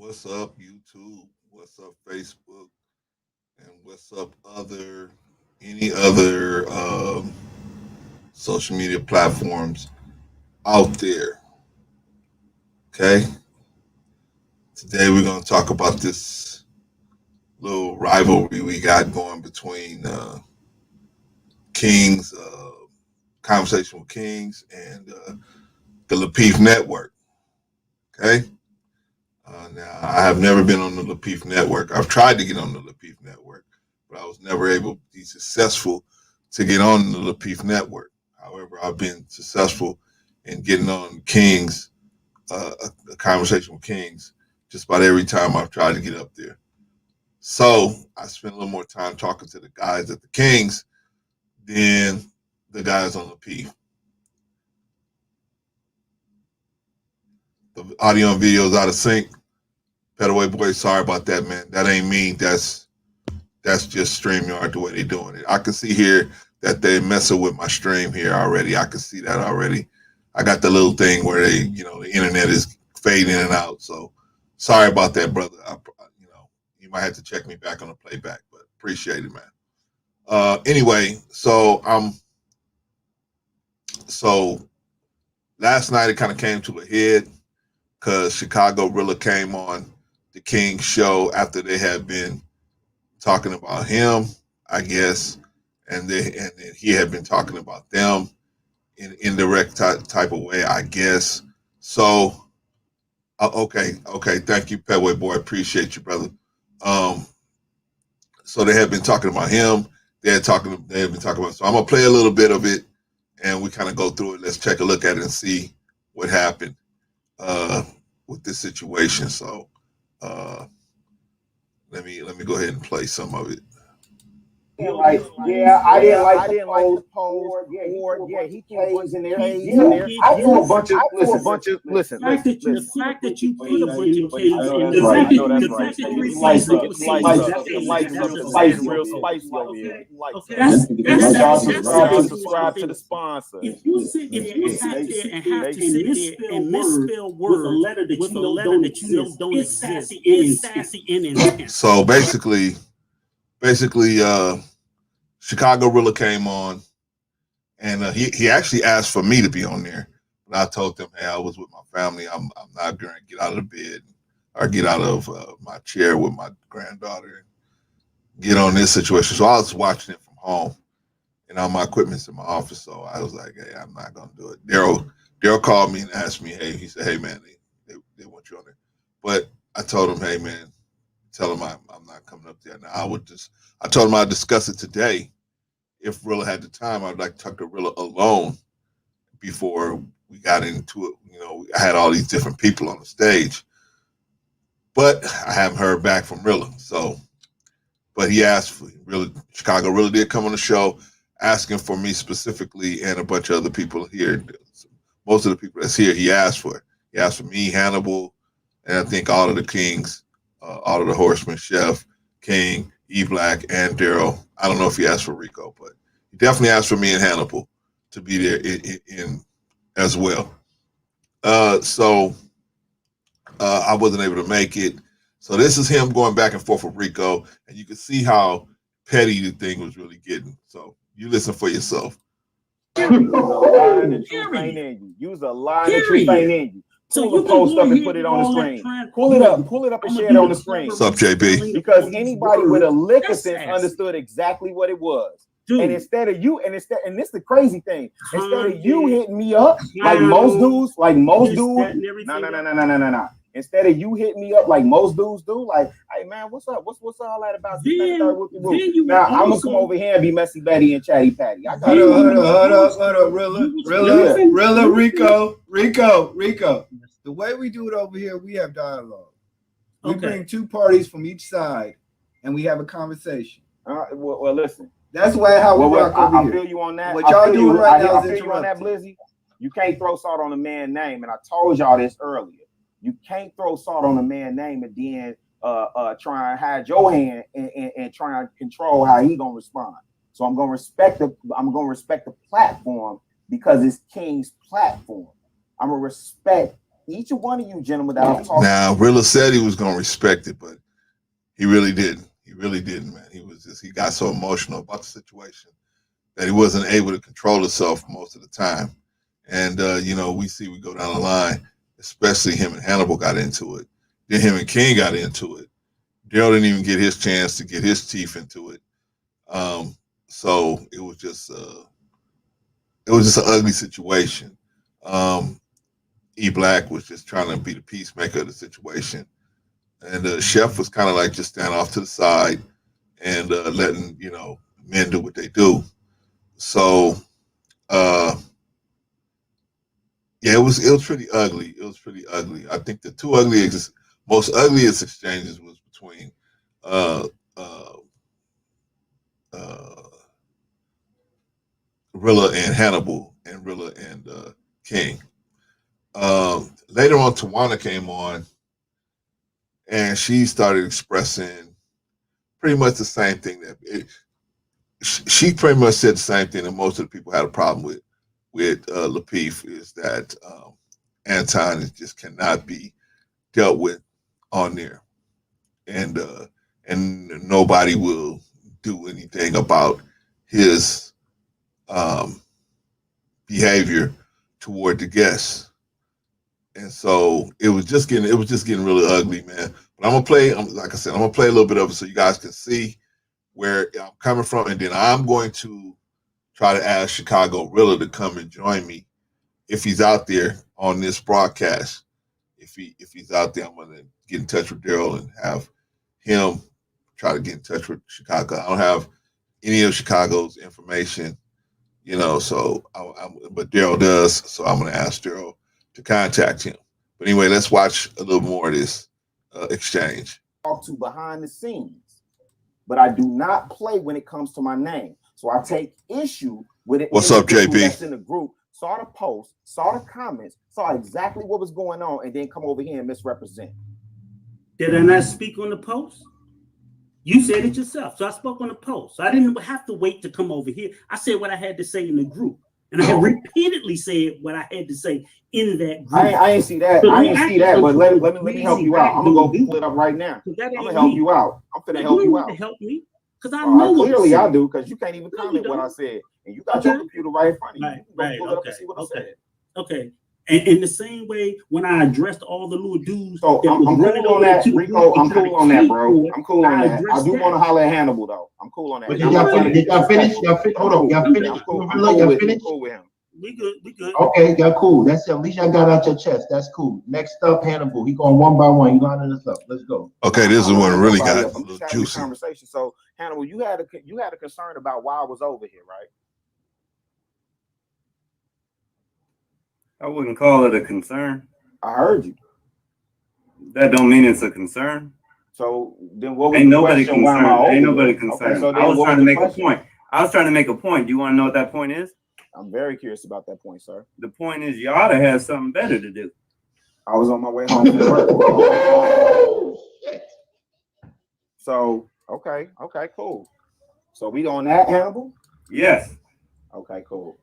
What's up, YouTube? What's up, Facebook? And what's up, any other social media platforms out there? Okay. Today we're going to talk about this little rivalry we got going between Kings, Conversation with Kings, and the Lapeef Network. Okay. Now, I have never been on the Lapeef Network. I've tried to get on the Lapeef Network, but I was never able to be successful to get on the Lapeef Network. However, I've been successful in getting on Kings, a conversation with Kings, just about every time I've tried to get up there. So I spent a little more time talking to the guys at the Kings than the guys on Lapeef. The audio and video is out of sync. Petaway boys, sorry about that, man. That ain't me. That's just StreamYard the way they doing it. I can see here that they messing with my stream here already. I can see that already. I got the little thing where the internet is fading in and out. So sorry about that, brother. You might have to check me back on the playback, but appreciate it, man. Anyway, so last night it kind of came to a head because Chicago Rilla came on the King show after they had been talking about him, I guess, and then he had been talking about them in an indirect type of way, I guess. So, okay, thank you, Petway boy, appreciate you, brother. So they had been talking about him. They had been talking about. So I'm gonna play a little bit of it, and we kind of go through it. Let's take a look at it and see what happened with this situation. So. Let me go ahead and play some of it. I didn't like the pose. Yeah, he threw in there. I threw a bunch of. Listen. The fact that you put a bunch of kids in the fact that you realize the real spicy over here. That's subscribe to the sponsor. If you sit there and have to misspell words with a letter that you know don't exist, it's sassy and intense. So basically, Chicago Rilla came on, and he actually asked for me to be on there. But I told them, hey, I was with my family. I'm not going to get out of the bed or get out of my chair with my granddaughter and get on this situation. So I was watching it from home, and all my equipment's in my office. So I was like, hey, I'm not going to do it. Daryl called me and asked me, hey, he said, hey, man, they want you on there. But I told him, hey, man, tell him I'm not coming up there. Now, I told him I'd discuss it today. If Rilla had the time, I'd like to talk to Rilla alone before we got into it. I had all these different people on the stage, but I haven't heard back from Rilla. So, but he asked for Chicago Rilla did come on the show asking for me specifically and a bunch of other people here. Most of the people that's here, he asked for. He asked for me, Hannibal, and I think all of the Kings, all of the Horsemen, Chef, King, E-Black, and Daryl. I don't know if he asked for Rico, but he definitely asked for me and Hannibal to be there in as well. So I wasn't able to make it. So this is him going back and forth with Rico, and you can see how petty the thing was really getting. So you listen for yourself. Use a line that truth ain't in you. So you post up and put it on the screen. Pull it up and share it on the screen. What's up, JB? Because anybody with a lick of sense understood exactly what it was. Dude. And instead of you, and this is the crazy thing. Instead of you hitting me up like most dudes, no. Instead of you hitting me up like most dudes do, like, hey man, what's up? What's all that about? Now I'm gonna come over here and be Messy Betty and Chatty Patty. I got hold up, Rilla, Rico. The way we do it over here, we have dialogue. We bring two parties from each side, and we have a conversation. Well, listen. That's how we rock over here. I feel you on that. What y'all doing right now is interrupting. You on that, Blizzy. You can't throw salt on a man's name, and I told y'all this earlier. You can't throw salt on a man's name and then try and hide your hand and try and control how he gonna respond. So I'm gonna respect the platform because it's King's platform. I'm gonna respect each one of you gentlemen that I'm talking. Now, Rilla said he was gonna respect it, but he really didn't. He really didn't, man. He got so emotional about the situation that he wasn't able to control himself most of the time. And we go down the line, especially him and Hannibal got into it. Then him and King got into it. Daryl didn't even get his chance to get his teeth into it. So it was just an ugly situation. E Black was just trying to be the peacemaker of the situation. And Chef was kind of like just stand off to the side and letting, men do what they do. So, it was pretty ugly. It was pretty ugly. I think the two most ugliest exchanges was between Rilla and Hannibal and Rilla and King. Later on, Tawana came on, and she started expressing pretty much the same thing she pretty much said the same thing that most of the people had a problem with Lapeef, is that Anton just cannot be dealt with on there, and nobody will do anything about his behavior toward the guests. And so it was just getting really ugly, man. But I'm gonna play, like I said, I'm gonna play a little bit of it so you guys can see where I'm coming from, and then I'm going to try to ask Chicago Rilla to come and join me if he's out there on this broadcast. If he's out there, I'm gonna get in touch with Daryl and have him try to get in touch with Chicago. I don't have any of Chicago's information, so but Daryl does, so I'm gonna ask Daryl to contact him. But anyway, let's watch a little more of this exchange. Talk to behind the scenes, but I do not play when it comes to my name. So I take issue with it. What's up, JB? That's in the group, saw the post, saw the comments, saw exactly what was going on, and then come over here and misrepresent. Did I not speak on the post? You said it yourself. So I spoke on the post. So I didn't have to wait to come over here. I said what I had to say in the group. And I have repeatedly said what I had to say in that group. I ain't see that. I ain't see that, but let me help you out. I'm gonna go pull it up right now. I'm gonna help you out. I'm gonna help you out. Help me, because I know clearly I do, because you can't even comment what I said, and you got your computer right in front of you. Right. Pull it up and see what I said. Okay. And in the same way, when I addressed all the little dudes, so I'm cool on that, Rico. I'm cool on that, bro. I'm cool on that. I do want to holler at Hannibal though. I'm cool on that. Did y'all finish? Hold on. Y'all finished? I'm cool with him. We good. Okay, y'all cool. That's it. At least y'all got out your chest. That's cool. Next up, Hannibal. He going one by one. You lining us up. Let's go. Okay, this is one really got a little juicy conversation. So Hannibal, you had a concern about why I was over here, right? I wouldn't call it a concern. I heard you. That don't mean it's a concern. So then what was Ain't the nobody question? concerned. Ain't nobody concerned. Okay, so I was trying to make a point. I was trying to make a point. Do you want to know what that point is? I'm very curious about that point, sir. The point is you ought to have something better to do. I was on my way home from work. So, okay, cool. So we on that, Hannibal? Yes. Okay, cool.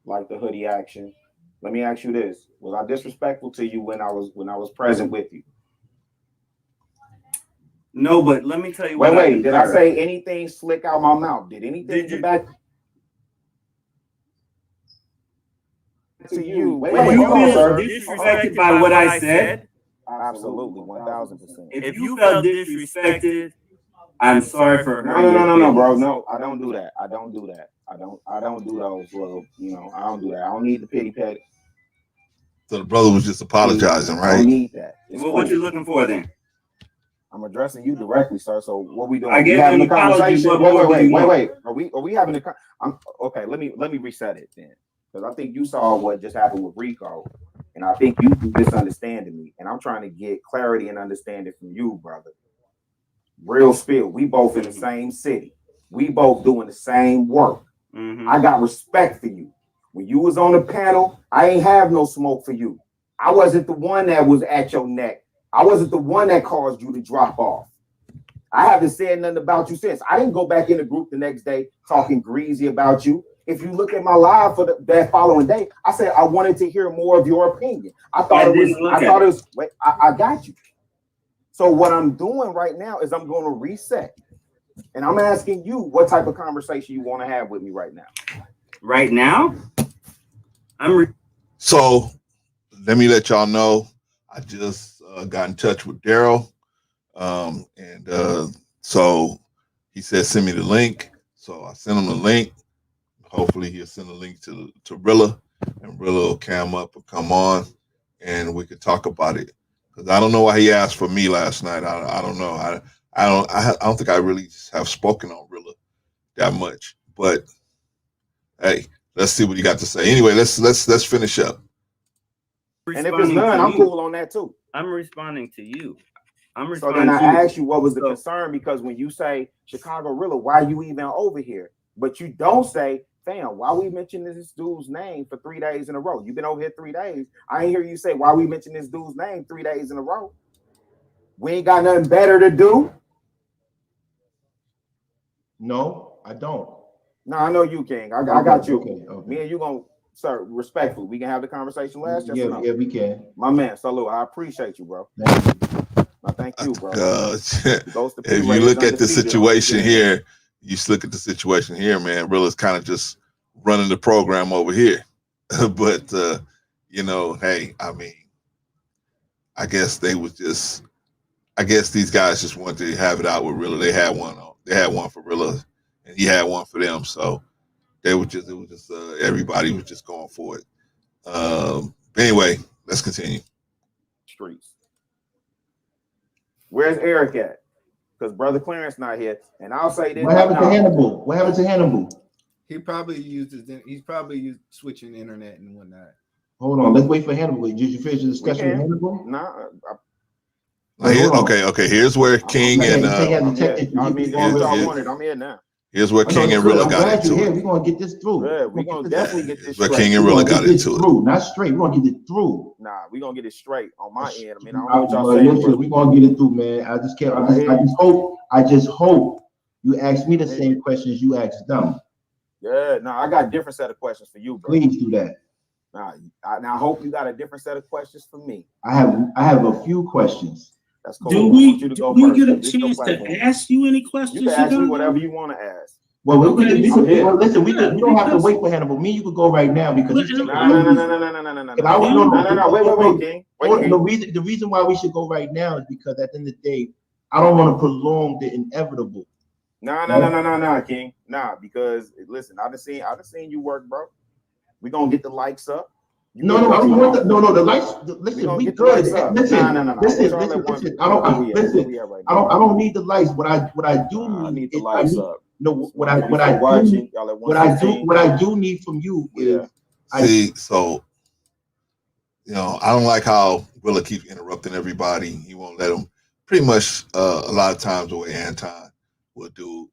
Like the hoodie action. Let me ask you this: was I disrespectful to you when I was present with you? No, but let me tell you. Wait. Did I say anything slick out my mouth? Did anything get back to you? Wait, you feel disrespected by what I said? Absolutely, 1000%. If you felt disrespected, I'm sorry for hurting. No, bro. No, I don't do that. I don't do those little, I don't do that. I don't need the pity pat. So the brother was just apologizing, right? I don't need that. Well, what you looking for then? I'm addressing you directly, sir. So what we doing? I gave him a conversation. Wait. Are we having a? Okay. Let me reset it then, because I think you saw what just happened with Rico, and I think you misunderstanding me, and I'm trying to get clarity and understanding from you, brother. Real spill. We both in the same city. We both doing the same work. Mm-hmm. I got respect for you. When you was on the panel, I ain't have no smoke for you. I wasn't the one that was at your neck. I wasn't the one that caused you to drop off. I haven't said nothing about you since. I didn't go back in the group the next day talking greasy about you. If you look at my live for that following day, I said I wanted to hear more of your opinion. I thought it was. Wait, I got you. So what I'm doing right now is I'm going to reset, and I'm asking you what type of conversation you want to have with me right now. Right now, So let me let y'all know. I just got in touch with Daryl, and so he said send me the link. So I sent him the link. Hopefully he'll send a link to Rilla, and Rilla will come up and come on, and we could talk about it. Because I don't know why he asked for me last night. I don't know. I don't think I really have spoken on Rilla that much. But hey, let's see what he got to say. Anyway, let's finish up. And if it's done, I'm cool on that too. I'm responding to you. So then I asked you what was the concern, because when you say Chicago Rilla, why you even over here? But you don't say, fam, why we mention this dude's name for 3 days in a row? You've been over here 3 days. I ain't hear you say why we mention this dude's name 3 days in a row. We ain't got nothing better to do. No, I don't. No, I know you, King. I got you. Okay. Me and you gonna, sir, respectfully, we can have the conversation last. Yeah, we can. My man, salute. I appreciate you, bro. Thank you, bro. If you look at the situation here, man, Rilla's kind of just running the program over here. But hey, I mean, I guess these guys just wanted to have it out with Rilla. They had one for Rilla, and he had one for them. So everybody was just going for it. Anyway, let's continue. Streets. Where's Eric at? Because Brother Clarence not here, and I'll say this. What happened to Hannibal? He probably he's probably switching the internet and whatnot. Hold on, let's wait for Hannibal. Did you finish the discussion with Hannibal? Nah. Okay. Here's where King and I'm here now. Here's where King and Rilla got into it. We're gonna get this through. Yeah, we're gonna definitely get this where straight. King and Rilla got into it. Not straight. We're gonna get it through. Nah, we're gonna get it straight on my end. I mean, I don't know what y'all saying. We're gonna get it through, man. I just can't. I just hope you ask me the same questions you asked them. Yeah, no, I got a different set of questions for you, bro. Please do that. I hope you got a different set of questions for me. I have a few questions. That's cool. Do we get a chance to ask you any questions? You can ask me whatever you want to ask. Well, listen, we don't have to wait for Hannibal. Me, you could go right now because No. Wait, King. The reason why we should go right now is because at the end of the day, I don't want to prolong the inevitable. No, King. Nah, because listen, I done seen you work, bro. We gonna get the likes up. No, I don't want the likes. Listen, we good. Listen. I don't need the likes. What I do need the likes up. No, what I do need from you is so I don't like how Rilla keeps interrupting everybody. He won't let him. Pretty much a lot of times the way Anton will do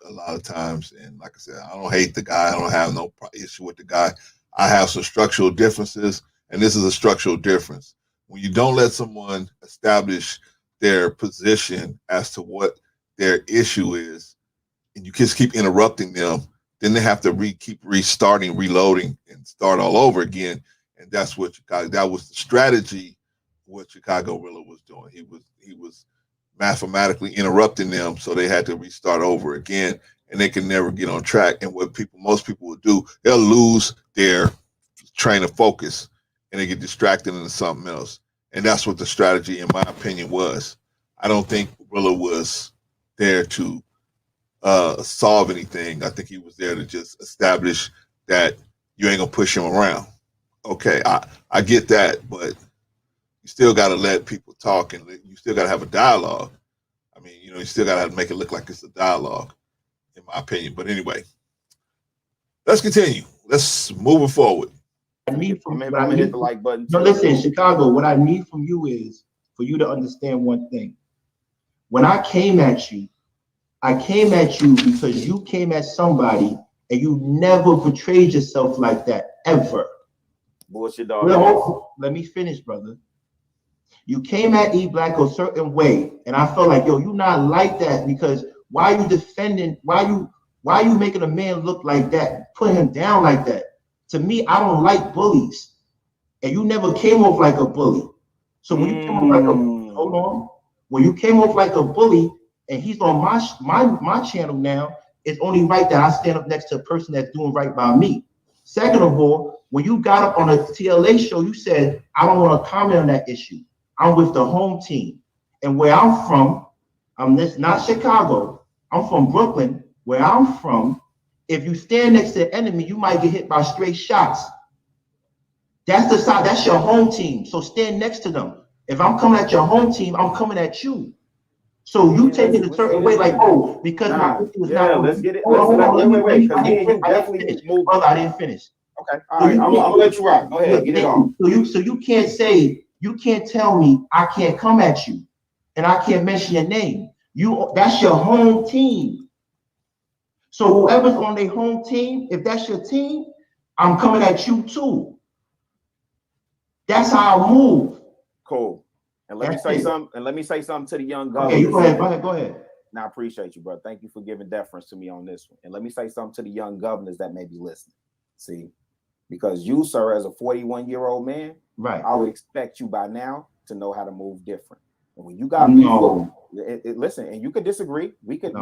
a lot of times. And like I said, I don't hate the guy. I don't have no issue with the guy. I have some structural differences, and this is a structural difference. When you don't let someone establish their position as to what their issue is, and you just keep interrupting them, then they have to keep restarting, reloading, and start all over again. And that's what that was the strategy what Chicago Rilla was doing. He was mathematically interrupting them, so they had to restart over again, and they can never get on track. And what most people will do, they'll lose their train of focus and they get distracted into something else. And that's what the strategy, in my opinion, was. I don't think Rilla was there to solve anything. I think he was there to just establish that you ain't gonna push him around. Okay, I get that, but you still got to let people talk, and you still got to have a dialogue. I mean, you still got to make it look like it's a dialogue, in my opinion. But anyway, let's continue. Let's move it forward. I'm gonna hit the like button. No, listen, Chicago, what I need from you is for you to understand one thing. When I came at you because you came at somebody and you never portrayed yourself like that, ever. Bullshit, dog. Let me finish, brother. You came at E Black a certain way, and I felt like, yo, you not like that, because why you defending, why you Why are you making a man look like that? Put him down like that. To me, I don't like bullies. And you never came off like a bully. So when you came off like a hold on, when you came off like a bully, and he's on my channel now, it's only right that I stand up next to a person that's doing right by me. Second of all, when you got up on a TLA show, you said, I don't want to comment on that issue. I'm with the home team. And where I'm from, not Chicago, I'm from Brooklyn. Where I'm from, if you stand next to the enemy, you might get hit by straight shots. That's the side, that's your home team. So stand next to them. If I'm coming at your home team, I'm coming at you. So you take it a certain way, like, oh, because my issue is not. Let's get it. Wait. Brother, I didn't finish. Okay, all right. I'm gonna let you rock. Go ahead, get it on. So you can't tell me I can't come at you, and I can't mention your name. That's your home team. So whoever's on their home team, if that's your team, I'm coming at you too. That's how I move. Cool. And let me say something to the young governors. Okay, you go ahead. And I appreciate you, bro. Thank you for giving deference to me on this one. And let me say something to the young governors that may be listening. See, because you, sir, as a 41-year-old man, right, I would expect you by now to know how to move different. And when you got people, listen, and you could disagree. We could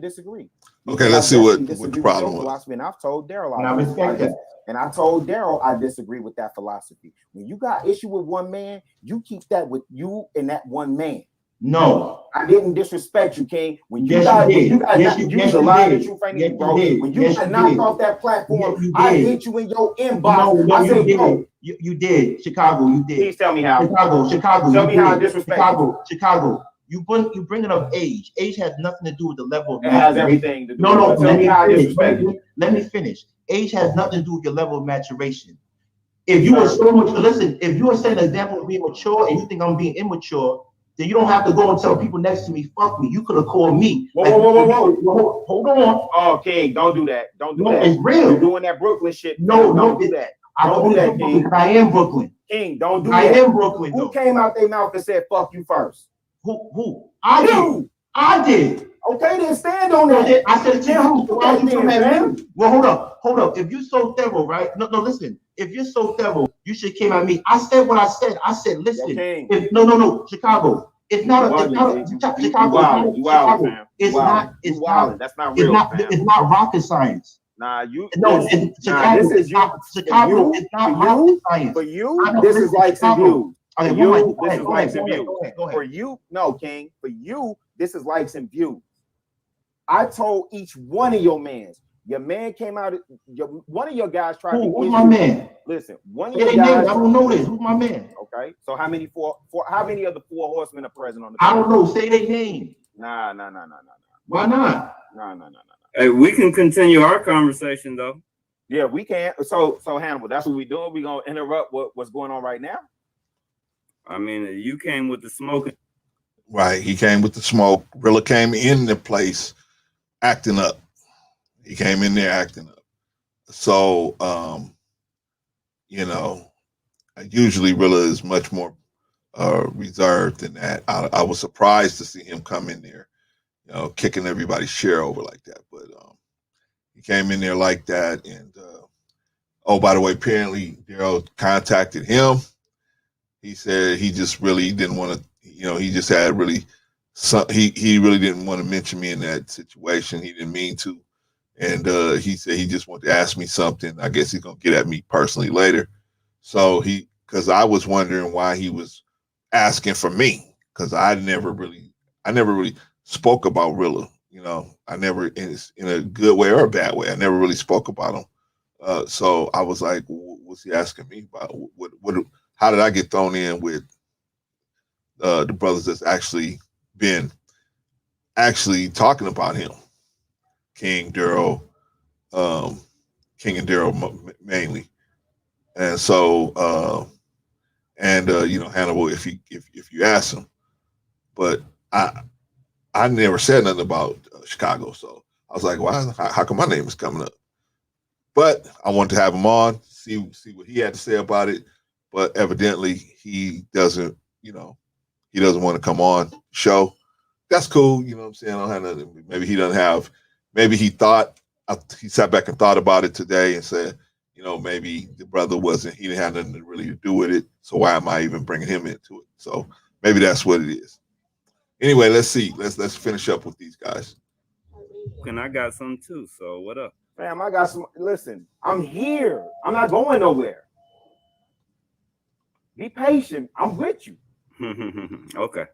disagree. Okay, let's see what the problem was. And I've told Daryl, I respect that. And I told Daryl I disagree with that philosophy. When you got issue with one man, you keep that with you and that one man. No, I didn't disrespect you, King. When you yes, got you use a lot of truth, bro. When you got knocked off that platform, I hit you in your inbox. I said, bro. You did. Chicago, you did. Please tell me how. Chicago. Tell me how I disrespect you. Chicago. You bringing up age. Age has nothing to do with the level of maturation. It has everything to do with it. No. Tell me how I disrespect you. Let me finish. Age has nothing to do with your level of maturation. If you are so much, listen, if you are setting an example of being mature and you think I'm being immature, then you don't have to go and tell people next to me, fuck me. You could have called me. Whoa. Hold on. Oh, King, don't do that. Don't do that. It's real. You're doing that Brooklyn shit. Don't do that. Don't do that, King. I am Brooklyn. King, don't do that. I am Brooklyn. Who came out their mouth and said, fuck you first? Who? I did. Okay, then stand on that. I said, why you come at me? Well, hold up. If you're so thorough, right? No, listen. If you're so thorough, you should came at me. I said what I said. I said, listen. No, Chicago. It's not Chicago. It's not. That's not real. It's not rocket science. Chicago. This is Chicago. It's not rocket science. For you, this is likes and views. Okay, this is likes and views. For you, no, King. For you, this is likes and views. I told each one of your mans. Your man came out. One of your guys tried to. Who's my man? Listen, one of your guys. I don't know this. Who's my man? Okay, so how many of the 4 horsemen are present on the? I don't know. Say their name. Nah. Why not? No. Hey, we can continue our conversation though. Yeah, we can. So Hannibal, that's what we doing. We gonna interrupt what's going on right now. I mean, you came with the smoke. Right, he came with the smoke. Rilla came in the place acting up. He came in there acting up. So, usually Rilla is much more reserved than that. I was surprised to see him come in there, kicking everybody's chair over like that. But he came in there like that. And, by the way, apparently Daryl contacted him. He said he just really didn't want to, he just had really, he really didn't want to mention me in that situation. He didn't mean to. And he said he just wanted to ask me something. I guess he's going to get at me personally later. So because I was wondering why he was asking for me, because I never really spoke about Rilla. I never, in a good way or a bad way, I never really spoke about him. So I was like, what's he asking me about? How did I get thrown in with the brothers that's actually been talking about him? King, Daryl, King and Daryl mainly. And so, Hannibal, if you ask him, but I never said nothing about Chicago. So I was like, why? How come my name is coming up? But I wanted to have him on, see what he had to say about it. But evidently he doesn't want to come on show. That's cool. You know what I'm saying? I don't have nothing. Maybe he doesn't have maybe he sat back and thought about it today and said, you know, maybe the brother he didn't have nothing to really do with it. So why am I even bringing him into it? So maybe that's what it is. Anyway, let's see. Let's finish up with these guys. And I got some too. So what up? Fam, I got some. Listen, I'm here. I'm not going nowhere. Be patient. I'm with you. Okay.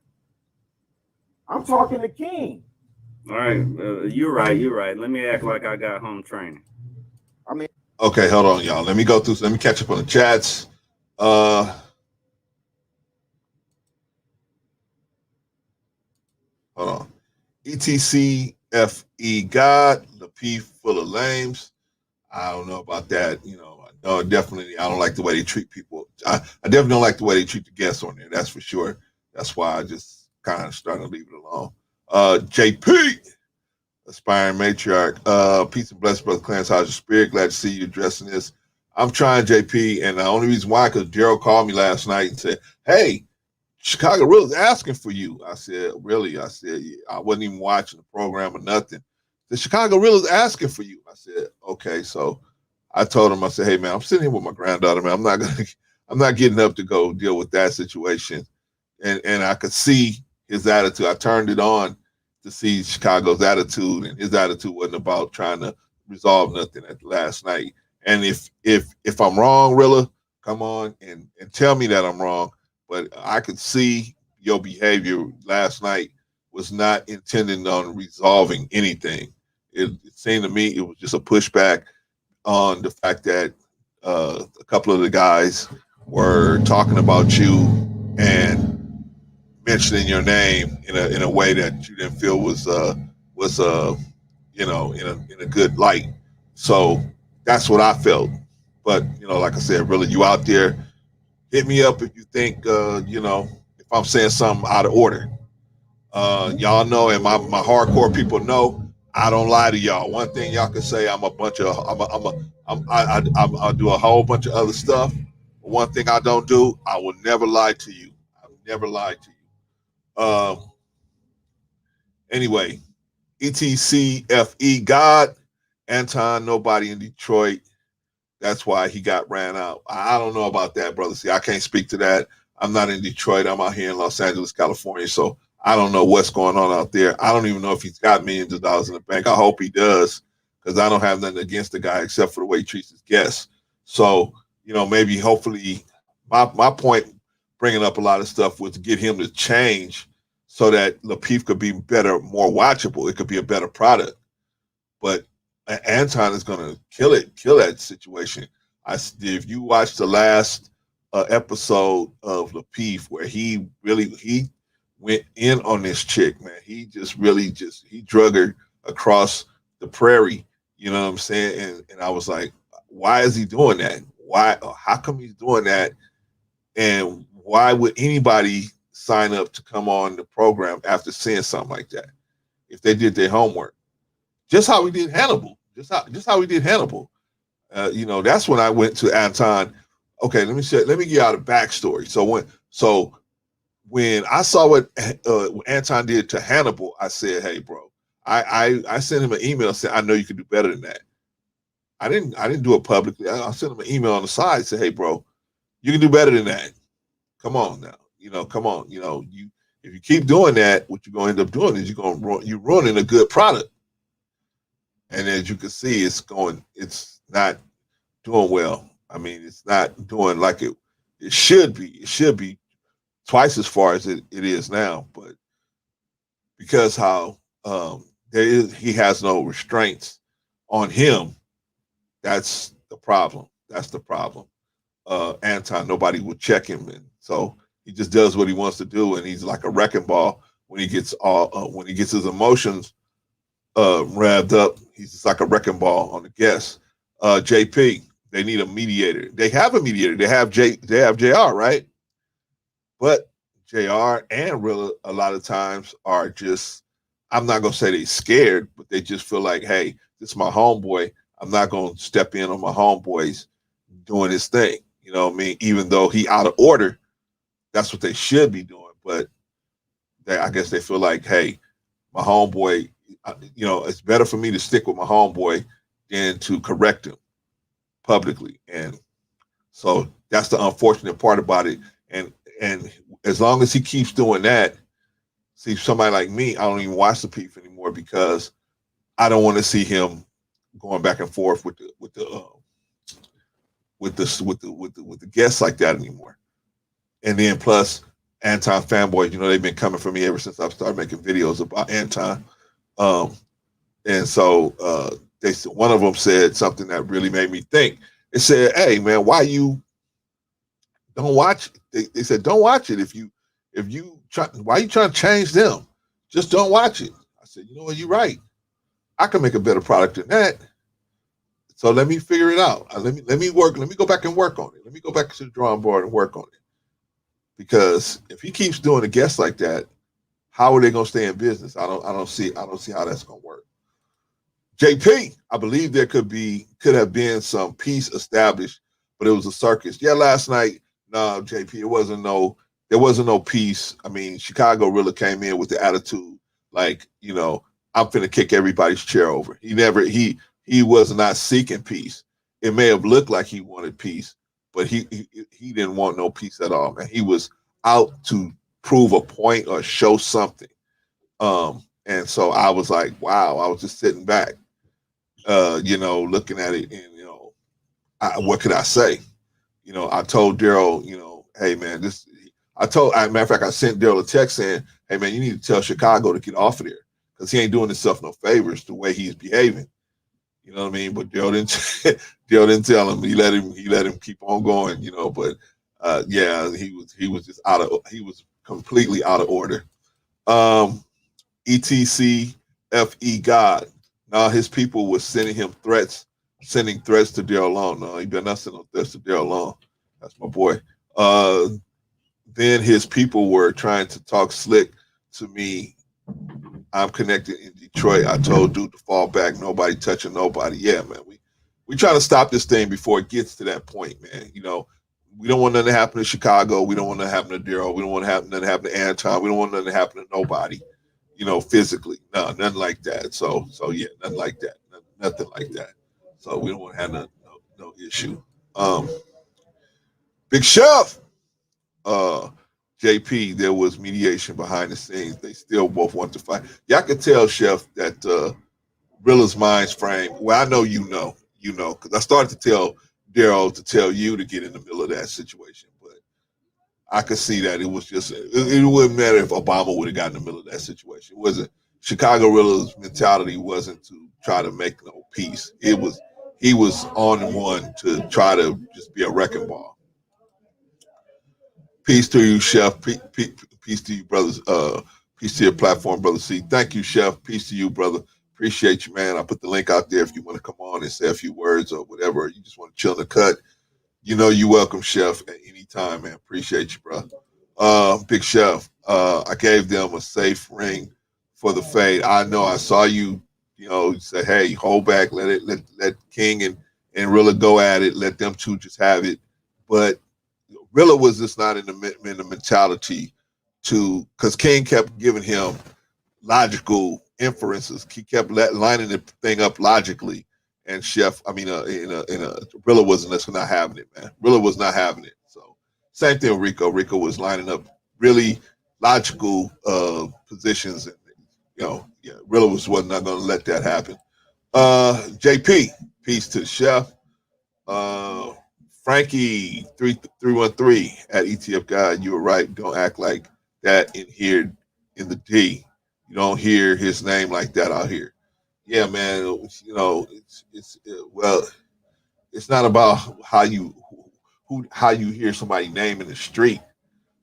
I'm talking to King. All right. You're right. You're right. Let me act like I got home training. I mean, okay, hold on, y'all. Let me go through. Let me catch up on the chats. Hold on. ETCFE God, Lapeef full of lames. I don't know about that. You know, no, definitely. I don't like the way they treat people. I definitely don't like the way they treat the guests on there. That's for sure. That's why I just kind of started to leave it alone. JP, aspiring matriarch. Peace and blessings, brother Clarence. How's your spirit? Glad to see you addressing this. I'm trying, JP, and the only reason why, because Gerald called me last night and said, "Hey, Chicago Real's asking for you." I said, "Really?" I said, yeah. I wasn't even watching the program or nothing. The Chicago Real is asking for you. I said, okay. So I told him, I said, hey man, I'm sitting here with my granddaughter, man. I'm not getting up to go deal with that situation. And I could see his attitude. I turned it on to see Chicago's attitude, and his attitude wasn't about trying to resolve nothing at last night. And if I'm wrong, Rilla, come on and tell me that I'm wrong. But I could see your behavior last night was not intending on resolving anything. It seemed to me it was just a pushback on the fact that a couple of the guys were talking about you and mentioning your name in a way that you didn't feel was you know, in a good light. So that's what I felt. But you know, like I said, really, you out there, hit me up if you think you know, if I'm saying something out of order. Y'all know, and my hardcore people know, I don't lie to y'all. One thing y'all can say, I do a whole bunch of other stuff. But one thing I don't do, I will never lie to you. I've never lied to you. Anyway, ETCFE God, Anton, nobody in Detroit. That's why he got ran out. I don't know about that, brother. See, I can't speak to that. I'm not in Detroit. I'm out here in Los Angeles, California. So I don't know what's going on out there. I don't even know if he's got millions of dollars in the bank. I hope he does, because I don't have nothing against the guy except for the way he treats his guests. So, you know, maybe hopefully my point bringing up a lot of stuff was to get him to change so that Lapeef could be better, more watchable. It could be a better product. But Anton is going to kill that situation. If you watch the last episode of Lapeef, where he went in on this chick, man, he drug her across the prairie. You know what I'm saying? And I was like, why is he doing that? Why? How come he's doing that? And why would anybody sign up to come on the program after seeing something like that if they did their homework? Just how we did Hannibal. Just how we did Hannibal. You know, that's when I went to Anton. Okay, let me give you out a backstory. So when I saw what Anton did to Hannibal, I said, "Hey, bro," I sent him an email saying, "I know you can do better than that." I didn't do it publicly. I sent him an email on the side and said, "Hey, bro, you can do better than that. Come on now. You know, come on. You know, if you keep doing that, what you're going to end up doing is you're ruining a good product." And as you can see, it's not doing well. I mean, it's not doing like it should be. It should be twice as far as it is now. But because how he has no restraints on him, that's the problem. That's the problem. Anton, nobody will check him, and so he just does what he wants to do, and he's like a wrecking ball when he gets his emotions revved up. He's just like a wrecking ball on the guests. JP, they need a mediator. They have a mediator. They have JR, right? But JR and Rilla a lot of times are just, I'm not gonna say they scared, but they just feel like, hey, this is my homeboy. I'm not gonna step in on my homeboys doing his thing. You know what I mean? Even though he out of order, that's what they should be doing. But I guess they feel like, hey, my homeboy you know, it's better for me to stick with my homeboy than to correct him publicly. And so that's the unfortunate part about it. And as long as he keeps doing that, see, somebody like me, I don't even watch Lapeef anymore because I don't want to see him going back and forth with the guests like that anymore. And then plus Anton fanboys, you know, they've been coming for me ever since I started making videos about Anton. And so one of them said something that really made me think. It said, "Hey man, why you don't watch it?" They said, "Don't watch it if you try. Why are you trying to change them? Just don't watch it." I said, "You know what? You're right. I can make a better product than that. So let me figure it out. Let me work. Let me go back and work on it. Let me go back to the drawing board and work on it. Because if he keeps doing a guest like that, how are they going to stay in business? I don't see how that's going to work." JP, I believe there could have been some peace established, but it was a circus. Yeah, last night, no, JP, there wasn't no peace. I mean, Chicago really came in with the attitude like, you know, I'm finna kick everybody's chair over. He was not seeking peace. It may have looked like he wanted peace, but he didn't want no peace at all, man. He was out to prove a point or show something. And so I was like, wow, I was just sitting back, you know, looking at it, and, you know, what could I say? You know, I told Daryl, you know, hey man, matter of fact, I sent Daryl a text saying, hey man, you need to tell Chicago to get off of there because he ain't doing himself no favors the way he's behaving. You know what I mean? But Daryl didn't tell him. He let him keep on going, you know, but yeah, he was just he was completely out of order. ETC FE God. Now his people were sending threats to Daryl Long. No, he better not send no threats to Daryl Long. That's my boy. Then his people were trying to talk slick to me. I'm connected in Detroit. I told dude to fall back. Nobody touching nobody. Yeah, man. We trying to stop this thing before it gets to that point, man. You know, we don't want nothing to happen to Chicago. We don't want nothing to happen to Daryl. We don't want nothing to happen to Anton. We don't want nothing to happen to nobody. You know, physically. No, nothing like that. So yeah, nothing like that. Nothing like that. So we don't want to have no issue. Big Chef, JP, there was mediation behind the scenes. They still both want to fight. Y'all can tell, Chef, that Rilla's mind's frame. Well, I know you know, because I started to tell Daryl to tell you to get in the middle of that situation, but I could see that it was just it wouldn't matter if Obama would have gotten in the middle of that situation. It wasn't Chicago Rilla's mentality wasn't to try to make no peace. He was on one to try to just be a wrecking ball. Peace to you, Chef. Peace to you, brothers. Peace to your platform, brother C. Thank you, Chef. Peace to you, brother. Appreciate you, man. I put the link out there if you want to come on and say a few words or whatever. Or you just want to chill in the cut. You know you're welcome, Chef, at any time, man. Appreciate you, bro. Big Chef, I gave them a safe ring for the fade. I know I saw you, you know, say, hey, hold back, let King and Rilla go at it. Let them two just have it. But Rilla was just not in the mentality to, because King kept giving him logical inferences. He kept lining the thing up logically. And Chef, I mean, Rilla wasn't not having it, man. Rilla was not having it. So same thing with Rico. Rico was lining up really logical positions, and you know, yeah, Rilla wasn't not going to let that happen. JP, peace to the Chef. Frankie 313 at ETF Guide. You were right. Don't act like that in here in the D. You don't hear his name like that out here. Yeah, man. You know, it's not about how you hear somebody name in the street.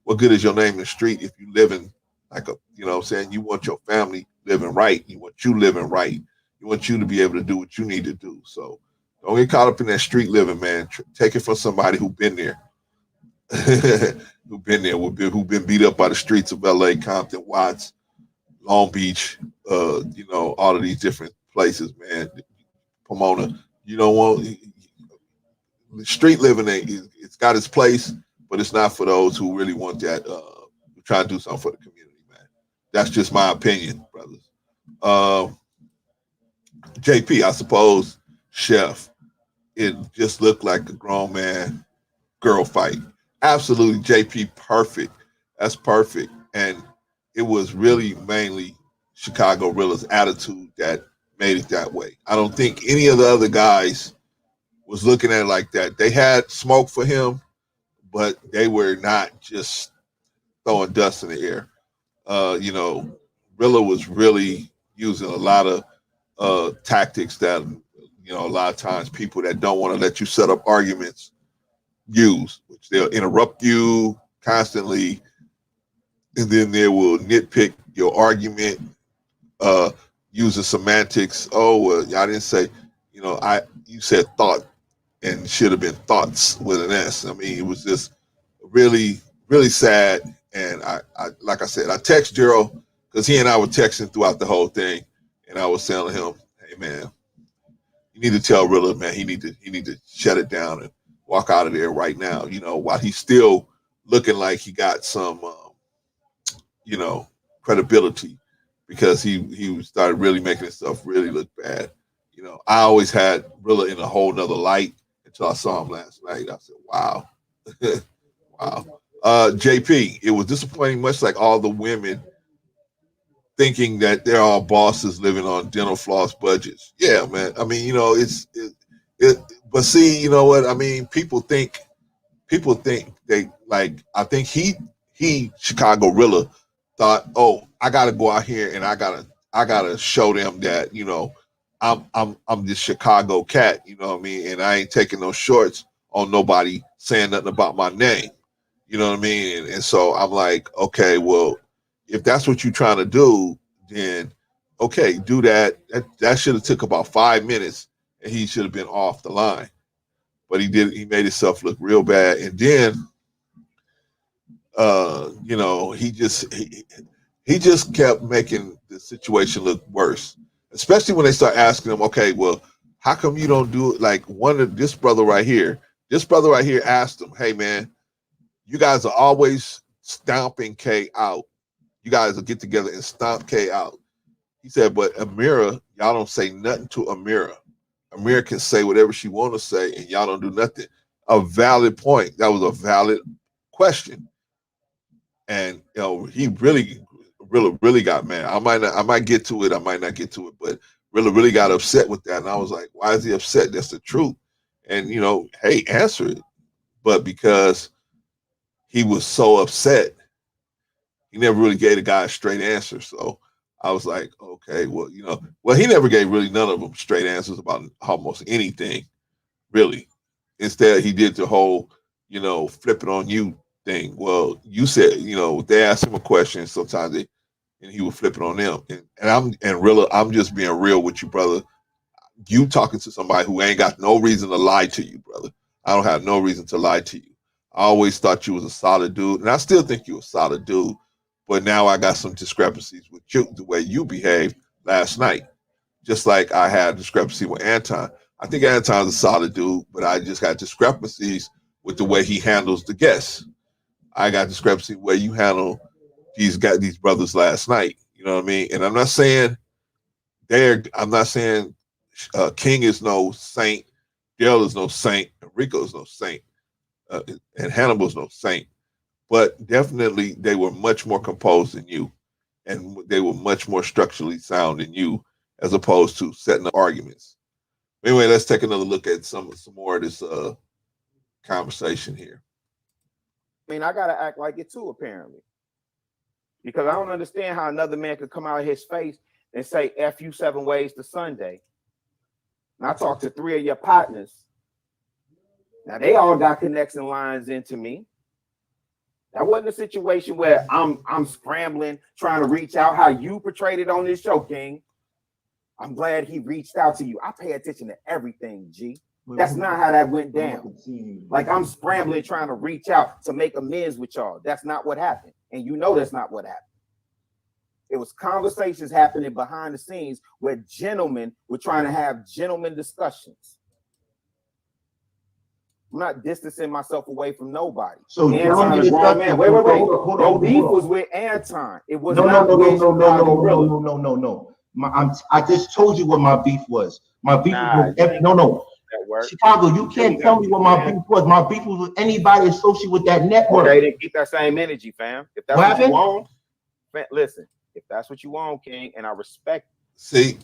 What good is your name in the street if you living like a, you know what I'm saying? You want your family living right. You want you living right. You want you to be able to do what you need to do. So don't get caught up in that street living, man. Take it from somebody who's been there. Who've been beat up by the streets of LA, Compton, Watts, Long Beach, you know, all of these different places, man. Pomona, you don't want street living. It's got its place, but it's not for those who really want that. Try to do something for the community, man. That's just my opinion, brothers. JP, I suppose, Chef, it just looked like a grown man girl fight. Absolutely, JP, perfect. That's perfect. And it was really mainly Chicago Rilla's attitude that made it that way. I don't think any of the other guys was looking at it like that. They had smoke for him, but they were not just throwing dust in the air. You know, Rilla was really using a lot of tactics that, you know, a lot of times people that don't want to let you set up arguments use, which they'll interrupt you constantly, and then they will nitpick your argument, using semantics. Oh, well, I didn't say, you know, you said thought and should have been thoughts with an S. I mean, it was just really, really sad. And I like I said, I text Gerald because he and I were texting throughout the whole thing, and I was telling him, "Hey, man, you need to tell Rilla, man, he need to shut it down and walk out of there right now." You know, while he's still looking like he got some, you know, credibility, because he started really making himself really look bad. You know, I always had Rilla in a whole nother light until I saw him last night. I said, "Wow, wow." JP, it was disappointing, much like all the women thinking that they're all bosses living on dental floss budgets. Yeah, man. I mean, you know, but see, you know what? I mean, people think they like, I think he Chicago Rilla thought, oh, I gotta go out here and I gotta show them that, you know, I'm this Chicago cat, you know what I mean? And I ain't taking no shorts on nobody saying nothing about my name. You know what I mean? And so I'm like, okay, well, if that's what you're trying to do, then okay, do that. That should have took about 5 minutes, and he should have been off the line. But he made himself look real bad. And then you know, he just kept making the situation look worse. Especially when they start asking him, okay, well, how come you don't do it like this brother right here? This brother right here asked him, hey man, you guys are always stomping K out. You guys will get together and stomp K out. He said, but Amira, y'all don't say nothing to Amira. Amira can say whatever she want to say, and y'all don't do nothing. A valid point. That was a valid question. And you know, he really got mad. I might get to it. I might not get to it, but really got upset with that. And I was like, why is he upset? That's the truth. And you know, hey, answer it. But because he was so upset, he never really gave the guy a straight answer. So I was like, okay, well, you know, he never gave really none of them straight answers about almost anything, really. Instead, he did the whole, you know, flip it on you thing. Well, you said, you know, they asked him a question sometimes, and he would flip it on them. I'm just being real with you, brother. You talking to somebody who ain't got no reason to lie to you, brother. I don't have no reason to lie to you. I always thought you was a solid dude, and I still think you're a solid dude. But now I got some discrepancies with you, the way you behaved last night. Just like I had a discrepancy with Anton. I think Anton's a solid dude, but I just got discrepancies with the way he handles the guests. I got discrepancy where you handle these brothers last night. You know what I mean? And I'm not saying King is no saint, Dale is no saint, and Rico is no saint, and Hannibal's no saint. But definitely they were much more composed than you, and they were much more structurally sound than you, as opposed to setting up arguments. Anyway, let's take another look at some more of this conversation here. I mean, I gotta act like it too, apparently, because I don't understand how another man could come out of his face and say "F you 7 ways to Sunday." And I talked to 3 of your partners. Now they all got connection lines into me. That wasn't a situation where I'm scrambling, trying to reach out how you portrayed it on this show, King. I'm glad he reached out to you. I pay attention to everything, G. That's not how that went down. Like I'm scrambling, trying to reach out to make amends with y'all. That's not what happened. And you know that's not what happened. It was conversations happening behind the scenes where gentlemen were trying to have gentlemen discussions. I'm not distancing myself away from nobody. So Anton is grown man. Wait. Your beef was with Anton. It was no. I just told you what my beef was. My beef was with no. Chicago, you can't tell me what my beef was. My beef was with anybody associated with that network. Okay, then keep that same energy, fam. If that's what you want, listen. If that's what you want, King, and I respect. See,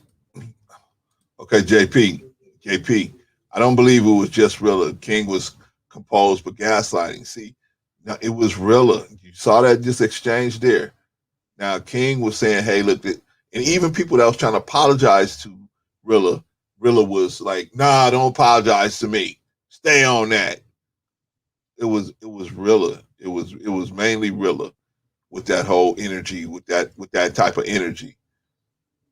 okay, JP. I don't believe it was just Rilla. King was composed for gaslighting. See, now it was Rilla. You saw that just exchange there. Now King was saying, "Hey, look," and even people that was trying to apologize to Rilla was like, "Nah, don't apologize to me. Stay on that." It was Rilla. It was mainly Rilla with that whole energy, with that type of energy,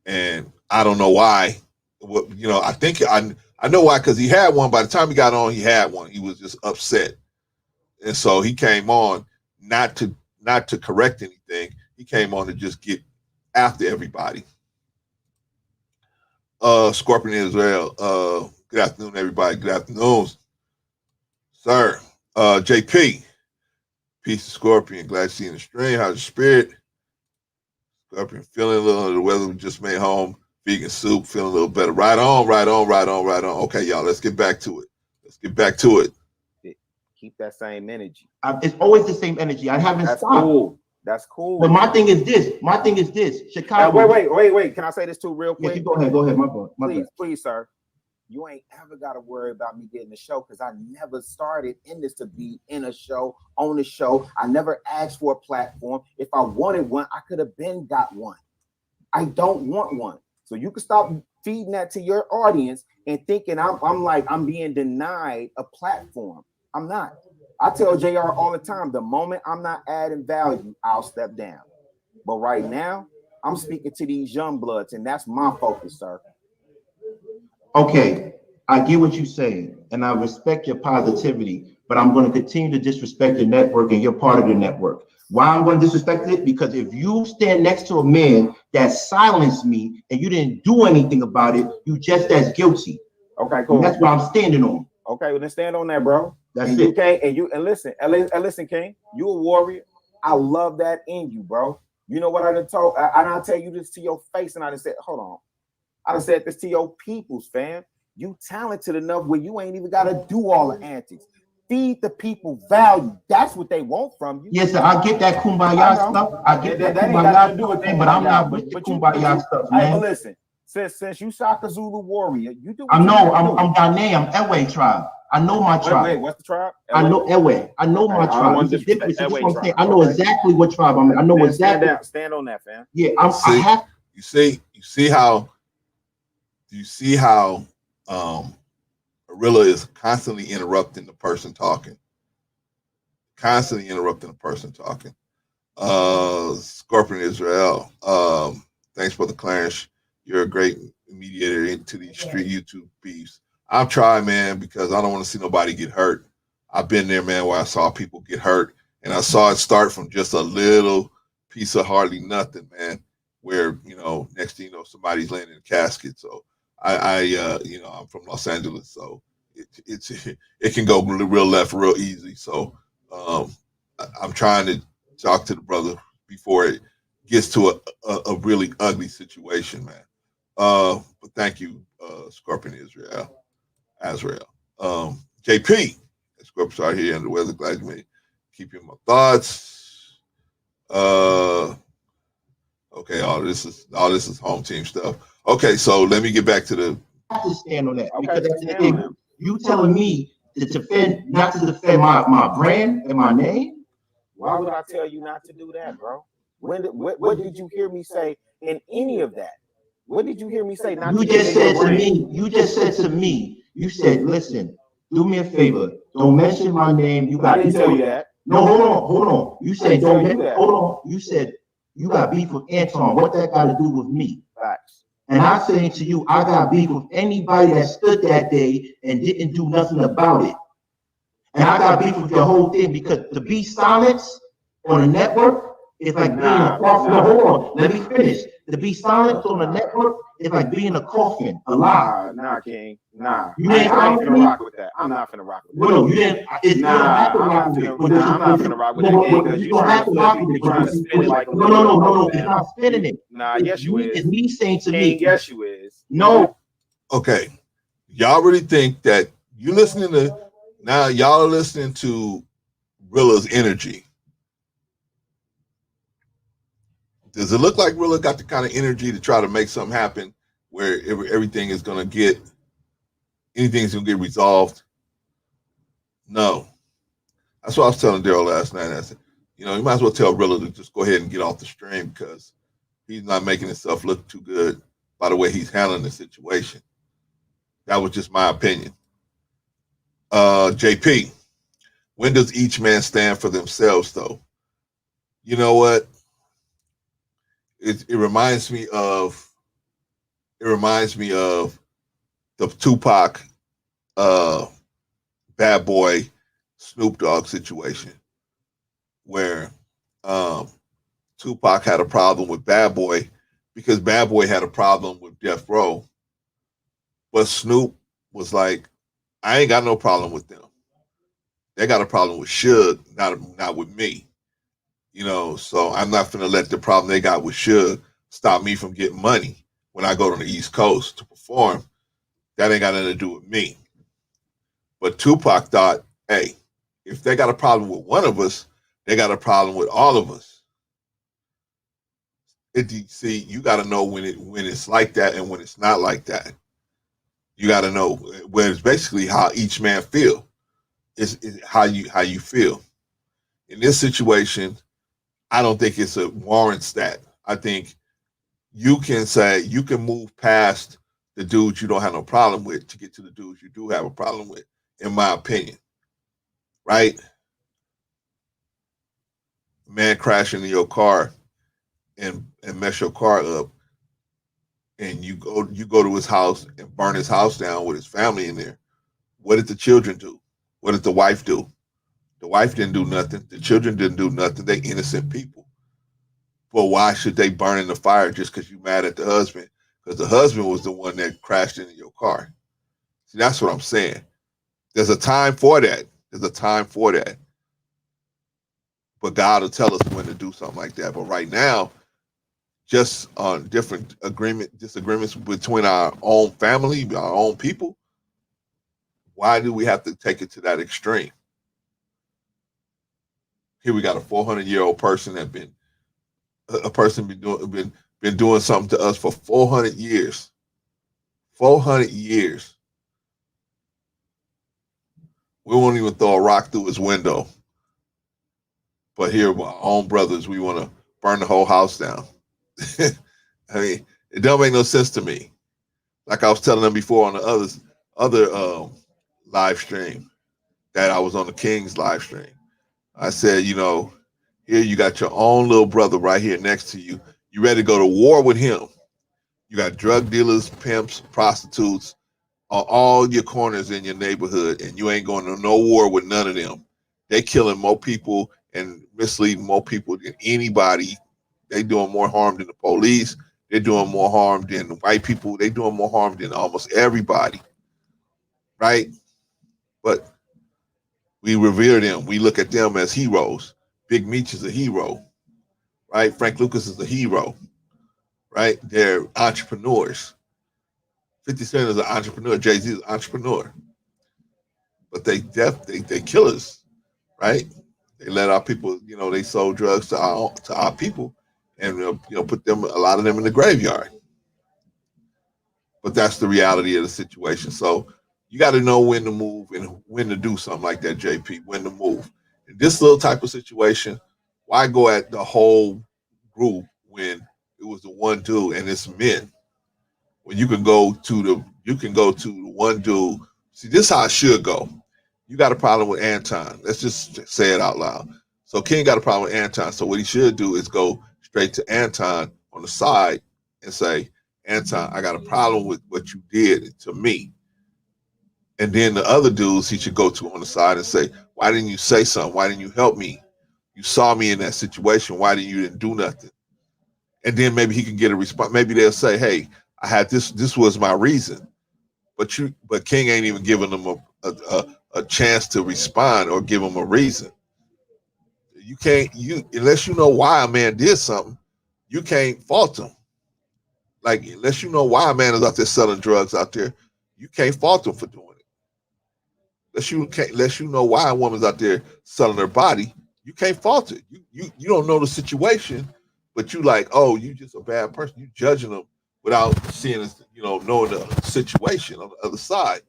and I don't know why. I think I know why, because he had one. By the time he got on, he had one. He was just upset, and so he came on not to correct anything. He came on to just get after everybody. Scorpion Israel. Good afternoon, everybody. Good afternoon, sir. JP. Peace to Scorpion. Glad to see you in the stream. How's your spirit? Scorpion feeling a little under the weather. We just made home vegan soup. Feeling a little better. Right on. Okay, y'all. Let's get back to it. Keep that same energy. It's always the same energy. I haven't stopped. That's cool. But my thing is this. Chicago. Wait. Can I say this too real quick? Yeah, go ahead. My boy. Please, sir. You ain't ever got to worry about me getting a show, because I never started in this to be in a show, on a show. I never asked for a platform. If I wanted one, I could have been got one. I don't want one. So you can stop feeding that to your audience and thinking I'm being denied a platform. I'm not. I tell JR all the time, the moment I'm not adding value, I'll step down. But right now, I'm speaking to these young bloods, and that's my focus, sir. Okay, I get what you're saying, and I respect your positivity, but I'm going to continue to disrespect your network, and you're part of your network. Why I'm going to disrespect it? Because if you stand next to a man that silenced me and you didn't do anything about it, you just as guilty. Okay, cool. And that's what I'm standing on. Okay, well then stand on that, bro. That's it. Listen, King, you a warrior. I love that in you, bro. You know what I done told? I tell you this to your face, and I just said, hold on. I done said this to your peoples, fam. You talented enough where you ain't even got to do all the antics. Feed the people value. That's what they want from you. Yes, sir. I get that kumbaya stuff. I get that kumbaya stuff, but I'm not with the kumbaya stuff, man. But listen, since you Shaka Zulu warrior, you do. I'm Ghanaian. I'm Ewe tribe. I know my tribe. Wait, what's the tribe? I know Ewe. I know my tribe. It's different. That's what I'm saying. I know exactly what tribe I'm in. I know exactly. Stand on that, fam. Yeah, I have. You see how Arilla is constantly interrupting the person talking. Scorpion Israel. Thanks, Brother Clarence. You're a great mediator into these street YouTube beefs. I'm trying, man, because I don't want to see nobody get hurt. I've been there, man, where I saw people get hurt, and I saw it start from just a little piece of hardly nothing, man, where, next thing you know, somebody's laying in a casket. So I'm from Los Angeles, so it can go real left real easy. So I'm trying to talk to the brother before it gets to a really ugly situation, man. But thank you, Scorpion Azrael. JP, Scorpions are here in the weather. Glad you may keep you in my thoughts. Okay, all this is home team stuff. Okay, so let me get back to the. I have to stand on that because you telling me to defend, not to defend my brand and my name. Why would I tell you not to do that, bro? What did you hear me say in any of that? What did you hear me say? You just said to me. You said, listen, do me a favor. Don't mention my name. I didn't tell you that. No, hold on. You said hold on. You said you got beef with Anton. What that got to do with me? Facts. And I'm saying to you, I got beef with anybody that stood that day and didn't do nothing about it. And I got beef with the whole thing because to be silenced on a network is like being a hold on. Let me finish. To be silenced on a network it's like being a coffin, alive. Nah, King. Nah. You I ain't ain't with finna me? rock with that. I'm not finna rock with that. No, you didn't. You don't have to rock with it. I'm not finna rock with that, King, because You don't have to rock with it. you trying to spin it like a No. It's not spinning it. Nah, yes you is. It's me saying to King, me. yes you is. No. Okay. Y'all really think that you listening to, now y'all are listening to Rilla's energy. Does it look like Rilla got the kind of energy to try to make something happen where everything is going to get, anything's going to get resolved? No. That's what I was telling Daryl last night. I said, you might as well tell Rilla to just go ahead and get off the stream because he's not making himself look too good by the way he's handling the situation. That was just my opinion. JP, when does each man stand for themselves, though? You know what? It reminds me of the Tupac Bad Boy Snoop Dogg situation where Tupac had a problem with Bad Boy because Bad Boy had a problem with Death Row. But Snoop was like, I ain't got no problem with them. They got a problem with Suge, not with me. So I'm not going to let the problem they got with Suge stop me from getting money when I go to the East Coast to perform. That ain't got nothing to do with me. But Tupac thought, hey, if they got a problem with one of us, they got a problem with all of us. See, you got to know when it's like that and when it's not like that. You got to know where it's basically how each man feel. Is how you feel. In this situation, I don't think it's a warrants that. I think you can move past the dudes you don't have no problem with to get to the dudes you do have a problem with, in my opinion. Right? Man crashing into your car and mess your car up, and you go to his house and burn his house down with his family in there. What did the children do? What did the wife do? The wife didn't do nothing. The children didn't do nothing. They innocent people. But why should they burn in the fire just because you're mad at the husband? Because the husband was the one that crashed into your car. See, that's what I'm saying. There's a time for that. But God will tell us when to do something like that. But right now, just on different disagreements between our own family, our own people, why do we have to take it to that extreme? Here we got a 400-year-old person that been doing something to us for 400 years. 400 years. We won't even throw a rock through his window. But here, our own brothers, we want to burn the whole house down. I mean, it don't make no sense to me. Like I was telling them before on the other live stream that I was on the King's live stream. I said, here you got your own little brother right here next to you. You ready to go to war with him. You got drug dealers, pimps, prostitutes on all your corners in your neighborhood, and you ain't going to no war with none of them. They killing more people and misleading more people than anybody. They doing more harm than the police. They're doing more harm than the white people. They doing more harm than almost everybody. Right? But we revere them. We look at them as heroes. Big Meech is a hero. Right? Frank Lucas is a hero. Right? They're entrepreneurs. 50 Cent is an entrepreneur. Jay-Z is an entrepreneur. But they killers. Right? They let our people, they sold drugs to our people and put a lot of them in the graveyard. But that's the reality of the situation. So you got to know when to move and when to do something like that, JP, when to move. In this little type of situation, why go at the whole group when it was the one dude and it's men? When you can go to the one dude. See, this is how it should go. You got a problem with Anton. Let's just say it out loud. So King got a problem with Anton. So what he should do is go straight to Anton on the side and say, Anton, I got a problem with what you did to me. And then the other dudes he should go to on the side and say, why didn't you say something? Why didn't you help me? You saw me in that situation. Why didn't you do nothing? And then maybe he can get a response. Maybe they'll say, hey, I had this was my reason. But King ain't even giving them a chance to respond or give them a reason. You can't, unless you know why a man did something, you can't fault him. Like, unless you know why a man is out there selling drugs out there, you can't fault him for doing it. Unless you know why a woman's out there selling her body, you can't fault it. You don't know the situation, but you like, oh, you just a bad person. You judging them without seeing, knowing the situation on the other side.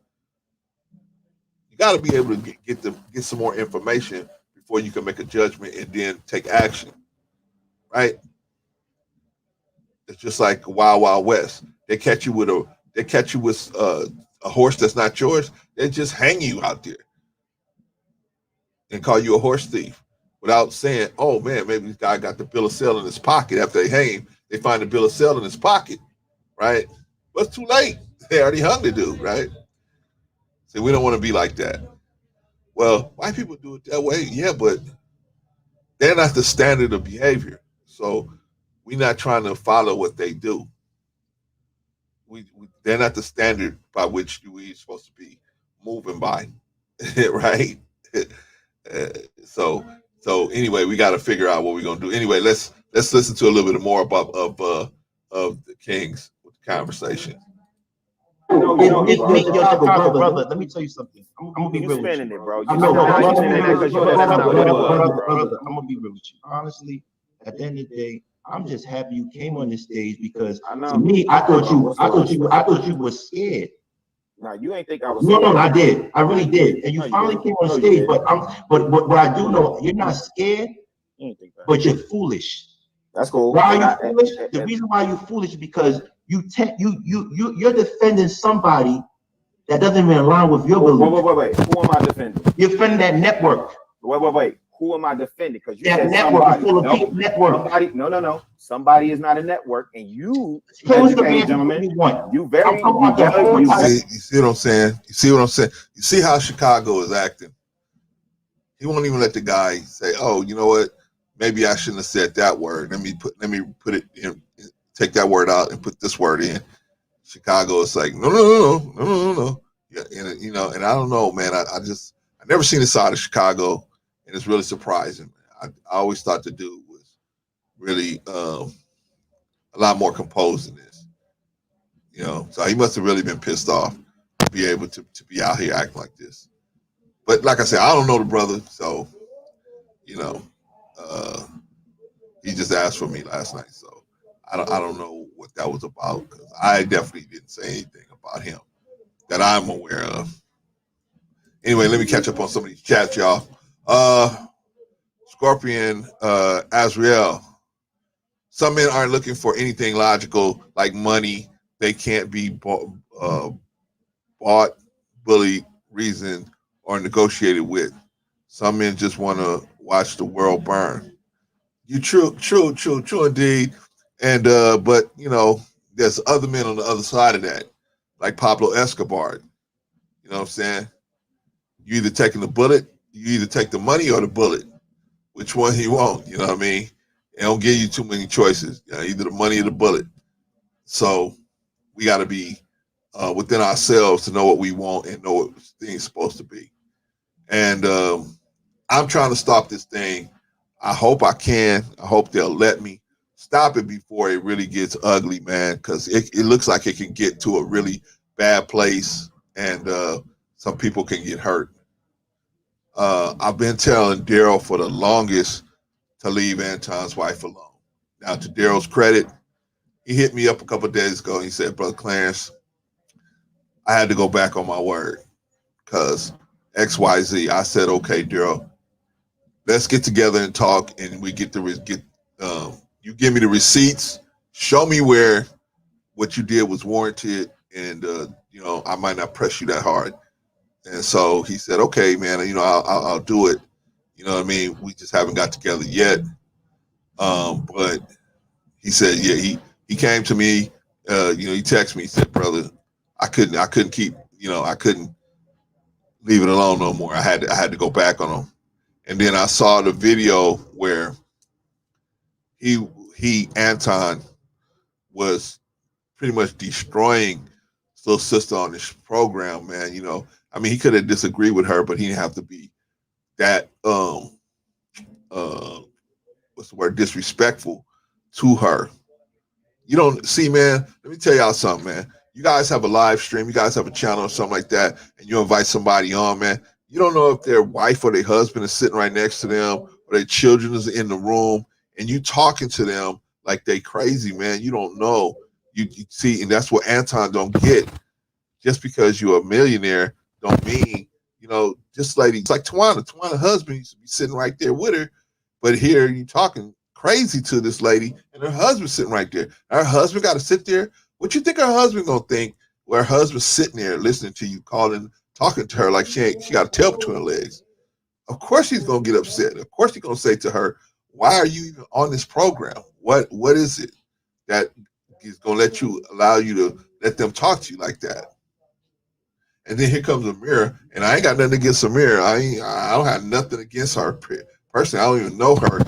You got to be able to get some more information before you can make a judgment and then take action, right? It's just like Wild Wild West. They catch you with a horse that's not yours. They just hang you out there and call you a horse thief without saying, "Oh man, maybe this guy got the bill of sale in his pocket." After they hang him, they find the bill of sale in his pocket, right? But it's too late. They already hung the dude, right? So we don't want to be like that. Well, white people do it that way, yeah, but they're not the standard of behavior. So we're not trying to follow what they do. They're not the standard by which we're supposed to be moving by, right? So anyway, we got to figure out what we're gonna do. Anyway, let's listen to a little bit more about of the Kings with the conversation. Make your type of brother. Let me tell you something. I'm gonna be real with you. It, bro. I'm gonna be real with you. Honestly, at the end of the day, I'm just happy you came on this stage because to me, I thought you were scared. No, you ain't think I was. No, I did. I really did. And you finally came on stage. But what I do know, you're not scared, but you're foolish. That's cool. Why are you foolish? The reason why you're foolish is because you're defending somebody that doesn't even align with your belief. Wait. Who am I defending? You're defending that network. Wait. Who am I defending? Because you that said network, somebody. network. No. Somebody is not a network, and you, gentlemen, you very. You see what I'm saying? You see how Chicago is acting. He won't even let the guy say, "Oh, you know what? Maybe I shouldn't have said that word. Let me put it in. Take that word out and put this word in." Chicago is like, no. Yeah, and I don't know, man. I never seen this side of Chicago. And it's really surprising. I always thought the dude was really a lot more composed than this. So he must have really been pissed off to be able to be out here acting like this. But like I said, I don't know the brother, so he just asked for me last night. So I don't know what that was about because I definitely didn't say anything about him that I'm aware of. Anyway, let me catch up on some of these chats, y'all. Scorpion, Azrael. Some men aren't looking for anything logical like money. They can't be bought, bullied, reasoned, or negotiated with. Some men just want to watch the world burn. You true indeed. And but there's other men on the other side of that, like Pablo Escobar. You know what I'm saying? You either taking the bullet, you either take the money or the bullet. Which one you want? You know what I mean? It don't give you too many choices. Either the money or the bullet. So we got to be within ourselves to know what we want and know what things supposed to be. And I'm trying to stop this thing. I hope I can. I hope they'll let me stop it before it really gets ugly, man, because it looks like it can get to a really bad place and some people can get hurt. I've been telling Daryl for the longest to leave Anton's wife alone. Now, to Daryl's credit, he hit me up a couple of days ago and he said, "Brother Clarence, I had to go back on my word because XYZ." I said, "Okay, Daryl, let's get together and talk, and we get you give me the receipts, show me where what you did was warranted, and I might not press you that hard." And so he said, "Okay, man, I'll do it." You know what I mean? We just haven't got together yet. But he said, yeah, he came to me, he texted me, he said, "Brother, I couldn't keep, I couldn't leave it alone no more. I had to go back on him." And then I saw the video where Anton was pretty much destroying little sister on this program, man. You know, I mean, he could have disagreed with her, but he didn't have to be that what's the word, disrespectful to her. You don't see, man. Let me tell y'all something, man. You guys have a live stream, you guys have a channel or something like that, and you invite somebody on, man. You don't know if their wife or their husband is sitting right next to them, or their children is in the room, and you talking to them like they crazy, man. You don't know. You see, and that's what Anton don't get. Just because you're a millionaire don't mean, you know, just like it's like Tawana's husband used to be sitting right there with her, but here you talking crazy to this lady, and her husband's sitting right there. Her husband got to sit there. What you think her husband gonna think? Where her husband's sitting there listening to you, talking to her like she got a tail between her legs. Of course he's gonna get upset. Of course he's gonna say to her, "Why are you even on this program? What is it that is gonna allow you to let them talk to you like that?" And then here comes Amira, and I ain't got nothing against Amira. I don't have nothing against her. Personally, I don't even know her.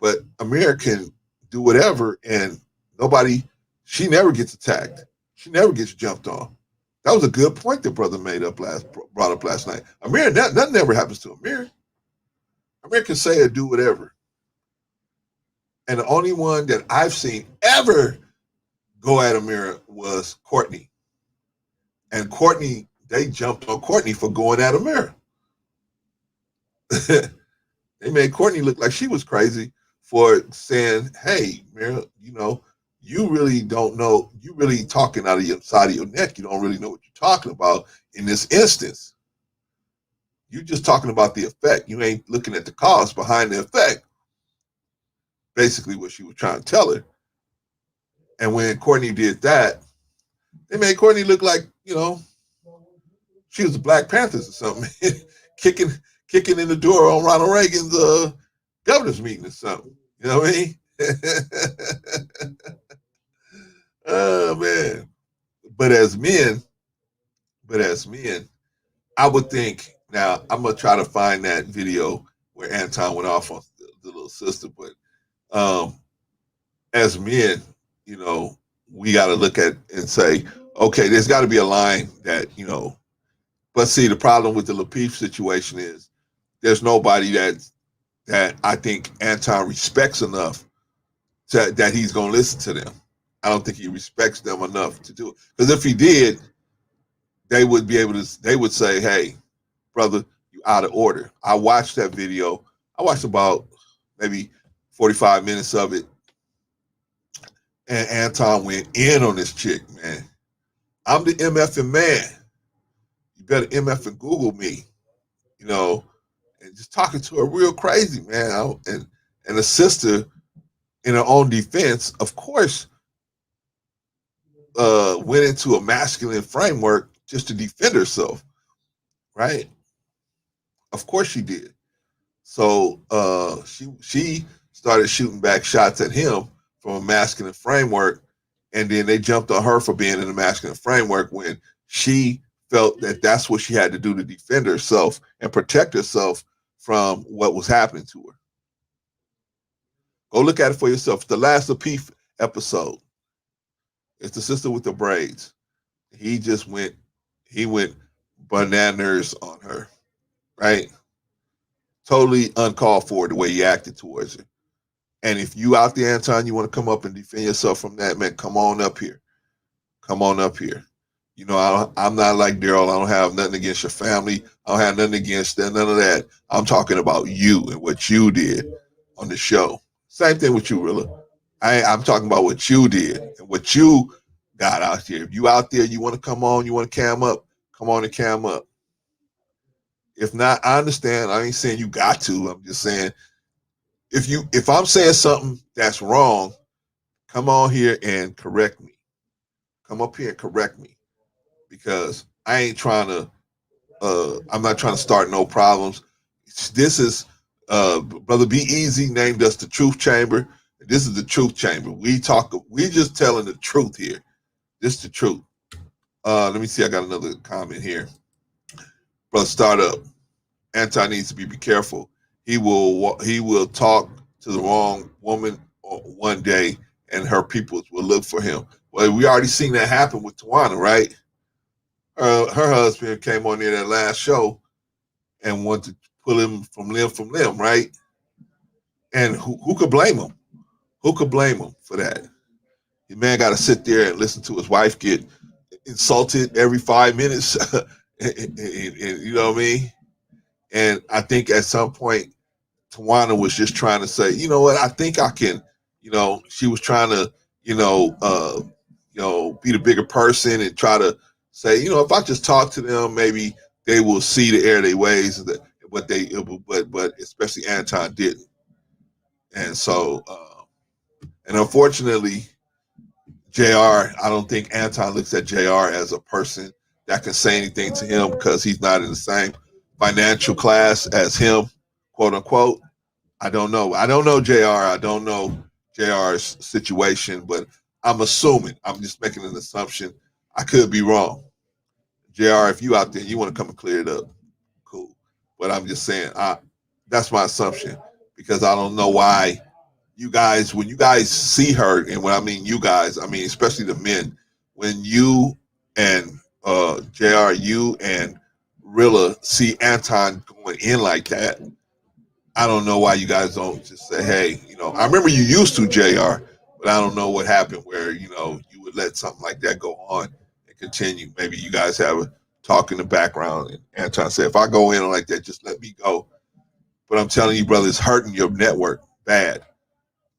But Amira can do whatever, and she never gets attacked. She never gets jumped on. That was a good point that brother brought up last night. Amira, nothing ever happens to Amira. Amira can say or do whatever. And the only one that I've seen ever go at Amira was Courtney. And Courtney, they jumped on Courtney for going at Amira. They made Courtney look like she was crazy for saying, "Hey, Amira, you know, you really don't know. You really talking out of your side of your neck. You don't really know what you're talking about in this instance. You're just talking about the effect. You ain't looking at the cause behind the effect." Basically what she was trying to tell her. And when Courtney did that, they made Courtney look like, you know, she was the Black Panthers or something, kicking in the door on Ronald Reagan's governor's meeting or something. You know what I mean? Oh man. But as men, I would think, now I'm gonna try to find that video where Anton went off on the little sister, but as men, you know, we got to look at and say, okay, there's got to be a line that, you know, but see, the problem with the Lapeef situation is there's nobody that I think Anton respects enough that he's going to listen to them. I don't think he respects them enough to do it. Because if he did, they would say, "Hey, brother, you out of order." I watched that video. I watched about maybe 45 minutes of it. And Anton went in on this chick, man. "I'm the MFing man. You better MF and Google me," you know, and just talking to her real crazy, man. And the sister, in her own defense, of course, went into a masculine framework just to defend herself, right? Of course she did. So she started shooting back shots at him from a masculine framework, and then they jumped on her for being in a masculine framework when she felt that that's what she had to do to defend herself and protect herself from what was happening to her. Go look at it for yourself. The last Lapeef episode. It's the sister with the braids. He went bananas on her, right? Totally uncalled for the way he acted towards her. And if you out there, Anton, you want to come up and defend yourself from that, man, come on up here. Come on up here. You know, I'm not like Daryl. I don't have nothing against your family. I don't have nothing against that, none of that. I'm talking about you and what you did on the show. Same thing with you, Rilla. I'm talking about what you did and what you got out here. If you out there, you want to come on, you want to cam up, come on and cam up. If not, I understand. I ain't saying you got to. I'm just saying, if I'm saying something that's wrong, come on here and correct me. Come up here and correct me, because I ain't trying to. I'm not trying to start no problems. This is Brother Be Easy named us the Truth Chamber. This is the Truth Chamber. We just telling the truth here. This is the truth. Let me see. I got another comment here. Brother Startup. Anton needs to be careful. He will talk to the wrong woman one day, and her people will look for him. Well, we already seen that happen with Tawana, right? Her husband came on there that last show and wanted to pull him from limb, right? And who could blame him? Who could blame him for that? The man got to sit there and listen to his wife get insulted every 5 minutes. and you know what I mean? And I think at some point, Tawana was just trying to say, you know what, I think I can, she was trying to, be the bigger person and try to say, if I just talk to them, maybe they will see the error of their ways, but especially Anton didn't. And so, and unfortunately, JR, I don't think Anton looks at JR as a person that can say anything to him because he's not in the same financial class as him, quote unquote. I don't know. I don't know JR. I don't know JR's situation, but I'm assuming. I'm just making an assumption. I could be wrong. JR, if you out there, you want to come and clear it up, cool. But I'm just saying, that's my assumption because I don't know why you guys, when you guys see her, and when I mean you guys, I mean especially the men, when you and JR, you and Rilla see Anton going in like that, I don't know why you guys don't just say, hey, I remember you used to, JR, but I don't know what happened where, you would let something like that go on and continue. Maybe you guys have a talk in the background and Anton said, if I go in like that, just let me go. But I'm telling you, brother, it's hurting your network bad.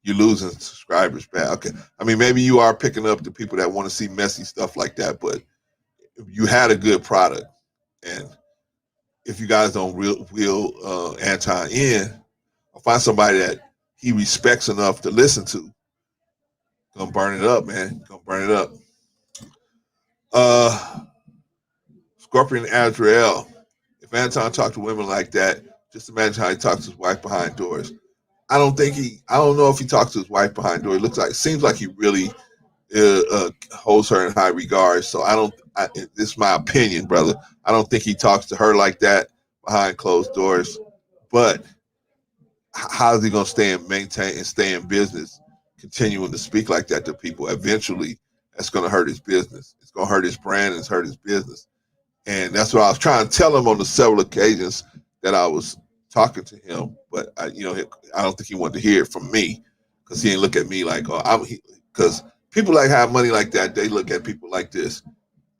You're losing subscribers bad. Okay. I mean, maybe you are picking up the people that want to see messy stuff like that, but you had a good product. And if you guys don't wheel Anton in, or find somebody that he respects enough to listen to, gonna burn it up, man. Gonna burn it up. Scorpion Azrael. If Anton talked to women like that, just imagine how he talks to his wife behind doors. I don't know if he talks to his wife behind doors. It seems like he really holds her in high regard. So this is my opinion, brother. I don't think he talks to her like that behind closed doors. But how is he going to stay in business, continuing to speak like that to people? Eventually, that's going to hurt his business. It's going to hurt his brand and it's hurt his business. And that's what I was trying to tell him on the several occasions that I was talking to him. But I don't think he wanted to hear it from me because he didn't look at me like, because people that have money like that, they look at people like this.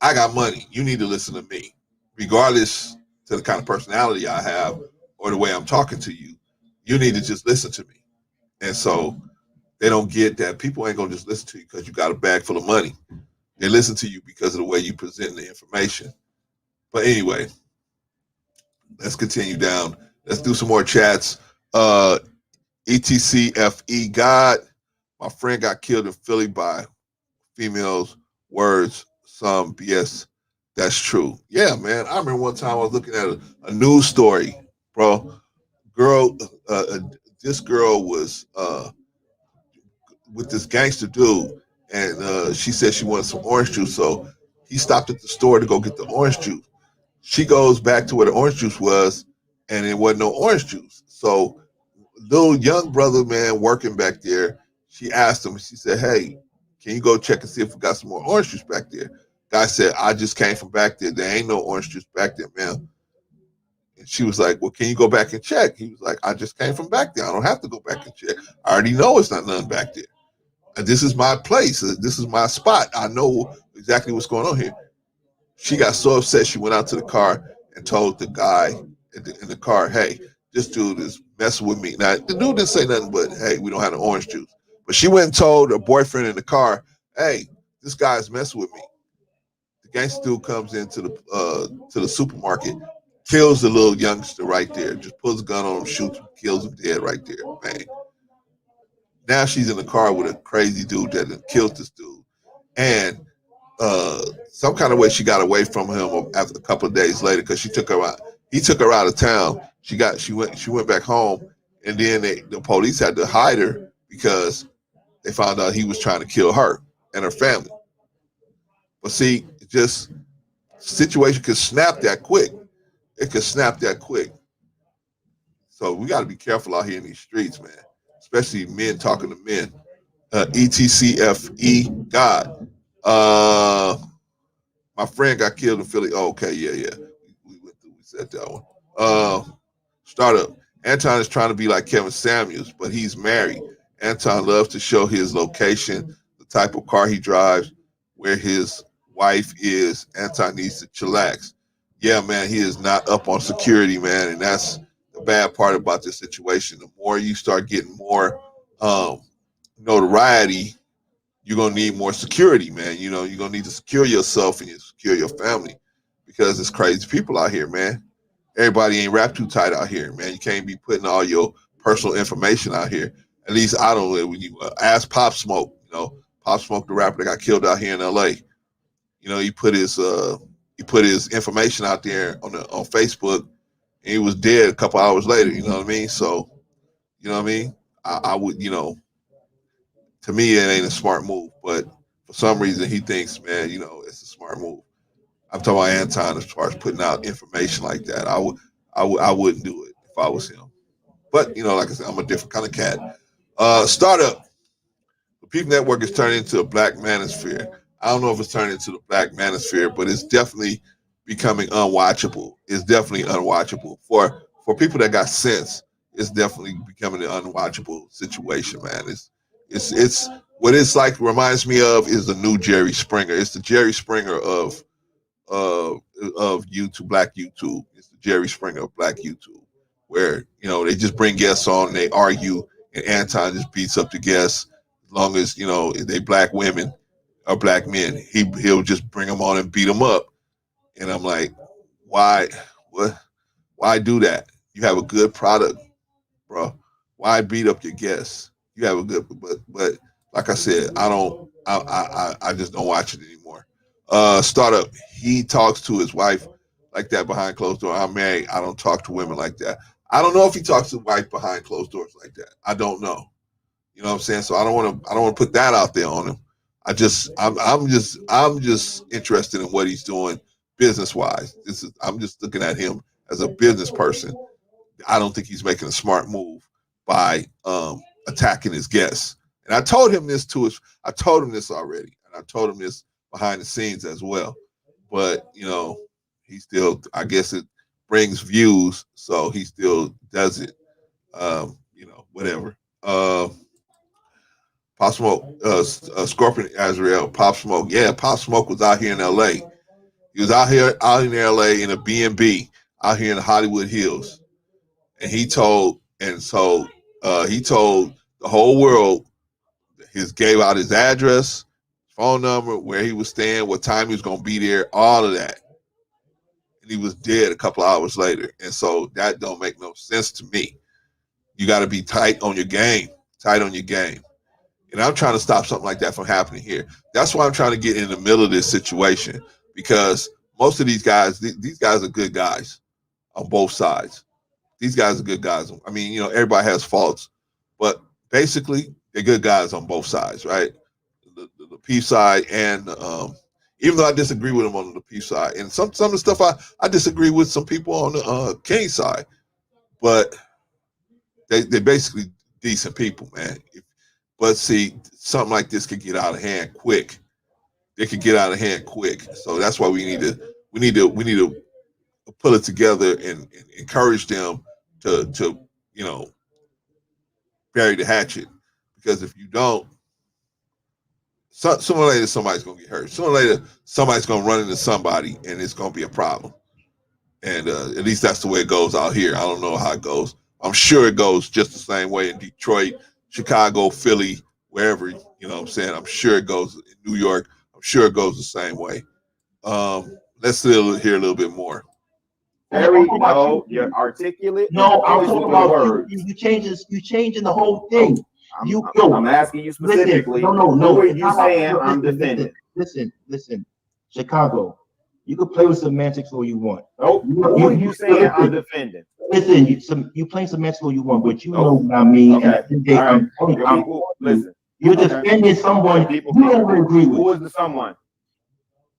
I got money. You need to listen to me, regardless to the kind of personality I have or the way I'm talking to you. You need to just listen to me. And so they don't get that people ain't going to just listen to you because you got a bag full of money. They listen to you because of the way you present the information. But anyway, let's continue down. Let's do some more chats. ETCFE God, my friend got killed in Philly by females, words, some BS. That's true. Yeah, man. I remember one time I was looking at a news story, bro. This girl was with this gangster dude, and she said she wanted some orange juice. So he stopped at the store to go get the orange juice. She goes back to where the orange juice was, and there wasn't no orange juice. So little young brother, man, working back there, she asked him, she said, hey, can you go check and see if we got some more orange juice back there? Guy said, I just came from back there. There ain't no orange juice back there, man. And she was like, well, can you go back and check? He was like, I just came from back there. I don't have to go back and check. I already know it's not nothing back there. And this is my place. This is my spot. I know exactly what's going on here. She got so upset, she went out to the car and told the guy in the car, hey, this dude is messing with me. Now, the dude didn't say nothing but, hey, we don't have the orange juice. But she went and told her boyfriend in the car, hey, this guy's messing with me. The gangster dude comes into the supermarket, kills the little youngster right there, just pulls a gun on him, shoots him, kills him dead right there. Bang. Now she's in the car with a crazy dude that killed this dude. And some kind of way she got away from him after a couple of days later because he took her out of town. She went back home, and then the police had to hide her because they found out he was trying to kill her and her family. But see, just situation could snap that quick. It could snap that quick. So we got to be careful out here in these streets, man. Especially men talking to men. ETCFE God. My friend got killed in Philly. Oh, okay, yeah. We went through. We said that one. Startup. Anton is trying to be like Kevin Samuels, but he's married. Anton loves to show his location, the type of car he drives, where his wife is. Anton needs to chillax. Yeah, man, he is not up on security, man, and that's the bad part about this situation. The more you start getting more notoriety, you're gonna need more security, man. You know, you're gonna need to secure yourself and you secure your family because it's crazy people out here, man. Everybody ain't wrapped too tight out here, man. You can't be putting all your personal information out here. At least I don't know. When you ask Pop Smoke, you know, Pop Smoke, the rapper that got killed out here in L.A. You know, he put his information out there on Facebook, and he was dead a couple hours later. You know what I mean? So, you know what I mean? I would, you know, to me it ain't a smart move, but for some reason he thinks, man, you know, it's a smart move. I'm talking about Anton as far as putting out information like that. I wouldn't do it if I was him. But you know, like I said, I'm a different kind of cat. Startup. Lapeef Network is turning into a black manosphere. I don't know if it's turning into the black manosphere, but it's definitely becoming unwatchable. It's definitely unwatchable for people that got sense. It's definitely becoming an unwatchable situation, man. It's what it's like. Reminds me of is the new Jerry Springer. It's the Jerry Springer of YouTube, black YouTube. It's the Jerry Springer of black YouTube, where you know they just bring guests on and they argue, and Anton just beats up the guests. As long as you know they black women or black men, he'll just bring them on and beat them up. And I'm like, why? What? Why do that? You have a good product, bro. Why beat up your guests? You have a good, but like I said, I just don't watch it anymore. Startup. He talks to his wife like that behind closed doors. I'm married. I don't talk to women like that. I don't know if he talks to his wife behind closed doors like that. I don't know. You know what I'm saying? So I don't want to put that out there on him. I'm just interested in what he's doing business wise. I'm just looking at him as a business person. I don't think he's making a smart move by attacking his guests. And I told him this I told him this already, and I told him this behind the scenes as well. But you know, he still, I guess it brings views, so he still does it. You know, whatever. Pop Smoke, Scorpion Azrael, Pop Smoke. Yeah, Pop Smoke was out here in L.A. He was out in L.A. in a B&B out here in the Hollywood Hills, and he told the whole world. Gave out his address, phone number, where he was staying, what time he was going to be there, all of that. And he was dead a couple of hours later. And so that don't make no sense to me. You got to be tight on your game. And I'm trying to stop something like that from happening here. That's why I'm trying to get in the middle of this situation, because most of these guys are good guys on both sides. These guys are good guys. I mean, you know, everybody has faults, but basically they're good guys on both sides, right? The P side, and even though I disagree with them on the P side, and some of the stuff I disagree with some people on the King side, but they're basically decent people, man. But see, something like this could get out of hand quick. They could get out of hand quick. So that's why we need to pull it together and encourage them to you know, bury the hatchet. Because if you don't, sooner or later somebody's gonna get hurt. Sooner or later somebody's gonna run into somebody, and it's gonna be a problem. And at least that's the way it goes out here. I don't know how it goes. I'm sure it goes just the same way in Detroit, Chicago, Philly, wherever, you know what I'm saying. I'm sure it goes in New York. I'm sure it goes the same way. Let's still hear a little bit more. Harry, no, you're articulate. No, I'm talking about you changing the whole thing. I'm asking you specifically. Listen, no. Who are you saying I'm defending? Listen. Chicago, you can play with semantics all you want. Nope. Who are you saying I'm defending? Listen, you play semantics all you want, but you know what I mean. Okay. Listen. You're defending someone you don't agree with. Who is the someone?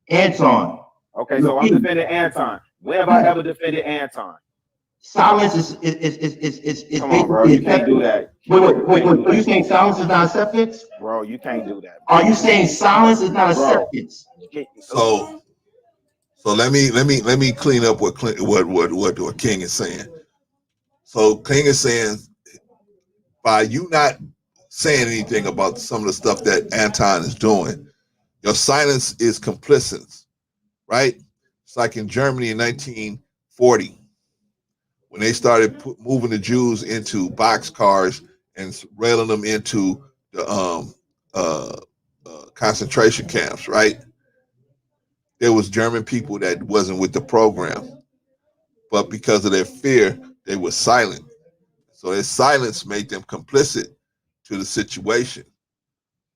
Anton. Okay, so I'm defending Anton. When have I ever defended Anton? silence is Come on, bro. You can't do that. Wait. Are you saying silence is not acceptance? Bro, you can't do that. Are you saying silence is not acceptance? So let me clean up what King is saying. So King is saying by you not saying anything about some of the stuff that Anton is doing, your silence is complicit, right? It's like in Germany in 1940 when they started moving the Jews into boxcars and railing them into the concentration camps, right? There was German people that wasn't with the program, but because of their fear, they were silent. So their silence made them complicit to the situation.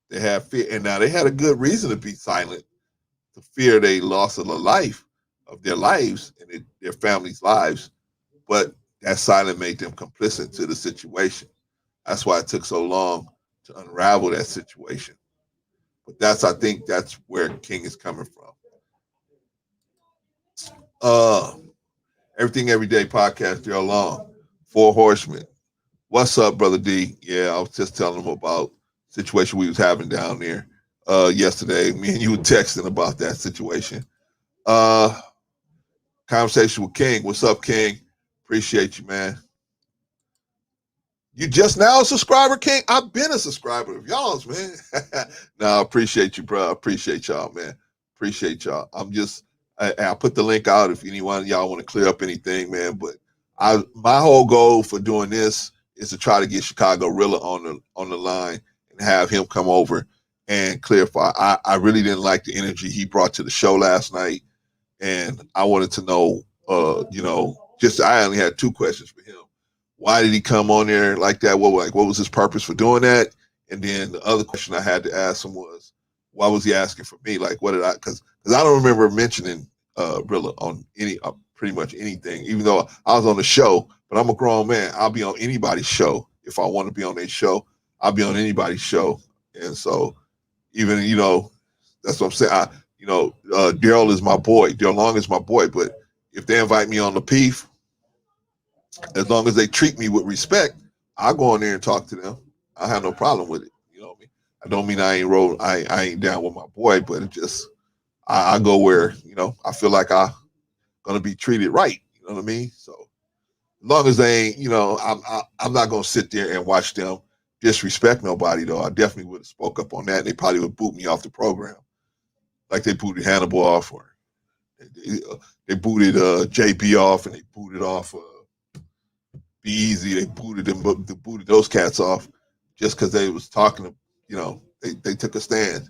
They had fear, and now they had a good reason to be silent, to fear they loss of their lives and their families' lives. But that silence made them complicit to the situation. That's why it took so long to unravel that situation. But I think that's where King is coming from. Everything Every Day podcast, they're long. Four Horsemen. What's up, Brother D? Yeah, I was just telling him about the situation we was having down there yesterday. Me and you were texting about that situation. Conversation with King. What's up, King? Appreciate you, man. You just now a subscriber, King? I've been a subscriber of y'all's, man. No, I appreciate you, bro. I appreciate y'all, man. Appreciate y'all. I'll put the link out if anyone of y'all want to clear up anything, man. But my whole goal for doing this is to try to get Chicago Rilla on the line and have him come over and clarify. I really didn't like the energy he brought to the show last night, and I wanted to know, I only had two questions for him. Why did he come on there like that? What was his purpose for doing that? And then the other question I had to ask him was, why was he asking for me? Like, what did I? Because I don't remember mentioning Rilla on any pretty much anything. Even though I was on the show, but I'm a grown man. I'll be on anybody's show if I want to be on their show. I'll be on anybody's show, and so even that's what I'm saying. Daryl is my boy. Daryl Long is my boy. But if they invite me on Lapeef, as long as they treat me with respect, I'll go on there and talk to them. I have no problem with it. You know what I mean? I don't mean I ain't down with my boy, but it just I go where, I feel like I'm gonna be treated right. You know what I mean? So as long as they ain't, I'm not gonna sit there and watch them disrespect nobody though. I definitely would have spoke up on that. They probably would boot me off the program. Like they booted Hannibal off, or they booted JP off, and they booted off Be Easy. They booted those cats off just because they was talking to, they took a stand.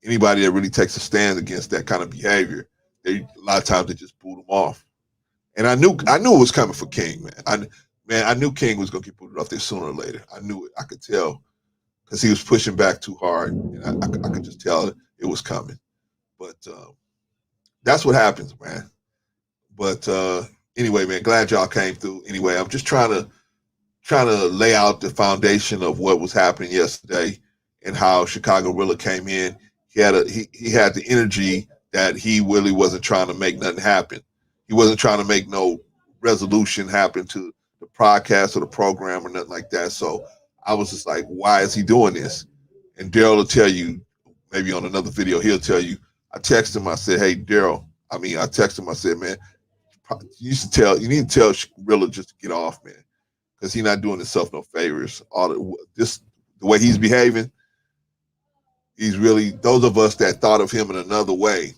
Anybody that really takes a stand against that kind of behavior, a lot of times they just boot them off. And I knew it was coming for King, man. I knew King was gonna get booted off there sooner or later. I knew it. I could tell because he was pushing back too hard, and I could just tell it was coming. But that's what happens, man. But anyway, man, glad y'all came through. Anyway, I'm just trying to lay out the foundation of what was happening yesterday and how Chicago Rilla came in. He had the energy that he really wasn't trying to make nothing happen. He wasn't trying to make no resolution happen to the podcast or the program or nothing like that. So I was just like, why is he doing this? And Daryl will tell you, maybe on another video, he'll tell you, I texted him, I said, hey, Daryl, I texted him, I said, man, you need to tell Rilla just to get off, man, because he's not doing himself no favors. The way he's behaving, he's really, those of us that thought of him in another way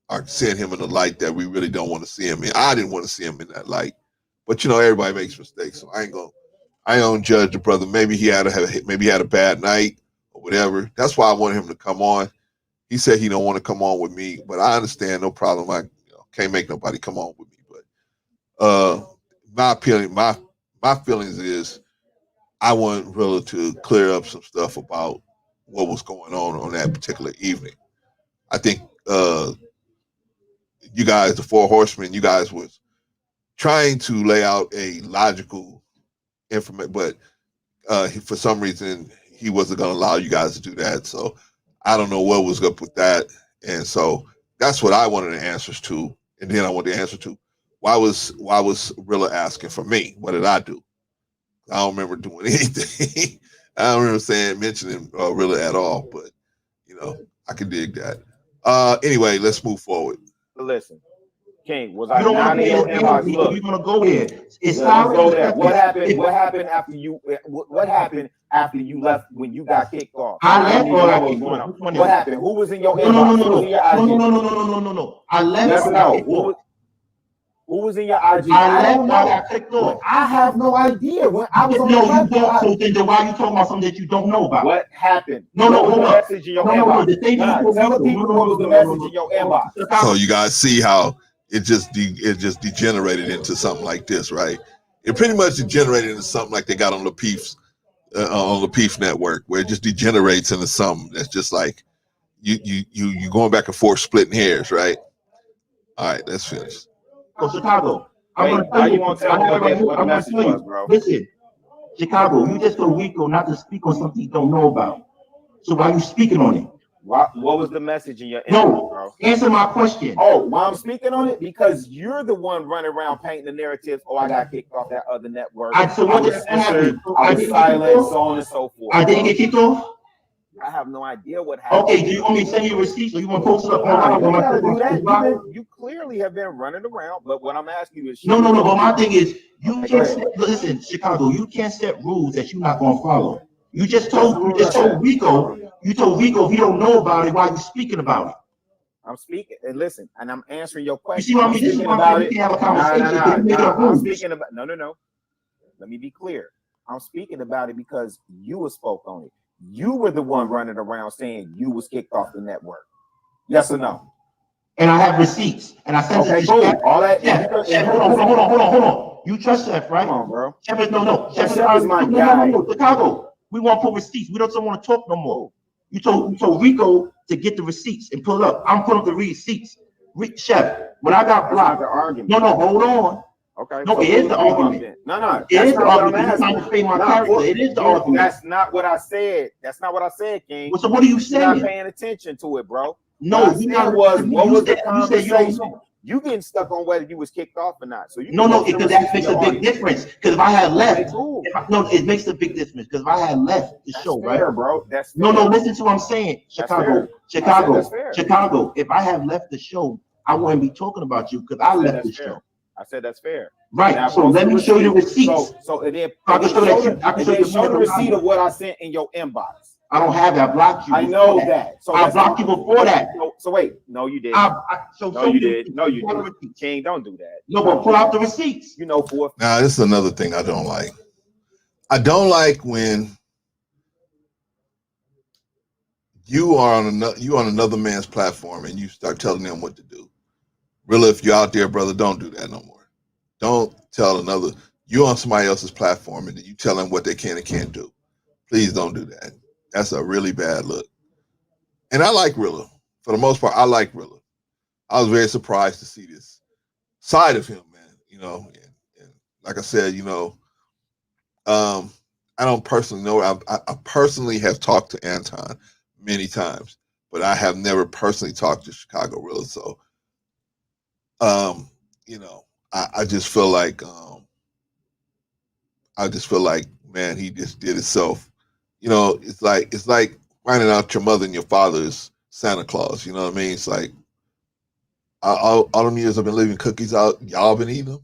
are seeing him in a light that we really don't want to see him in. I didn't want to see him in that light, but everybody makes mistakes, so I don't judge the brother. Maybe he had a bad night or whatever. That's why I wanted him to come on. He said he don't want to come on with me, but I understand, no problem. I can't make nobody come on with me. But my feelings is I want Rilla to clear up some stuff about what was going on that particular evening. I think you guys, the Four Horsemen, you guys was trying to lay out a logical information, but for some reason he wasn't going to allow you guys to do that. So I don't know what was up with that. And so that's what I wanted the answers to. And then I want the answer to, why was Rilla asking for me? What did I do? I don't remember doing anything. I don't remember mentioning Rilla at all. But you know, I can dig that. Anyway, let's move forward. Listen, King, was You I don't want not to in play your this inbox? game. Look, You're gonna go there. It's let's go there. solid. What happened? What happened after you? What happened after you left when you got kicked off? I left need to or know I what was kicked going off? on. Which one What is it? happened? Who was in your No, inbox? no, Who no, was in your no, IG? no, no, no, no, no, no, no. I left Yes or or I no? kicked off. Who was in your IG? I left don't or I know. got kicked off. I have no idea. When I was on the No, you platform, don't. So then why are you talking about something that you don't know about? what happened? No, no, what was hold the up. message in your No, inbox? the thing Nah, you tell the told me. people what was the message in your inbox. So you guys see how it just degenerated into something like this, right? It pretty much degenerated into something like they got on Lapeef's on Lapeef Network, where it just degenerates into something that's just like you going back and forth, splitting hairs, right? All right, let's finish. So Chicago, I'm gonna tell the audience what the message was, bro. Listen, Chicago, you just told Rico not to speak on something you don't know about. So why are you speaking on it? What was the message in your inbox, No, bro? answer my question. Oh, why I'm speaking on it? Because you're the one running around painting the narrative. Oh, I got kicked off that other network. So what did happen? I was silent, so on and so forth. I didn't get kicked off? I have no idea what happened. Okay, do you want me to send you receipts or you want to post it up You online? gotta do that. You clearly have been running around, but what I'm asking you is No, but my thing is you can't listen, Chicago, you can't set rules that you're not gonna follow. You told Rico, if you don't know about it, why are you speaking about it? I'm speaking and listen, and I'm answering your question. You see what I mean? This is why we can't have a conversation. I'm speaking about no. Let me be clear. I'm speaking about it because you spoke on it. You were the one running around saying you was kicked off the network. Yes or no? And I have receipts. And I sent it to Chef. All that. Chef, hold on. You trust Chef, right? Come on, bro. Chef is no. Chef is my guy. No, Chicago. We want to put receipts. We don't want to talk no more. You told Rico to get the receipts and pull up. I'm putting up the receipts. Chef, when I got blocked. No, hold on. Okay. No, it is the argument. No. It is the argument. You're trying to frame my character. It is the argument. That's not what I said. King. So what are you saying? You're not paying attention to it, bro. No, what was the conversation? You getting stuck on whether you was kicked off or not. So you because that makes a big difference. Because if I had left, it makes a big difference. Because if I had left the show, fair, right, bro. That's fair. No. Listen to what I'm saying, Chicago. If I had left the show, I wouldn't be talking about you because I left the show. I said that's fair. Right. Now, so let me show you the receipts. So it did. I can show the receipt of what I sent in your inbox. I don't have it. I blocked you. I know that. So I blocked you before that. So wait. No, you didn't. No, you did. No, you didn't. King, don't do that. No, but pull out the receipts. You know, for now this is another thing I don't like. I don't like when you are on another man's platform and you start telling them what to do. Really, if you're out there, brother, don't do that no more. Don't tell you're on somebody else's platform and you tell them what they can and can't do. Please don't do that. That's a really bad look. And I like Rilla. For the most part, I like Rilla. I was very surprised to see this side of him, man. You know, and like I said, you know, I don't personally know. I personally have talked to Anton many times, but I have never personally talked to Chicago Rilla. So, you know, I just feel like, man, he just did himself. You know, it's like finding out your mother and your father's Santa Claus. You know what I mean? It's like all them years I've been leaving cookies out, y'all been eating them.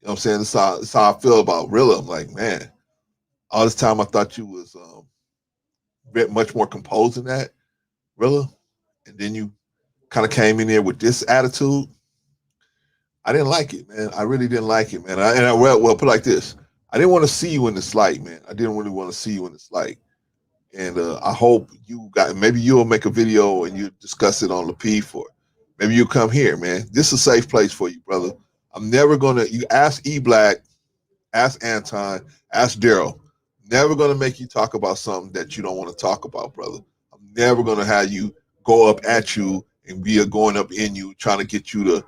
You know what I'm saying? That's how I feel about Rilla. I'm like, man, all this time I thought you was much more composed than that, Rilla, and then you kind of came in there with this attitude. I didn't like it, man. I really didn't like it, man. Well, put it like this. I didn't want to see you in this light, man. I didn't really want to see you in this light. And I hope maybe you'll make a video and you discuss it on Lapeef, or maybe you'll come here, man. This is a safe place for you, brother. I'm never you ask E-Black, ask Anton, ask Daryl. Never going to make you talk about something that you don't want to talk about, brother. I'm never going to have you go up at you and be going up in you, trying to get you to,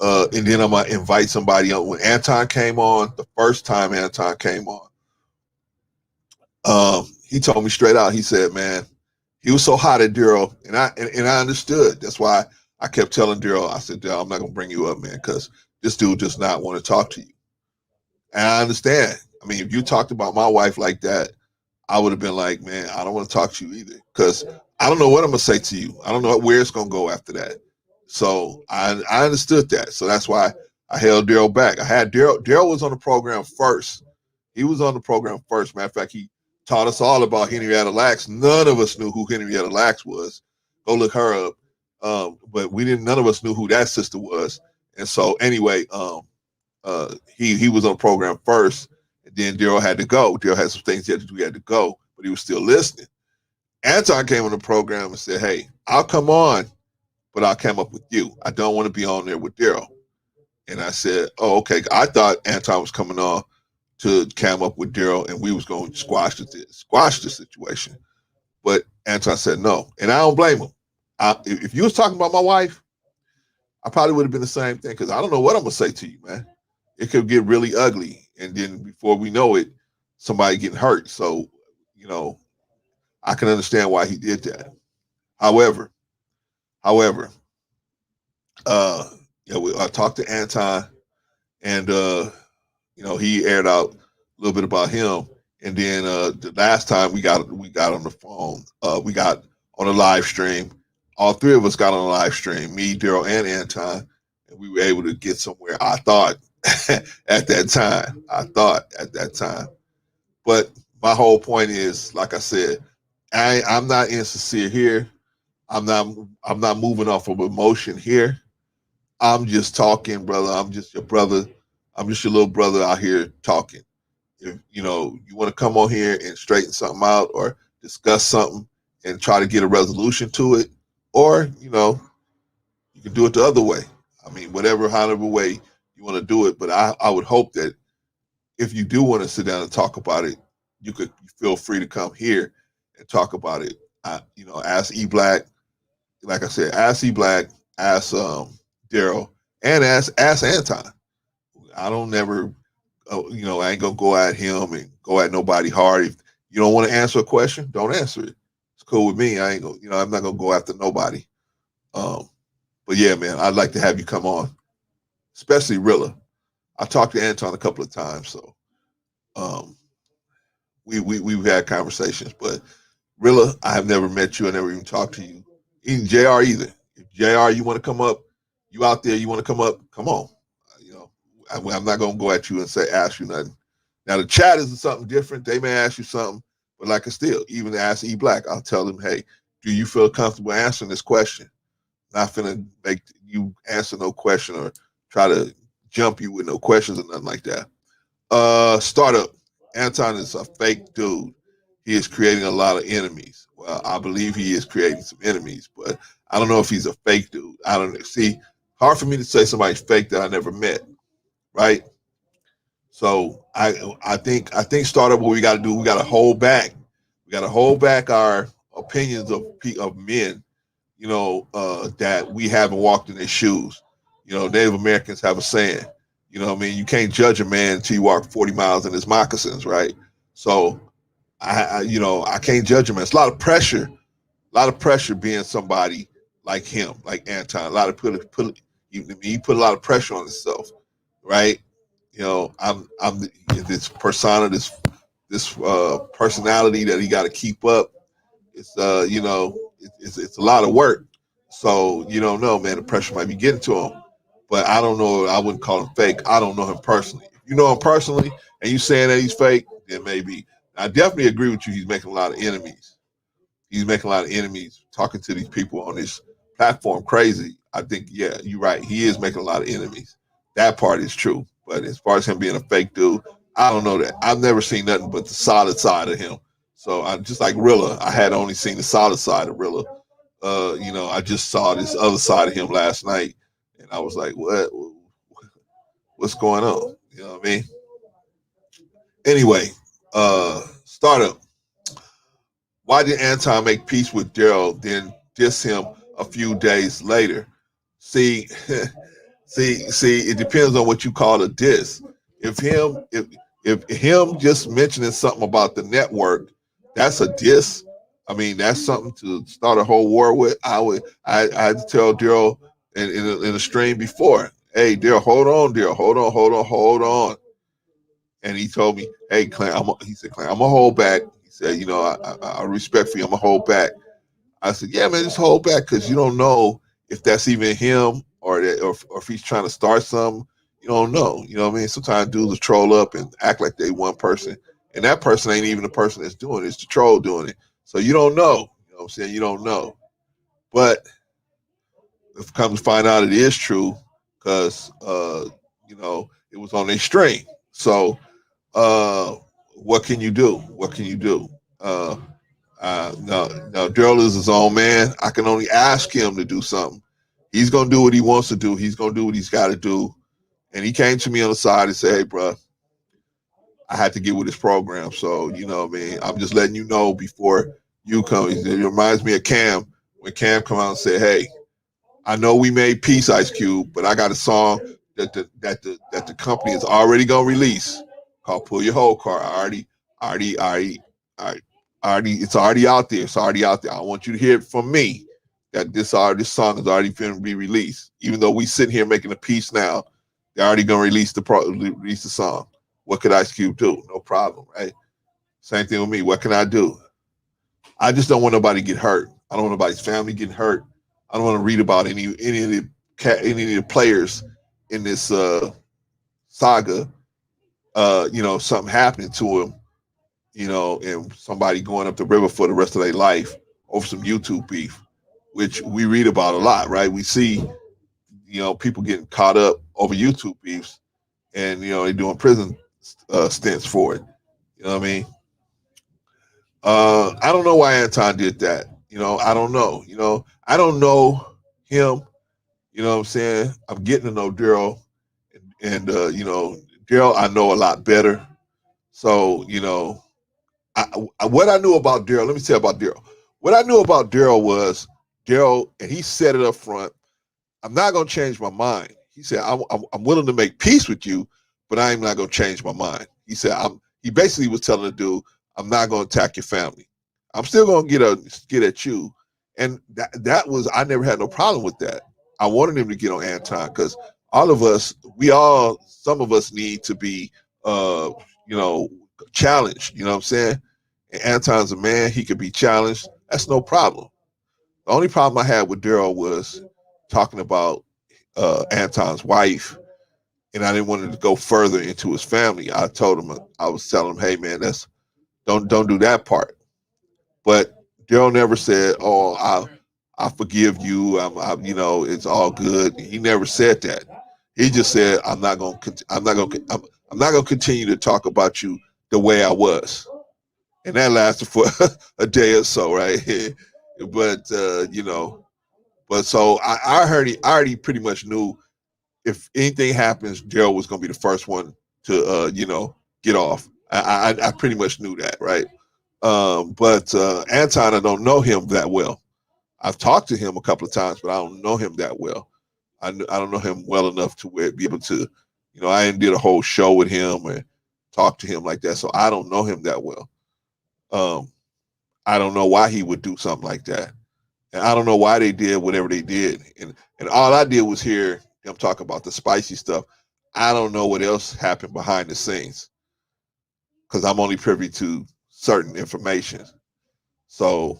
and then I'm going to invite somebody else. When Anton came on, the first time Anton came on, he told me straight out, he said, man, he was so hot at Daryl, and I understood. That's why I kept telling Daryl, I said, Daryl, I'm not going to bring you up, man, because this dude does not want to talk to you. And I understand. I mean, if you talked about my wife like that, I would have been like, man, I don't want to talk to you either, because I don't know what I'm gonna say to you. I don't know where it's gonna go after that. So I understood that. So that's why I held Daryl back. I had Daryl. Daryl was on the program first. He was on the program first. Matter of fact, he taught us all about Henrietta Lacks. None of us knew who Henrietta Lacks was. Go look her up. But we didn't. None of us knew who that sister was. And so anyway, he was on the program first, and then Daryl had to go. Daryl had some things he had to do. He had to go, but he was still listening. Anton came on the program and said, "Hey, I'll come on, but I'll come up with you. I don't want to be on there with Daryl." And I said, "Oh, okay." I thought Anton was coming on to cam up with Daryl, and we was going to squash the situation. But Anton said no, and I don't blame him. If you was talking about my wife, I probably would have been the same thing, because I don't know what I'm gonna say to you, man. It could get really ugly, and then before we know it, somebody getting hurt. So, I can understand why he did that. However, I talked to Anton, and he aired out a little bit about him. And then the last time we got on the phone, we got on a live stream. All three of us got on a live stream, me, Daryl, and Anton, and we were able to get somewhere, I thought, at that time. But my whole point is, like I said, I'm not insincere here. I'm not moving off of emotion here. I'm just talking, brother. I'm just your brother. I'm just your little brother out here talking. If you want to come on here and straighten something out or discuss something and try to get a resolution to it, or you can do it the other way. I mean, however way you want to do it. But I would hope that if you do want to sit down and talk about it, you feel free to come here and talk about it. Ask E Black, like I said, ask E Black, ask Daryl, and ask Anton. I don't never, I ain't gonna go at him and go at nobody hard. If you don't want to answer a question, don't answer it. It's cool with me. I ain't gonna, I'm not gonna go after nobody. But yeah, man, I'd like to have you come on, especially Rilla. I talked to Anton a couple of times, so we've had conversations. But Rilla, I have never met you. I never even talked to you. Even JR either. If JR, you want to come up, you out there, you want to come up, come on. I'm not gonna go at you and ask you nothing. Now the chat is something different. They may ask you something, but like I still, even ask E Black, I'll tell them, hey, do you feel comfortable answering this question? Not finna make you answer no question or try to jump you with no questions or nothing like that. Startup. Anton is a fake dude. He is creating a lot of enemies. Well, I believe he is creating some enemies, but I don't know if he's a fake dude. I don't know. See, hard for me to say somebody's fake that I never met, right? So I think startup, what we got to do, we got to hold back. We got to hold back our opinions of men, that we haven't walked in their shoes. Native Americans have a saying, you can't judge a man until you walk 40 miles in his moccasins, right? So I can't judge a man. It's a lot of pressure being somebody like him, like Anton. A lot of he put a lot of pressure on himself, right? I'm this persona, this personality that he got to keep up. It's it's a lot of work. So you don't know, man. The pressure might be getting to him, but I don't know. I wouldn't call him fake. I don't know him personally. If you know him personally, and you saying that he's fake, then maybe. I definitely agree with you. He's making a lot of enemies. He's making a lot of enemies talking to these people on this platform. Crazy. I think, yeah, you're right. He is making a lot of enemies. That part is true. But as far as him being a fake dude, I don't know that. I've never seen nothing but the solid side of him. So I'm just like Rilla. I had only seen the solid side of Rilla. I just saw this other side of him last night, and I was like, what's going on? You know what I mean? Anyway, startup. Why did Anton make peace with Daryl, then diss him a few days later? See, it depends on what you call a diss. If him just mentioning something about the network, that's a diss. I mean, that's something to start a whole war with. I had to tell Daryl in a stream before. hey, Daryl, hold on, Daryl, hold on. And he told me, hey, Clint, he said, Clint, I'm gonna hold back. He said, you know, I respect for you, I'm gonna hold back. I said, yeah, man, just hold back because you don't know if that's even him or if he's trying to start something. You don't know. You know what I mean? Sometimes dudes will troll up and act like they one person, and that person ain't even the person that's doing it. It's the troll doing it. So you don't know. You know what I'm saying? You don't know. But if come to find out it is true, because you know, it was on their string. So what can you do? What can you do? No, Daryl is his own man. I can only ask him to do something. He's gonna do what he wants to do. He's gonna do what he's got to do. And he came to me on the side and said, "Hey, bro, I had to get with this program. So you know, what I mean, I'm just letting you know before you come." It reminds me of Cam when Cam come out and said, "Hey, I know we made Peace, Ice Cube, but I got a song that the company is already gonna release called Pull Your Whole Car. Already, it's already out there. It's already out there. I want you to hear it from me that this song is already going to be released. Even though we sitting here making a piece now, they're already going to release the song. What could Ice Cube do? No problem, right? Same thing with me. What can I do? I just don't want nobody to get hurt. I don't want nobody's family getting hurt. I don't want to read about any of the players in this saga. You know, something happening to them. You know, and somebody going up the river for the rest of their life over some YouTube beef, which we read about a lot, right? We see, you know, people getting caught up over YouTube beefs, and you know they're doing prison stints for it. You know what I mean? I don't know why Anton did that. You know, I don't know. You know, I don't know him. You know what I'm saying? I'm getting to know Daryl, and you know, Daryl I know a lot better. So you know, what I knew about Daryl, let me tell you about Daryl. What I knew about Daryl was Daryl, and he said it up front, I'm not going to change my mind. He said, I'm willing to make peace with you, but I'm not going to change my mind. He said, he basically was telling the dude, I'm not going to attack your family. I'm still going to get at you. And that was, I never had no problem with that. I wanted him to get on Anton because all of us, some of us need to be, you know, challenged. You know what I'm saying? And Anton's a man. He could be challenged. That's no problem. The only problem I had with Daryl was talking about Anton's wife, and I didn't want him to go further into his family. I told him, I was telling him, hey man, don't do that part. But Daryl never said, oh, I forgive you. you know, it's all good. He never said that. He just said, I'm not going to continue to talk about you the way I was. And that lasted for a day or so, right? But you know, but so I already pretty much knew if anything happens, Daryl was going to be the first one to you know, get off. I pretty much knew that, right? But Anton, I don't know him that well. I've talked to him a couple of times, but I don't know him that well. I don't know him well enough to be able to, you know, I did a whole show with him and talk to him like that, so I don't know him that well. I don't know why he would do something like that. And I don't know why they did whatever they did. And all I did was hear them talk about the spicy stuff. I don't know what else happened behind the scenes because I'm only privy to certain information. So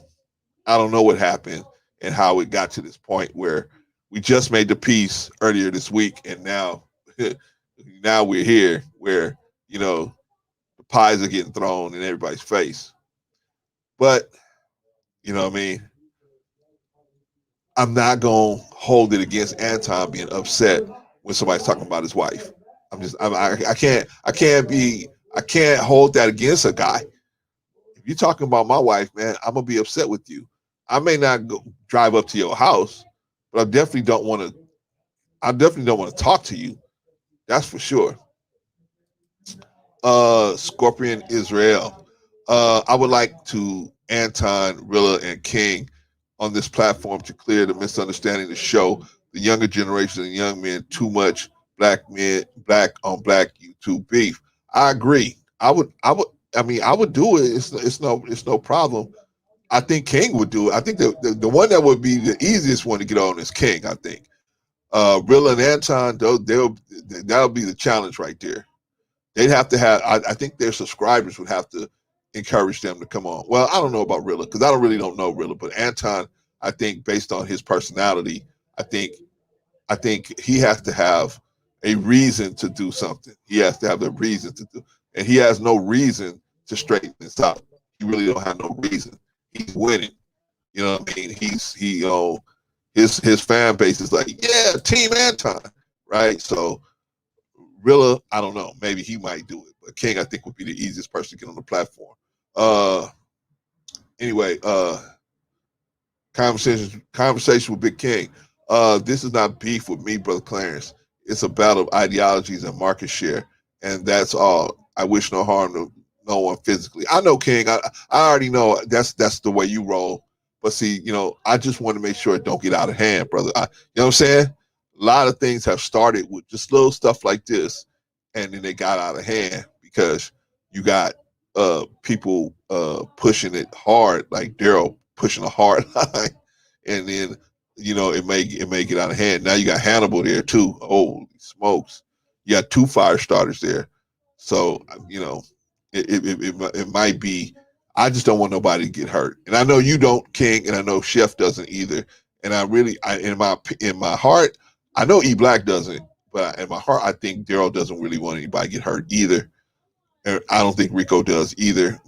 I don't know what happened and how it got to this point where we just made the piece earlier this week, and now now we're here where, you know, the pies are getting thrown in everybody's face. But, you know what I mean? I'm not gonna hold it against Anton being upset when somebody's talking about his wife. I can't hold that against a guy. If you're talking about my wife, man, I'm gonna be upset with you. I may not go drive up to your house, but I definitely don't want to talk to you. That's for sure. Scorpion Israel. I would like to Anton, Rilla, and King on this platform to clear the misunderstanding to show the younger generation and young men too much black on black YouTube beef. I agree. I would do it. It's no problem. I think King would do it. I think the one that would be the easiest one to get on is King, I think. Rilla and Anton, that'll be the challenge right there. They'd have to have. I think their subscribers would have to encourage them to come on. Well, I don't know about Rilla because I don't know Rilla, but Anton, I think based on his personality, I think he has to have a reason to do something. He has to have a reason to do, and he has no reason to straighten this out. He really don't have no reason. He's winning. You know what I mean? His fan base is like, yeah, Team Anton, right? So Rilla, I don't know. Maybe he might do it, but King, I think, would be the easiest person to get on the platform. Anyway, conversation with Big King. This is not beef with me, Brother Clarence. It's a battle of ideologies and market share, and that's all. I wish no harm to no one physically. I know, King. I already know that's the way you roll. But see, I just want to make sure it don't get out of hand, brother. You know what I'm saying? A lot of things have started with just little stuff like this, and then they got out of hand because you got people pushing it hard, like Daryl pushing a hard line, and then it may get out of hand. Now you got Hannibal there too. Holy smokes! You got 2 fire starters there, so it might be. I just don't want nobody to get hurt, and I know you don't, King, and I know Chef doesn't either. And in my heart, I know E Black doesn't, but in my heart, I think Daryl doesn't really want anybody to get hurt either. And I don't think Rico does either.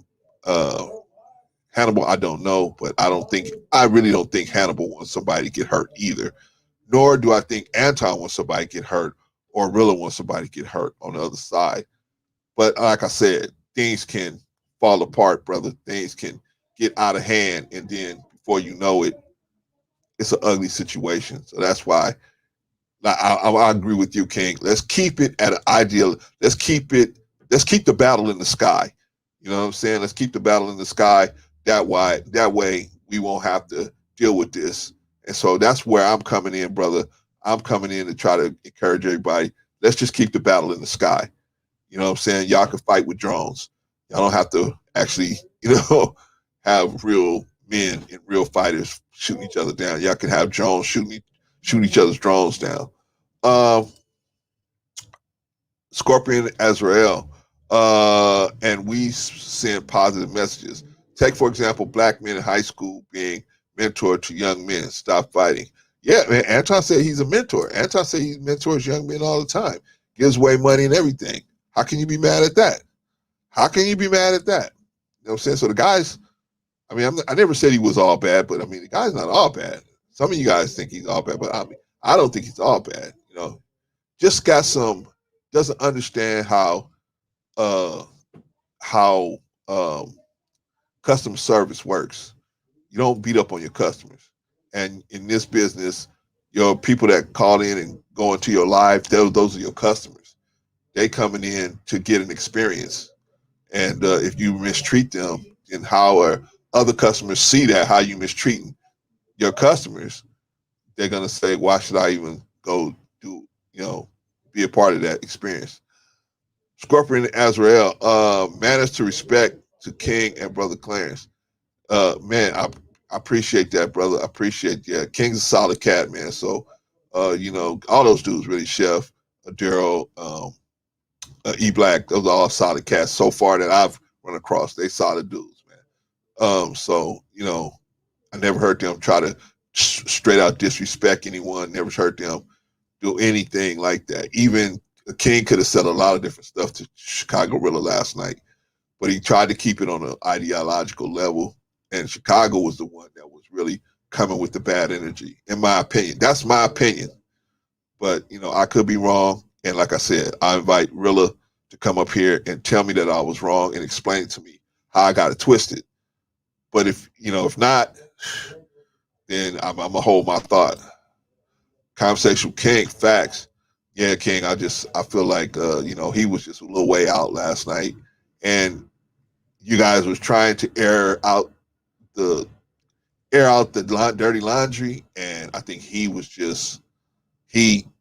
Hannibal, I don't know, but I really don't think Hannibal wants somebody to get hurt either. Nor do I think Anton wants somebody to get hurt or Rilla wants somebody to get hurt on the other side. But like I said, things can fall apart, brother. Things can get out of hand, and then before you know it, it's an ugly situation. So that's why I agree with you, King. Let's keep it at an ideal. Let's keep the battle in the sky. You know what I'm saying? Let's keep the battle in the sky. That way we won't have to deal with this. And so that's where I'm coming in, brother. I'm coming in to try to encourage everybody. Let's just keep the battle in the sky. You know what I'm saying? Y'all can fight with drones. Y'all don't have to actually, have real men and real fighters shooting each other down. Y'all can have drones shoot each other's drones down. Scorpion Azrael, and we send positive messages. Take, for example, black men in high school being mentored to young men. Stop fighting. Yeah, man, Anton said he's a mentor. Anton said he mentors young men all the time. Gives away money and everything. How can you be mad at that? How can you be mad at that? You know what I'm saying? So the guys, I never said he was all bad, but the guy's not all bad. Some of you guys think he's all bad, but I don't think he's all bad. Just got doesn't understand how customer service works. You don't beat up on your customers. And in this business, your people that call in and go into your life, those are your customers. They coming in to get an experience. And if you mistreat them, and how other customers see that, how you mistreating your customers, they're going to say, why should I even go be a part of that experience? Scorpion Azrael, manners to respect to King and Brother Clarence. Man, I appreciate that, brother. I appreciate that. King's a solid cat, man. So, all those dudes really, Chef, Daryl, E Black, those are all solid cats so far that I've run across. They solid dudes, man. So, I never heard them try to straight out disrespect anyone. Never heard them do anything like that. Even King could have said a lot of different stuff to Chicago Rilla last night, but he tried to keep it on an ideological level. And Chicago was the one that was really coming with the bad energy, in my opinion. That's my opinion. But, I could be wrong. And like I said, I invite Rilla to come up here and tell me that I was wrong and explain to me how I got it twisted. But if not, then I'm going to hold my thought. Conversation with King, facts. Yeah, King, I feel like, he was just a little way out last night. And you guys was trying to air out the dirty laundry. And I think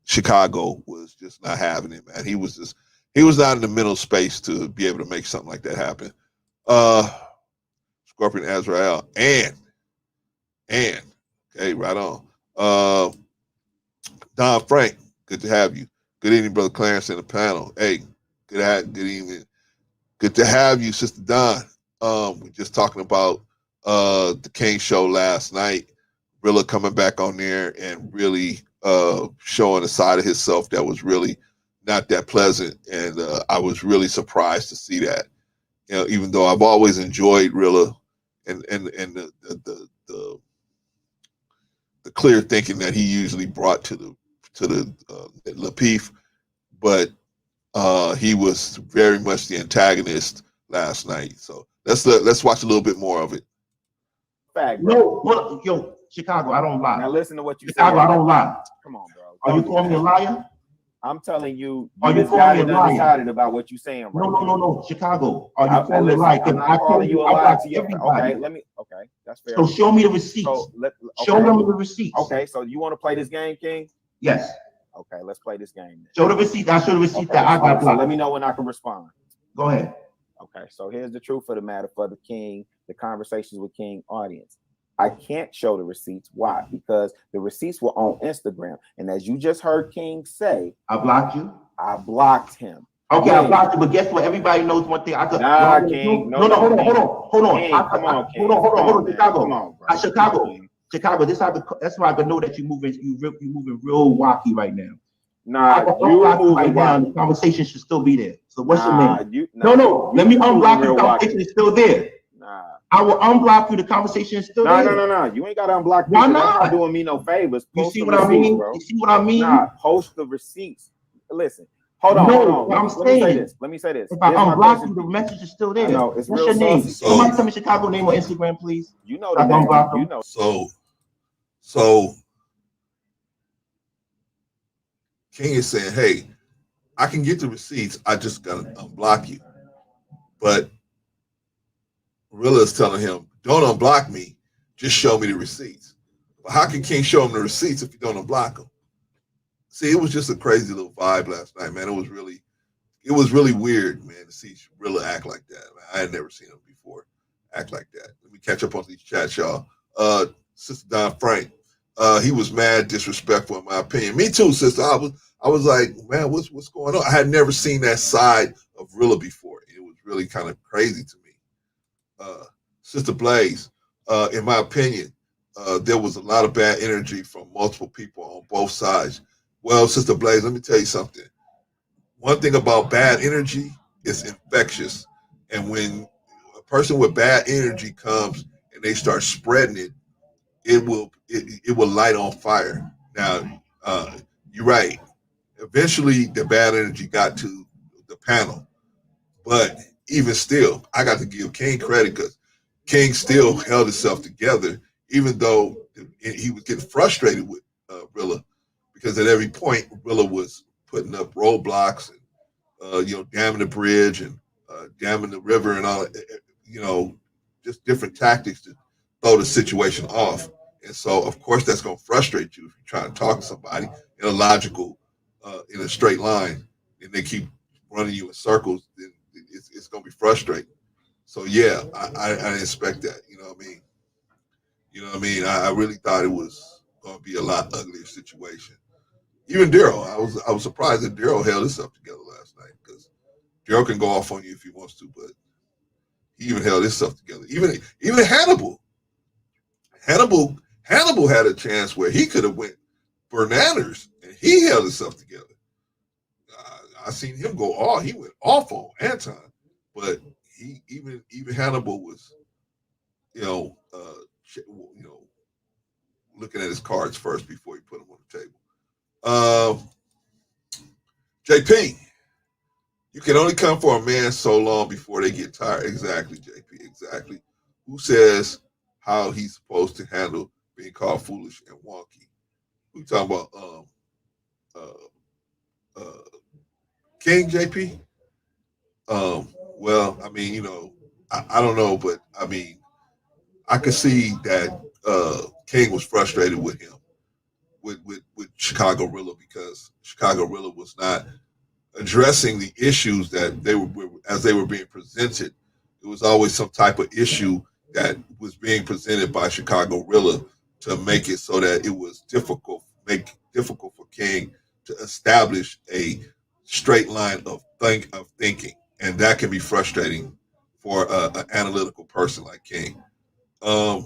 Chicago was just not having it, man. He was not in the mental space to be able to make something like that happen. Scorpion Azrael and okay, right on. Don Frank, good to have you. Good evening, Brother Clarence and the panel. Hey, good evening. Good to have you, Sister Don. We're just talking about the King show last night. Rilla coming back on there and really showing a side of himself that was really not that pleasant. And I was really surprised to see that. You know, even though I've always enjoyed Rilla and the clear thinking that he usually brought to the Lapeef, but he was very much the antagonist last night. So let's watch a little bit more of it. Fact, bro. No, yo, Chicago, I don't lie. Now listen to what you Chicago, said. I don't lie. Come on, bro. Are you calling me a liar? I'm telling you, Are you calling me a liar? Undecided about what you're saying. Right No. Chicago, are you calling me a liar? I'm not calling you a liar to your. Okay, okay, that's fair. So show me the receipts. So, show them the receipts. Okay, so you want to play this game, King? Yes. Okay, let's play this game. Then. Show the receipt. I show the receipt that I got. So let me know when I can respond. Go ahead. Okay, so here's the truth of the matter for the King, the Conversations with King audience. I can't show the receipts. Why? Because the receipts were on Instagram. And as you just heard King say, I blocked you. I blocked him. Okay, I blocked you, but guess what? Everybody knows one thing. King. No, hold on. King, come on, King. Hold on, Chicago. Come on, bro. Chicago. That's why I can know that you're moving real wacky right now. Nah, you moving right now. The conversation should still be there. So what's your name? No. Let me unblock you. The conversation is still there. Nah. I will unblock you. The conversation is still there. No. You ain't got to unblock me. Why not? That's not doing me no favors. You see what I mean? Bro. You see what I mean? Nah, post the receipts. Listen. Hold on. Let me say this. If I unblock you, the message is still there. No, it's what's real your name? saucy. Somebody tell me Chicago name on Instagram, please. You know the name. You know. So King is saying, hey, I can get the receipts. I just got to unblock you. But Rilla is telling him, don't unblock me. Just show me the receipts. But how can King show him the receipts if you don't unblock him? See, it was just a crazy little vibe last night, man. It was really weird, man, to see Rilla act like that. Man, I had never seen him before act like that. Let me catch up on these chats, y'all. Sister Don Frank, he was mad, disrespectful in my opinion. Me too, sister. I was like, man, what's going on? I had never seen that side of Rilla before. It was really kind of crazy to me. Sister Blaze, in my opinion, there was a lot of bad energy from multiple people on both sides. Well, Sister Blaze, let me tell you something. One thing about bad energy is infectious. And when a person with bad energy comes and they start spreading it, it will light on fire. Now, you're right. Eventually, the bad energy got to the panel. But even still, I got to give King credit because King still held himself together, even though he was getting frustrated with Rilla. Because at every point, Rilla was putting up roadblocks and, damming the bridge and damming the river and all, just different tactics to throw the situation off. And so, of course, that's going to frustrate you if you're trying to talk to somebody in a logical, in a straight line, and they keep running you in circles. Then it's going to be frustrating. So, yeah, I expect that. You know what I mean? I really thought it was going to be a lot uglier situation. Even Daryl, I was surprised that Daryl held himself together last night because Daryl can go off on you if he wants to, but he even held himself together. Even Hannibal had a chance where he could have went bananas and he held himself together. I seen him go off. He went off on Anton, but he even Hannibal was, looking at his cards first before he put them on the table. JP, you can only come for a man so long before they get tired. Exactly, JP, exactly. Who says how he's supposed to handle being called foolish and wonky? We talking about King, JP? Well, I mean, I don't know, but I mean, I could see that King was frustrated with him. With Chicago Rilla because Chicago Rilla was not addressing the issues that they were being presented. It was always some type of issue that was being presented by Chicago Rilla to make it so that it was difficult for King to establish a straight line of thinking, and that can be frustrating for an analytical person like King. Donnie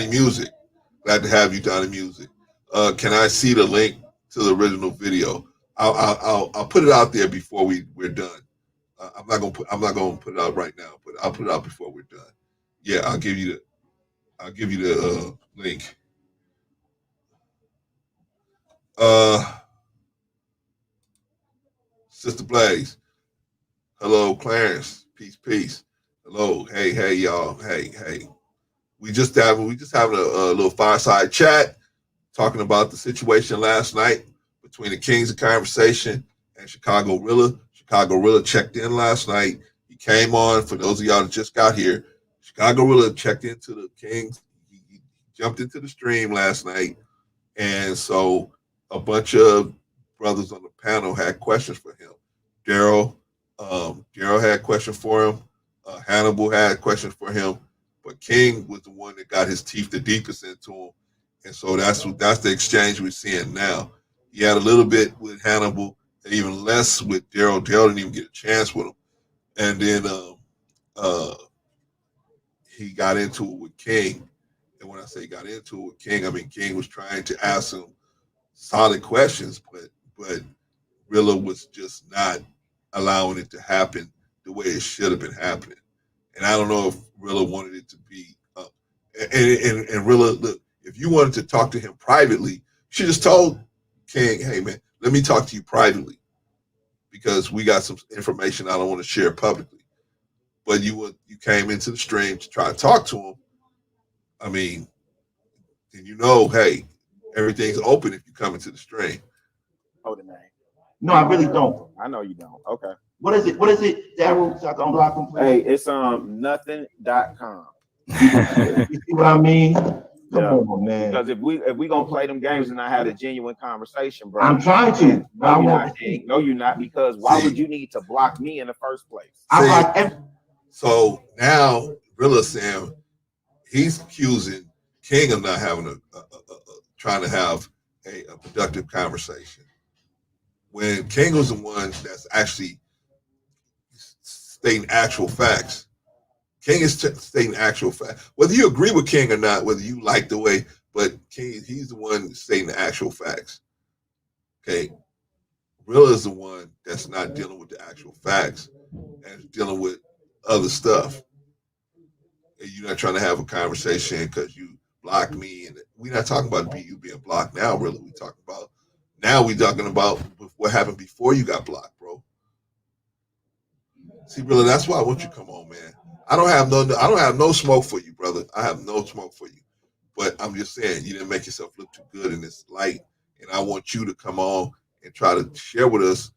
Music, glad to have you, Donnie Music. Can I see the link to the original video? I'll put it out there before we're done. I'm not gonna put it out right now, but I'll put it out before we're done. Yeah, I'll give you the link. Sister Blaze, hello, Clarence, peace. Hello, hey, y'all, hey. We just having a little fireside chat, talking about the situation last night between the Kings of Conversation and Chicago Rilla. Chicago Rilla checked in last night. He came on. For those of y'all that just got here, Chicago Rilla checked into the Kings. He jumped into the stream last night, and so a bunch of brothers on the panel had questions for him. Daryl had a question for him. Hannibal had questions for him, but King was the one that got his teeth the deepest into him, and so that's the exchange we're seeing now. He had a little bit with Hannibal, and even less with Daryl. Daryl didn't even get a chance with him, and then he got into it with King. And when I say got into it with King, I mean King was trying to ask him solid questions, but Rilla was just not allowing it to happen the way it should have been happening. And I don't know if Rilla wanted it to be. And Rilla, look, if you wanted to talk to him privately, you should just told King, hey man, let me talk to you privately because we got some information I don't want to share publicly. But you came into the stream to try to talk to him. I mean, and hey, everything's open if you come into the stream. Oh, the name. No, I really don't. I know you don't. Okay. What is it, Daryl? So I can unblock him. Hey, it's nothing.com. You see what I mean? Come on, man. Because if we gonna play them games and not have a genuine conversation, bro. I'm trying to. No, you're not. Because why would you need to block me in the first place? So now Rilla's saying he's accusing King of not having trying to have a productive conversation. When King was the one that's actually stating actual facts. King is stating actual facts. Whether you agree with King or not, whether you like the way, but King, he's the one stating the actual facts. Okay. Rilla is the one that's not dealing with the actual facts and dealing with other stuff. And you're not trying to have a conversation because you blocked me. And we're not talking about you being blocked now, Rilla. We're talking about what happened before you got blocked, bro. See, Rilla, that's why I want you to come on, man. I don't have no smoke for you, brother. I have no smoke for you. But I'm just saying, you didn't make yourself look too good in this light. And I want you to come on and try to share with us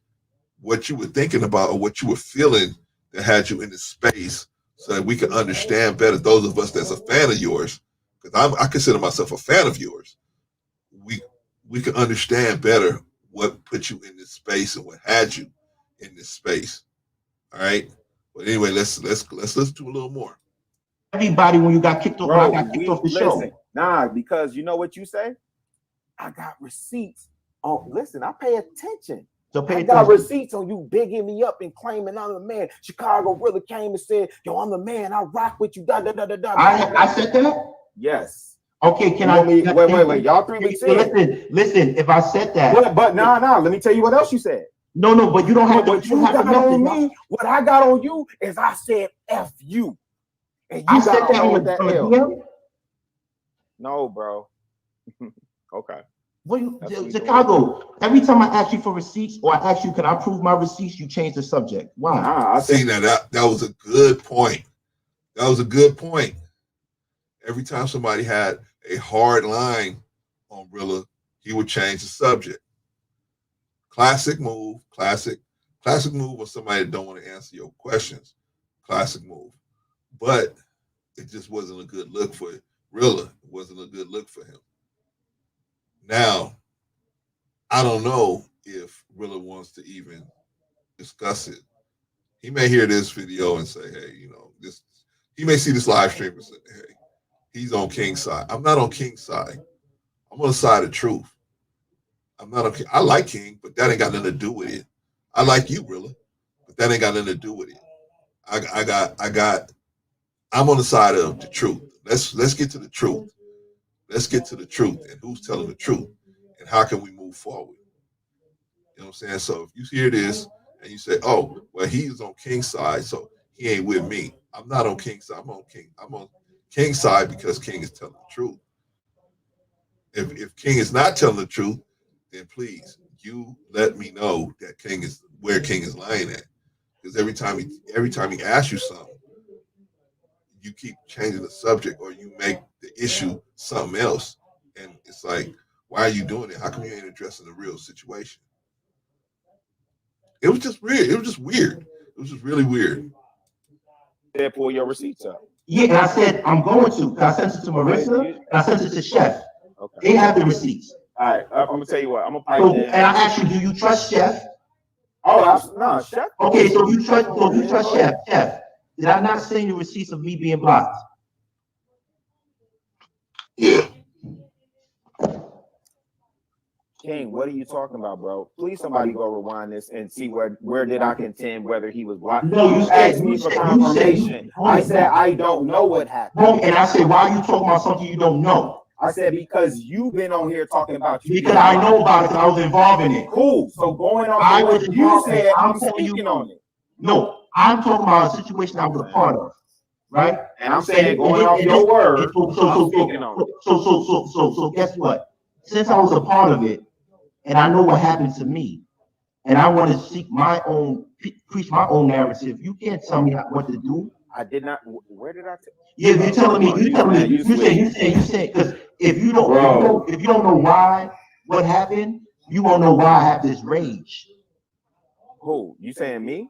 what you were thinking about or what you were feeling that had you in this space so that we can understand better, those of us that's a fan of yours, because I consider myself a fan of yours. We can understand better what put you in this space and what had you in this space. All right. But anyway, let's listen to a little more. Everybody, when you got kicked off, I got kicked off the show. Nah, because you know what you say? I got receipts. Oh, listen, I pay attention. So I got receipts on you bigging me up and claiming I'm the man. Chicago Rilla came and said, "Yo, I'm the man. I rock with you." I said that. Yes. Okay, wait. Y'all 3 weeks in. Listen. If I said that, but no. Let me tell you what else you said. No, but you don't have what you got on me. What I got on you is I said F you. And you said that on the DM? No, bro. Okay. Chicago, every time I ask you for receipts or I ask you, can I prove my receipts, you change the subject. Why? I see that was a good point. That was a good point. Every time somebody had a hard line on Rilla, he would change the subject. Classic move when somebody don't want to answer your questions. Classic move. But it just wasn't a good look for Rilla. It wasn't a good look for him. Now, I don't know if Rilla wants to even discuss it. He may hear this video and say, hey, this. He may see this live stream and say, hey, he's on King's side. I'm not on King's side. I'm on the side of truth. I'm not okay. I like King, but that ain't got nothing to do with it. I like you, Rilla, but that ain't got nothing to do with it. I'm on the side of the truth. Let's get to the truth. Let's get to the truth and who's telling the truth and how can we move forward. You know what I'm saying? So if you hear this and you say, "Oh, well, he's on King's side, so he ain't with me." I'm not on King's side. I'm on King's side because King is telling the truth. If King is not telling the truth, then please you let me know that King is where King is lying at. Because every time he asks you something, you keep changing the subject or you make the issue something else. And it's like, why are you doing it? How come you ain't addressing the real situation? It was just weird. It was just weird. It was just really weird. There, pull your receipts up. Yeah, and I said I'm going to. I sent it to Marissa. And I sent it to Chef. Okay. They have the receipts. All right, I'm gonna tell you what. I'm gonna pipe in. And I asked you, do you trust Chef? Oh, no, Chef. Okay, so you trust Chef. Chef, did I not send you receipts of me being blocked? King, what are you talking about, bro? Please, somebody go rewind this and see where did I contend whether he was blocked. No, you asked me for confirmation. I said I don't know what happened. And I said, why are you talking about something you don't know? I said because you've been on here talking about you. Because I know about it because I was involved in it. Cool. So going on what you said, I'm speaking on it. No, I'm talking about a situation I was a part of. Right? And I'm saying going off your word, I'm speaking on it. So guess what? Since I was a part of it, and I know what happened to me, and I want to seek my own, preach my own narrative. You can't tell me what to do. I did not. Where did I? Yeah, you're telling me. You say, because if you don't know why, what happened, you won't know why I have this rage. Who? You saying me?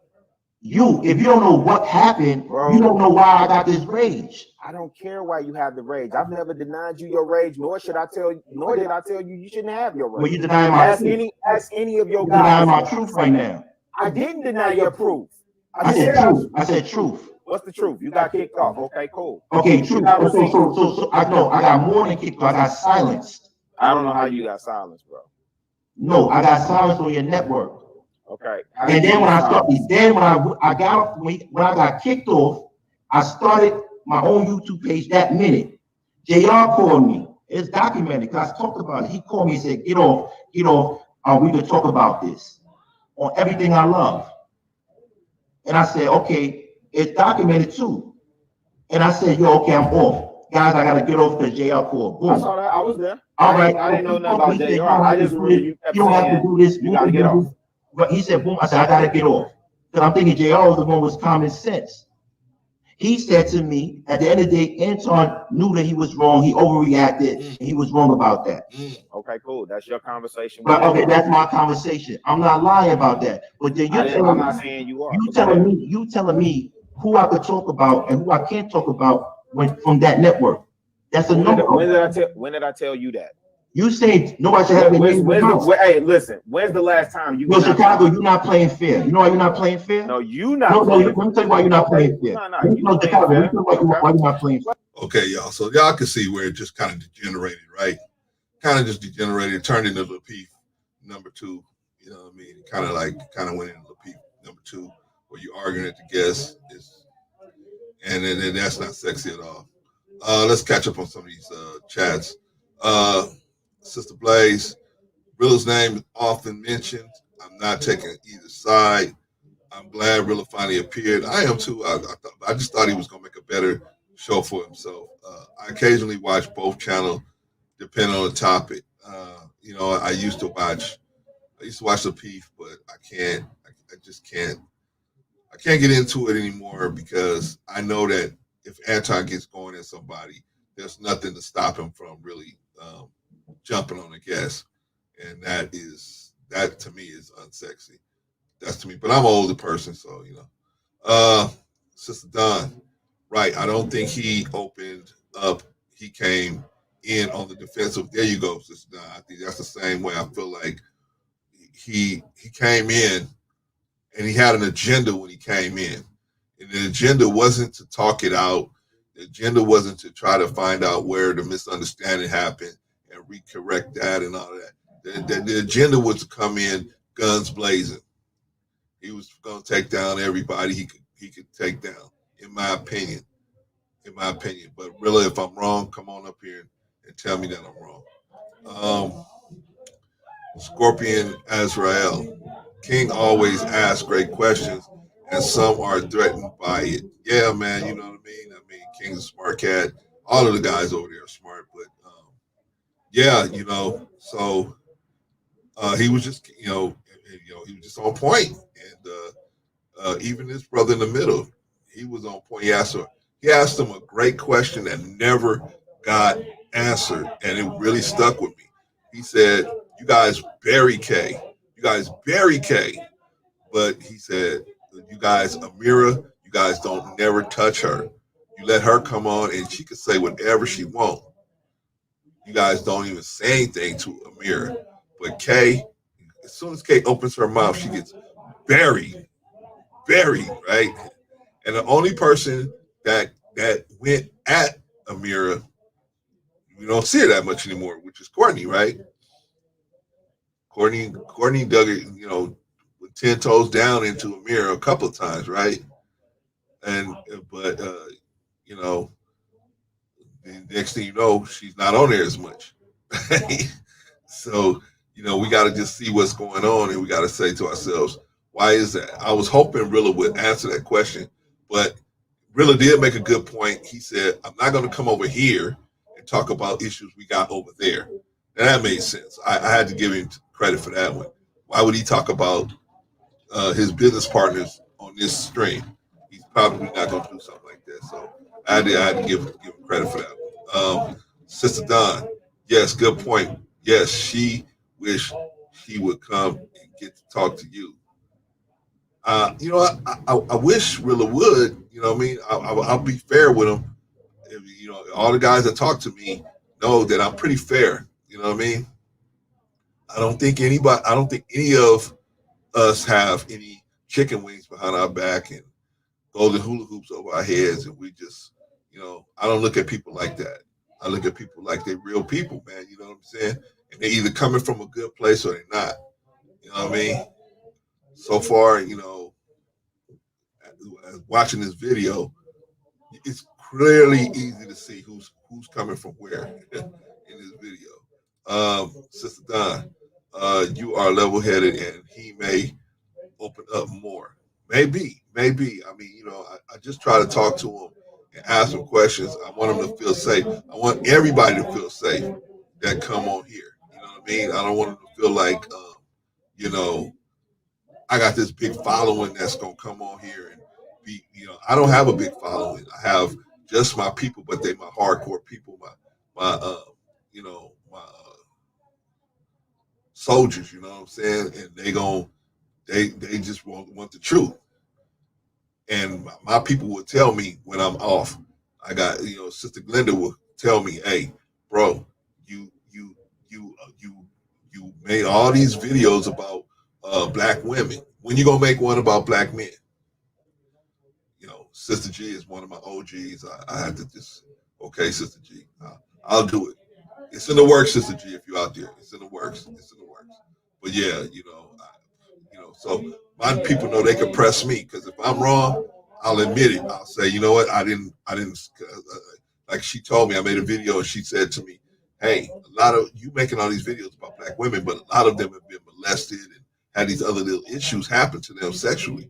If you don't know what happened, bro, you don't know why I got this rage. I don't care why you have the rage. I've never denied you your rage, nor did I tell you you shouldn't have your rage. Well, you deny my truth. Ask any of your you guys. Deny my truth right now. I didn't deny your proof. I said truth. I said truth. What's the truth? You got kicked off. Okay, cool. Okay, truth. So I know I got more than kicked off. I got silenced. I don't know how you got silenced, bro. No, I got silenced on your network. Okay. And then when I got kicked off, I started my own YouTube page that minute. JR called me. It's documented because I talked about it. He called me and said, get off. We could talk about this on everything I love. And I said, okay, it's documented too. And I said, okay, I'm off. Guys, I gotta get off because JR called. Boom. I saw that. I was there. All right. I didn't know nothing about JR. I just remember you kept saying, you don't have to do this. You gotta get off. But he said, boom, I said, I gotta get off. Because I'm thinking JR was the one with common sense. He said to me, at the end of the day, Anton knew that he was wrong. He overreacted, and he was wrong about that. Okay, cool. That's your conversation. But okay, that's my conversation. I'm not lying about that. But then I'm not saying you are. You telling me who I could talk about and who I can't talk about from that network. That's a number. When did I tell you that? You say nobody should have been hey, listen, when's the last time you Chicago, you're not playing fair. You know why you're not playing fair? No, you not. No, let me tell you why you're not playing fair. No, Chicago, let me tell you why you're not playing fair. Okay, y'all. So y'all can see where it just kind of degenerated, right? Kind of just degenerated, turned into Lapeef number 2. You know what I mean? Kind of went into Lapeef number 2, where you arguing at the guest and then that's not sexy at all. Let's catch up on some of these chats. Sister Blaze, Rilla's name is often mentioned. I'm not taking either side. I'm glad Rilla finally appeared. I am too. I just thought he was going to make a better show for himself. I occasionally watch both channels, depending on the topic. I used to watch Lapeef, but I just can't. I can't get into it anymore because I know that if Anton gets going at somebody, there's nothing to stop him from really jumping on a guest, and that to me is unsexy. That's to me, but I'm an older person, so Sister Don, right? I don't think he opened up. He came in on the defensive. There you go, Sister Don. I think that's the same way. I feel like he came in and he had an agenda when he came in, and the agenda wasn't to talk it out. The agenda wasn't to try to find out where the misunderstanding happened and recorrect that and all that. The agenda was to come in guns blazing. He was going to take down everybody he could take down, in my opinion. But really, if I'm wrong, come on up here and tell me that I'm wrong. Scorpion Azrael. King always asks great questions, and some are threatened by it. Yeah, man, you know what I mean? King's a smart cat. All of the guys over there are smart, but yeah, so he was just, he was just on point. And even his brother in the middle, he was on point. He asked him a great question that never got answered, and it really stuck with me. He said, "You guys bury K. You guys bury K." But he said, "You guys, Amira, you guys don't never touch her. You let her come on, and she can say whatever she wants. You guys don't even say anything to Amira. But Kay, as soon as Kay opens her mouth, she gets buried, right? And the only person that went at Amira, we don't see her that much anymore, which is Courtney, right? Courtney dug it, with 10 toes down into Amira a couple of times, right? But the next thing you know, she's not on there as much. So, we got to just see what's going on, and we got to say to ourselves, why is that? I was hoping Rilla would answer that question, but Rilla did make a good point. He said, I'm not going to come over here and talk about issues we got over there. And that made sense. I had to give him credit for that one. Why would he talk about his business partners on this stream? He's probably not going to do something like that. So I had to give him credit for that one. Sister Don, yes, good point. Yes, she wished he would come and get to talk to you. I wish Rilla would. I'll be fair with him. All the guys that talk to me know that I'm pretty fair. You know what I mean? I don't think any of us have any chicken wings behind our back and golden hula hoops over our heads, and we just, I don't look at people like that. I look at people like they're real people, man. You know what I'm saying? And they're either coming from a good place or they're not. You know what I mean? So far, watching this video, it's clearly easy to see who's coming from where in this video. Sister Don, you are level-headed, and he may open up more. Maybe. I just try to talk to him and ask him questions. I want him to feel safe. I want everybody to feel safe that come on here. You know what I mean? I don't want him to feel like, I got this big following that's going to come on here and be, I don't have a big following. I have just my people, but they my hardcore people, my soldiers, you know what I'm saying? And they just want the truth. And my people will tell me when I'm off. I got, Sister Glenda will tell me, hey, bro, you made all these videos about black women. When you gonna make one about black men? Sister G is one of my OGs. I had to just, okay, Sister G, I'll do it. It's in the works, Sister G. If you're out there, it's in the works. But yeah, so my people know they can press me, because if I'm wrong, I'll admit it. I'll say, you know what, I didn't. Like she told me, I made a video and she said to me, hey, a lot of you making all these videos about black women, but a lot of them have been molested and had these other little issues happen to them sexually.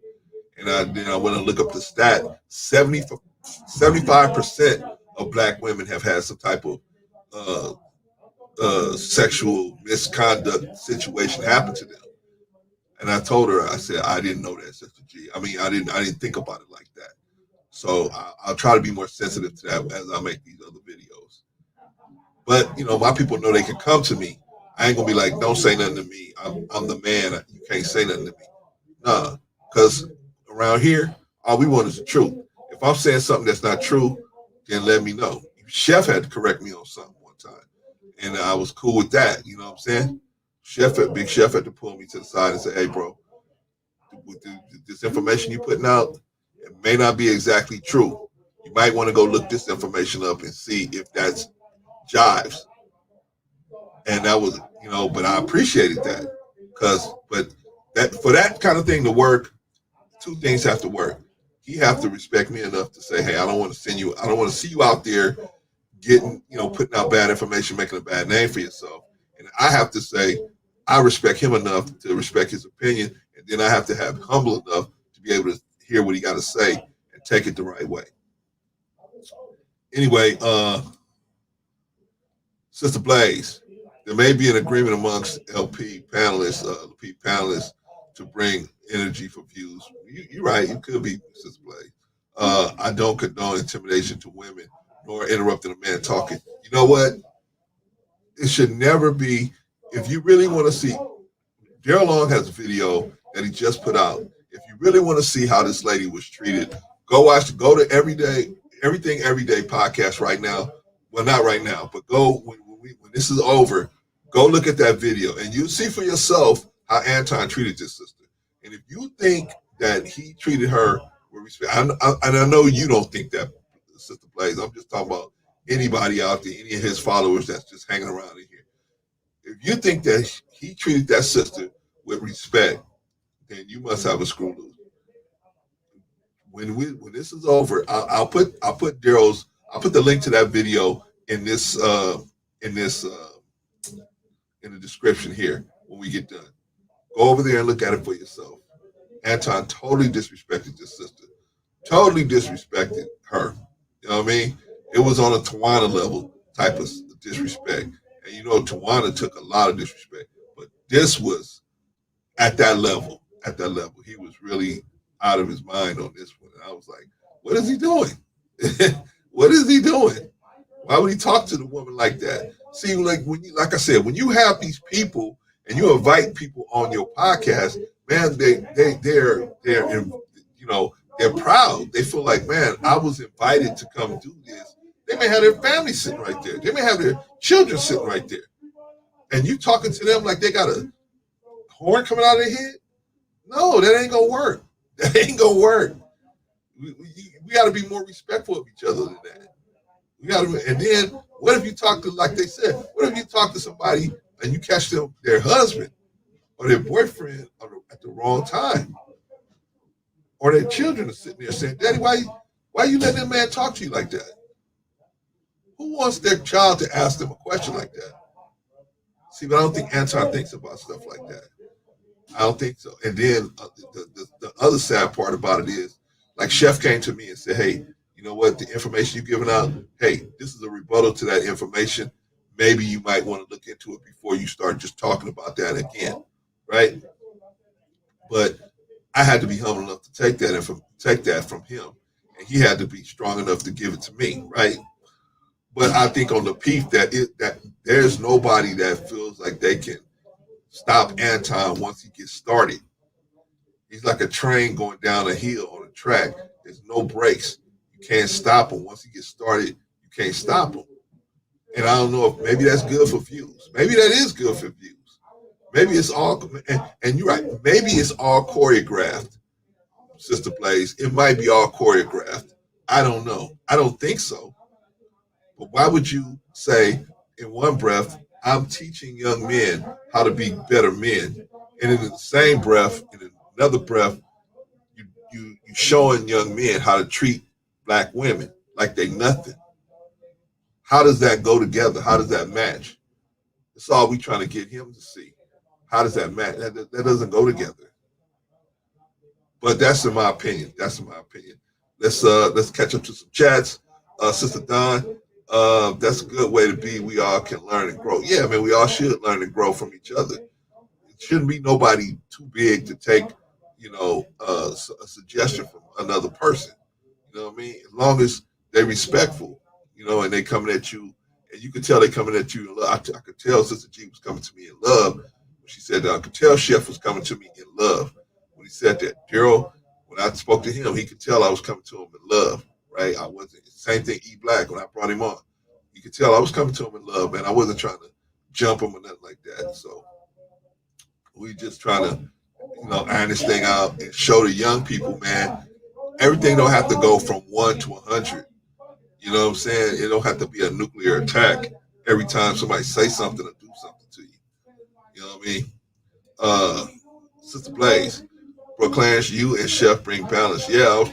And then I went and look up the stat. 75% of black women have had some type of sexual misconduct situation happen to them. And I told her, I said, I didn't know that, Sister G. I didn't think about it like that. So I'll try to be more sensitive to that as I make these other videos. But, my people know they can come to me. I ain't gonna be like, don't say nothing to me. I'm the man. You can't say nothing to me. Nah, because around here, all we want is the truth. If I'm saying something that's not true, then let me know. Chef had to correct me on something one time, and I was cool with that. You know what I'm saying? Big Chef had to pull me to the side and say, hey, bro, with this information you're putting out, it may not be exactly true. You might want to go look this information up and see if that's jives. And that was, but I appreciated that but that for that kind of thing to work, two things have to work. He have to respect me enough to say, hey, I don't want to see you out there getting, putting out bad information, making a bad name for yourself. And I have to say, I respect him enough to respect his opinion. And then I have to have humble enough to be able to hear what he got to say and take it the right way. Anyway, Sister Blaze, there may be an agreement amongst LP panelists to bring energy for views. You're right. It could be, Sister Blaze. I don't condone intimidation to women nor interrupting a man talking. You know what? It should never be. If you really want to see, Daryl Long has a video that he just put out. If you really want to see how this lady was treated, go to Everything Everyday podcast right now. Well, not right now, but go when this is over, go look at that video and you see for yourself how Anton treated this sister. And if you think that he treated her with respect, and I know you don't think that, Sister Blaze. I'm just talking about anybody out there, any of his followers that's just hanging around in here. If you think that he treated that sister with respect, then you must have a screw loose. When this is over, I'll put the link to that video in the description here when we get done. Go over there and look at it for yourself. Anton totally disrespected this sister. Totally disrespected her. You know what I mean? It was on a Tawana level type of disrespect. And Tawana took a lot of disrespect. But this was at that level. He was really out of his mind on this one. And I was like, what is he doing? What is he doing? Why would he talk to the woman like that? See, like I said, when you have these people and you invite people on your podcast, man, they're proud. They feel like, man, I was invited to come do this. They may have their family sitting right there. They may have their children sitting right there. And you talking to them like they got a horn coming out of their head? No, that ain't gonna work. That ain't gonna work. We got to be more respectful of each other than that. And then what if you talk to, like they said, what if you talk to somebody and you catch their husband or their boyfriend at the wrong time? Or their children are sitting there saying, Daddy, why you letting that man talk to you like that? Who wants their child to ask them a question like that? See, but I don't think Anton thinks about stuff like that. I don't think so. And then the other sad part about it is, like Chef came to me and said, hey, you know what, the information you're giving out, hey, this is a rebuttal to that information. Maybe you might want to look into it before you start just talking about that again, right? But I had to be humble enough to take that from him, and he had to be strong enough to give it to me, right? But I think on Lapeef that there's nobody that feels like they can stop Anton once he gets started. He's like a train going down a hill on a track. There's no brakes. You can't stop him. Once he gets started, you can't stop him. And I don't know if maybe that's good for views. Maybe that is good for views. Maybe it's all, and you're right, maybe it's all choreographed, Sister Blaze. It might be all choreographed. I don't know. I don't think so. But why would you say in one breath, I'm teaching young men how to be better men, and in the same breath, in another breath, you showing young men how to treat black women like they nothing? How does that go together? How does that match? That's all we trying to get him to see. How does that match? That doesn't go together. But that's in my opinion. Let's catch up to some chats. Sister Don, that's a good way to be. We all can learn and grow. Yeah, man, we all should learn and grow from each other. It shouldn't be nobody too big to take, a suggestion from another person. You know what I mean? As long as they're respectful, and they coming at you, and you can tell they coming at you in love. I could tell Sister G was coming to me in love. She said that I could tell Chef was coming to me in love when he said that. Daryl, when I spoke to him, he could tell I was coming to him in love, right? I wasn't. Same thing, E Black, when I brought him on. You could tell I was coming to him in love, man. I wasn't trying to jump him or nothing like that. So we just trying to, iron this thing out and show the young people, man, everything don't have to go from 1 to 100. You know what I'm saying? It don't have to be a nuclear attack every time somebody say something or do something to you. You know what I mean? Sister Blaze, Bro Clarence, you and Chef bring balance. Yeah,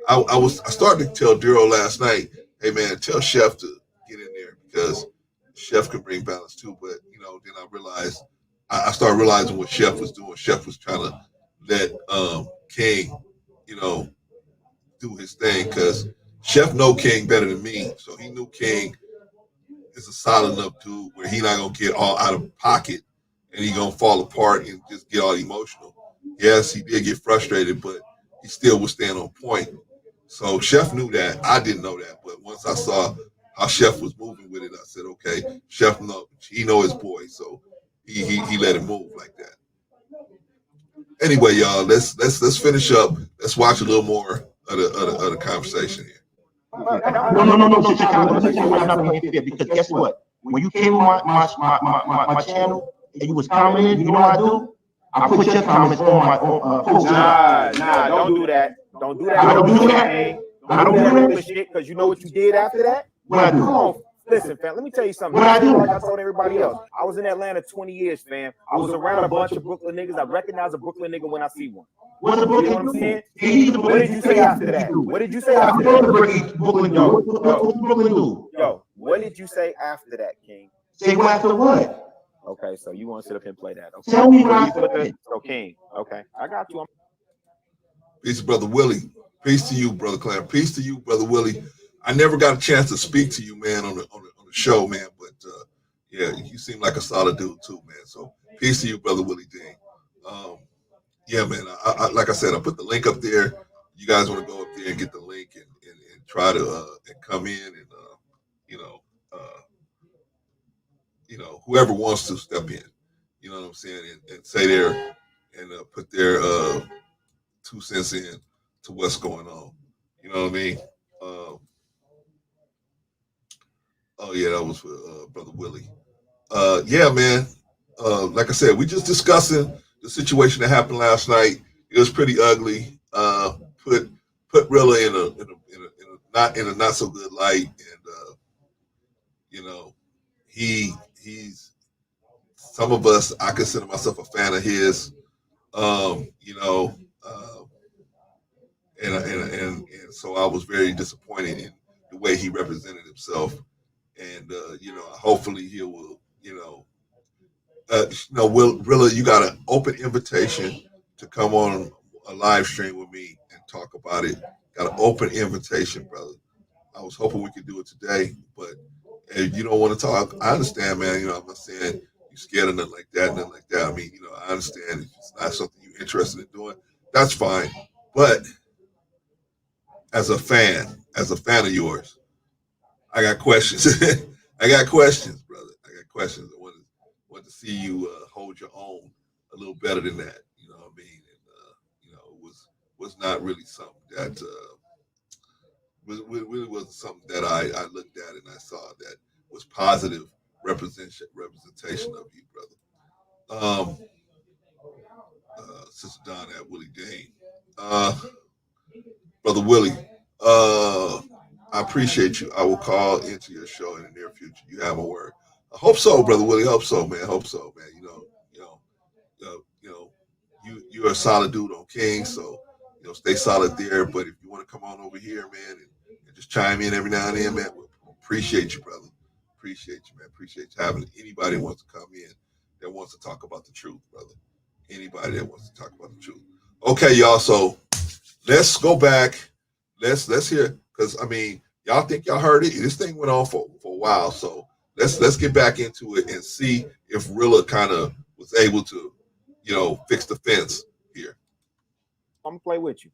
I started to tell Duro last night, hey man, tell Chef to get in there because Chef can bring balance too. But you know, then I realized I started realizing what Chef was doing. Chef was trying to let King, you know, do his thing because Chef know King better than me, so he knew King is a solid enough dude where he not gonna get all out of pocket and he gonna fall apart and just get all emotional. Yes, he did get frustrated, but he still was staying on point. So Chef knew that. I didn't know that, but once I saw how Chef was moving with it, I said, okay, Chef know his boy, so he let it move like that. Anyway, y'all, let's finish up. Let's watch a little more of the conversation here. No. I'm not playing fair because guess what? When you came on my channel and you was commenting, you know what I do? I put your comments on my post. Nah, don't do that. Don't do that. I don't do that. I don't do that shit because you know what you did after that? What I do? Come on. Listen, fam, let me tell you something. What I do? Like I told everybody else. I was in Atlanta 20 years, fam. I was around a bunch of Brooklyn niggas. I recognize a Brooklyn nigga when I see one. What's the You know what I'm saying? What did you say after that? What did you say after that? Brooklyn do? What's Brooklyn do? Yo, what did you say after that, King? Say what after what? Okay, so you want to sit up and play that? Okay. Tell me what I said. So King, okay, I got you. Peace, Brother Willie. Peace to you, Brother Clarence. Peace to you, Brother Willie. I never got a chance to speak to you, man, on the show, man. But yeah, you seem like a solid dude too, man. So peace to you, Brother Willie Dean. Yeah, man. I like I said, I put the link up there. You guys want to go up there and get the link and try to and come in and whoever wants to step in, you know what I'm saying, and say their and put their 2 cents in to what's going on. You know what I mean? Oh yeah, that was for Brother Willie. Yeah, man. Like I said, we just discussing the situation that happened last night. It was pretty ugly. Put Rilla in a not so good light, and he's some of us. I consider myself a fan of his. And so I was very disappointed in the way he represented himself, and hopefully he will, Rilla, you got an open invitation to come on a live stream with me and talk about it. Got an open invitation, brother. I was hoping we could do it today, but if you don't want to talk, I understand, man. I'm not saying you're scared of nothing like that. I mean, I understand if it's not something you're interested in doing. That's fine. But as a fan of yours, I got questions. I got questions, brother. I got questions. I want to see you hold your own a little better than that. You know what I mean? And it was not really something that really wasn't something that I looked at and I saw that was positive representation of you, brother. Sister Don at Willie Dane. Brother Willie, I appreciate you. I will call into your show in the near future. You have a word. I hope so, Brother Willie. Hope so, man. You're a solid dude on King, so stay solid there. But if you want to come on over here, man, and just chime in every now and then, man, we appreciate you, brother. Appreciate you, man. Appreciate you having anybody who wants to come in that wants to talk about the truth, brother. Anybody that wants to talk about the truth. Okay, y'all. So let's go back. Let's hear, because I mean, y'all think y'all heard it. This thing went on for a while. So let's get back into it and see if Rilla kind of was able to, fix the fence here. I'm gonna play with you.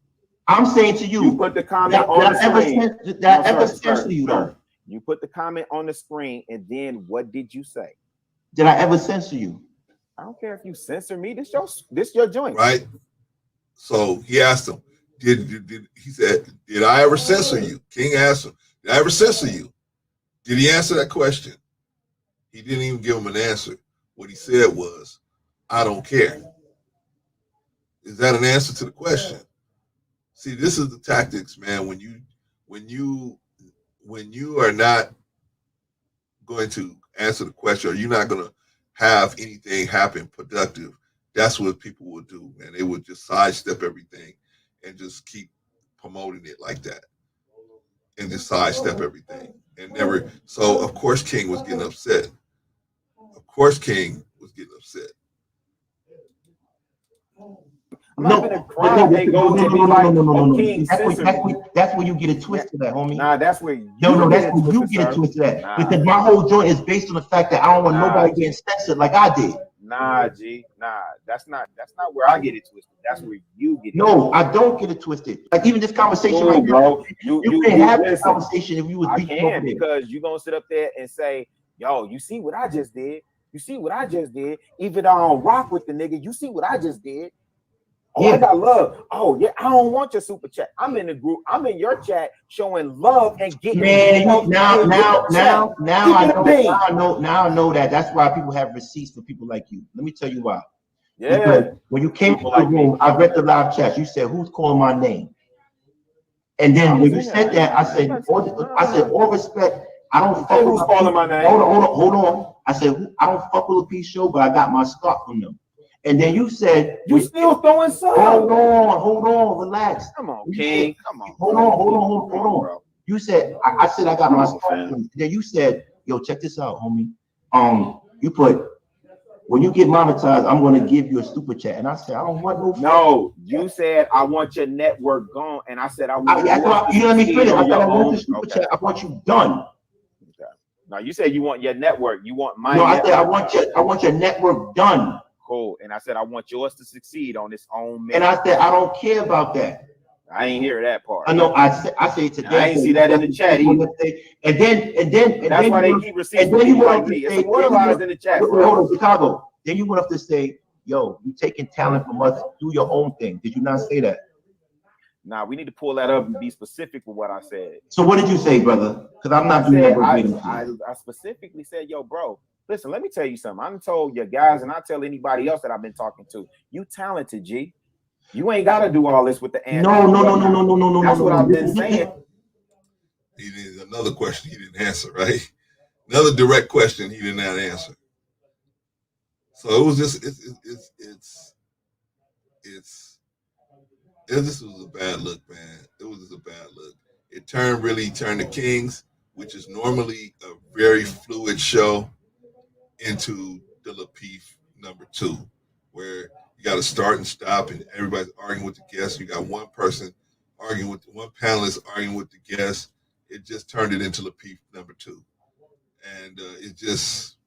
I'm saying to you, you put the comment on the screen. Did I ever censor you though? You put the comment on the screen, and then what did you say? Did I ever censor you? I don't care if you censor me. This your joint, right? So he asked him, he said, did I ever censor you? King asked him, did I ever censor you? Did he answer that question? He didn't even give him an answer. What he said was, I don't care. Is that an answer to the question? See, this is the tactics, man. When you are not going to answer the question, or you're not going to have anything happen productive, that's what people would do, man. They would just sidestep everything and just keep promoting it like that, and just sidestep everything and never. So of course King was getting upset. Of course King was getting upset. I'm not gonna cry. They go to be like, oh, King that's where you get it twisted at, homie. Nah, that's where you that's where you get it twisted at. Nah. Because my whole joint is based on the fact that I don't want nobody getting censored like I did. Nah, G, nah, that's not where I get it twisted. That's where you get it. No, I don't get it twisted. Like even this conversation, right, bro. You can't have this conversation if you was beating over there. Because you gonna sit up there and say, yo, you see what I just did? You see what I just did? Even though I don't rock with the nigga, you see what I just did? Oh, yeah. I got love. Oh, yeah, I don't want your super chat. I'm in the group. I'm in your chat showing love and getting. Man, now I know that. That's why people have receipts for people like you. Let me tell you why. Yeah. Because when you came to the room, I read the live chat. You said, "Who's calling my name?" And then when you said that, I said, all respect. I don't fuck who's calling my name. Hold on. I said, I don't fuck with Lapeef show, but I got my start from them. And then you said, you still throwing some. Hold on, relax. Come on, King. Come on. Hold on. Bro. You said, I said I got my start. Then you said, yo, check this out, homie. You put, when you get monetized, I'm gonna give you a super chat. And I said, I don't want no. No, you said I want your network gone, and I said I want. You let me finish. I said I want the super chat. I want you done. Okay. Now you said you want your network. You want my. No, I said I want your network done. Cool. And I said, I want yours to succeed on its own merit. And I said, I don't care about that. I ain't hear that part. I know. I say today. I ain't see that in the chat either. And then that's why they keep receiving people like me. It's immortalized in the chat. Hold on, Chicago. Then you went up to say, yo, you taking talent from us, do your own thing. Did you not say that? Nah, we need to pull that up and be specific with what I said. So what did you say, brother? Because I'm not doing that. I specifically said, yo, bro. Listen, let me tell you something. I told your guys, and I tell anybody else that I've been talking to, you talented, G. You ain't got to do all this with the answer. No. That's what I've been saying. He did another question he didn't answer, right? Another direct question he did not answer. So it was just this was a bad look, man. It was just a bad look. It turned the Kings, which is normally a very fluid show, into the Lapeef #2, where you got to start and stop, and everybody's arguing with the guests. You got one person arguing with one panelist arguing with the guests. It just turned it into Lapeef #2, and it just.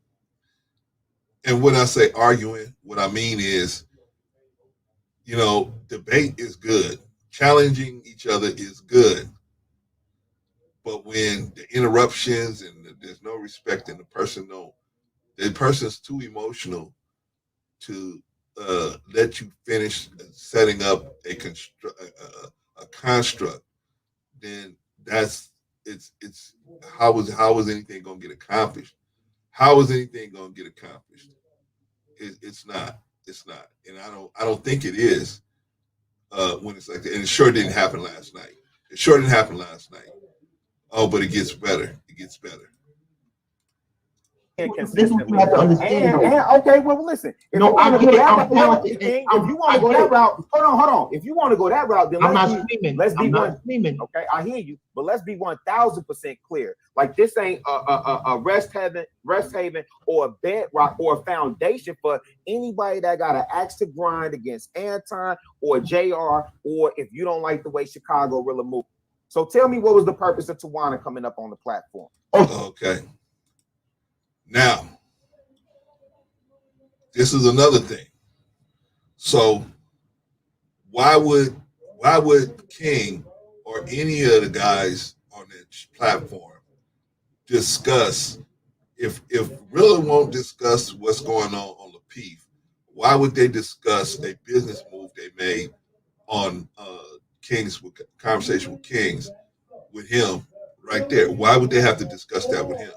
And when I say arguing, what I mean is, debate is good, challenging each other is good, but when the interruptions and there's no respect and the person's too emotional to let you finish setting up a construct, then it's how is anything going to get accomplished? How is anything going to get accomplished? It's not, and I don't think it is when it's like that. And it sure didn't happen last night. Oh, but it gets better. This is what you have to understand. Okay, well, listen. If you want to go that route, hold on. If you want to go that route, then let's be screaming. Okay, I hear you, but let's be 1000% clear. Like this ain't a rest haven, or a bedrock, or a foundation for anybody that got an axe to grind against Anton or JR, or if you don't like the way Chicago really moved. So tell me, what was the purpose of Tawana coming up on the platform? Okay. Now, this is another thing. So why would King or any of the guys on that platform discuss, if Rilla won't discuss what's going on Lapeef, why would they discuss a business move they made on Conversation with Kings with him right there? Why would they have to discuss that with him?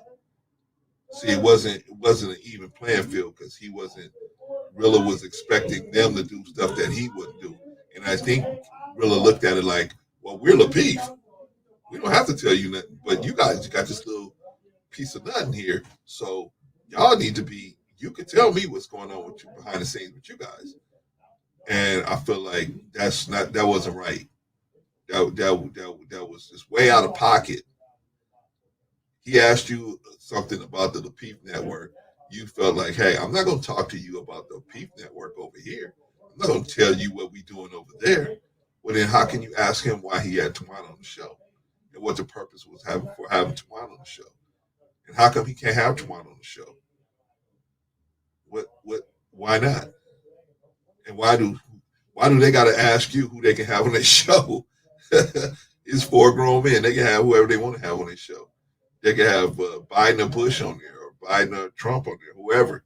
See, it wasn't an even playing field, because Rilla was expecting them to do stuff that he wouldn't do. And I think Rilla looked at it like, well, we're Lapeef. We don't have to tell you nothing, but you guys got this little piece of nothing here. So y'all need to be you can tell me what's going on with you behind the scenes with you guys. And I feel like that wasn't right. That was just way out of pocket. He asked you something about the Lapeef Network. You felt like, hey, I'm not going to talk to you about the Lapeef Network over here. I'm not going to tell you what we're doing over there. Well, then how can you ask him why he had Tawana on the show and what the purpose was for having Tawana on the show? And how come he can't have Tawana on the show? Why not? And why do they got to ask you who they can have on their show? It's 4 grown men. They can have whoever they want to have on their show. They can have Biden or Bush on there, or Biden or Trump on there, whoever.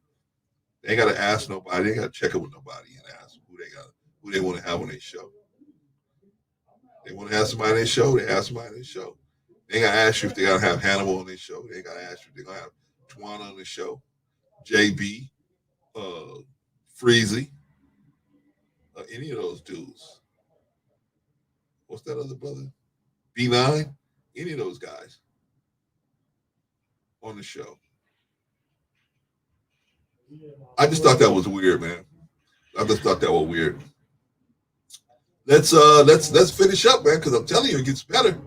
They ain't got to ask nobody. They ain't got to check it with nobody and ask who they want to have on their show. They want to have somebody on their show. They have somebody on their show. They ain't got to ask you if they got to have Hannibal on their show. They ain't got to ask you if they got to have Tawana on their show, JB, Freezy, any of those dudes. What's that other brother? B9, any of those guys on the show. I just thought that was weird, man. I just thought that was weird. Let's finish up, man, because I'm telling you, it gets better.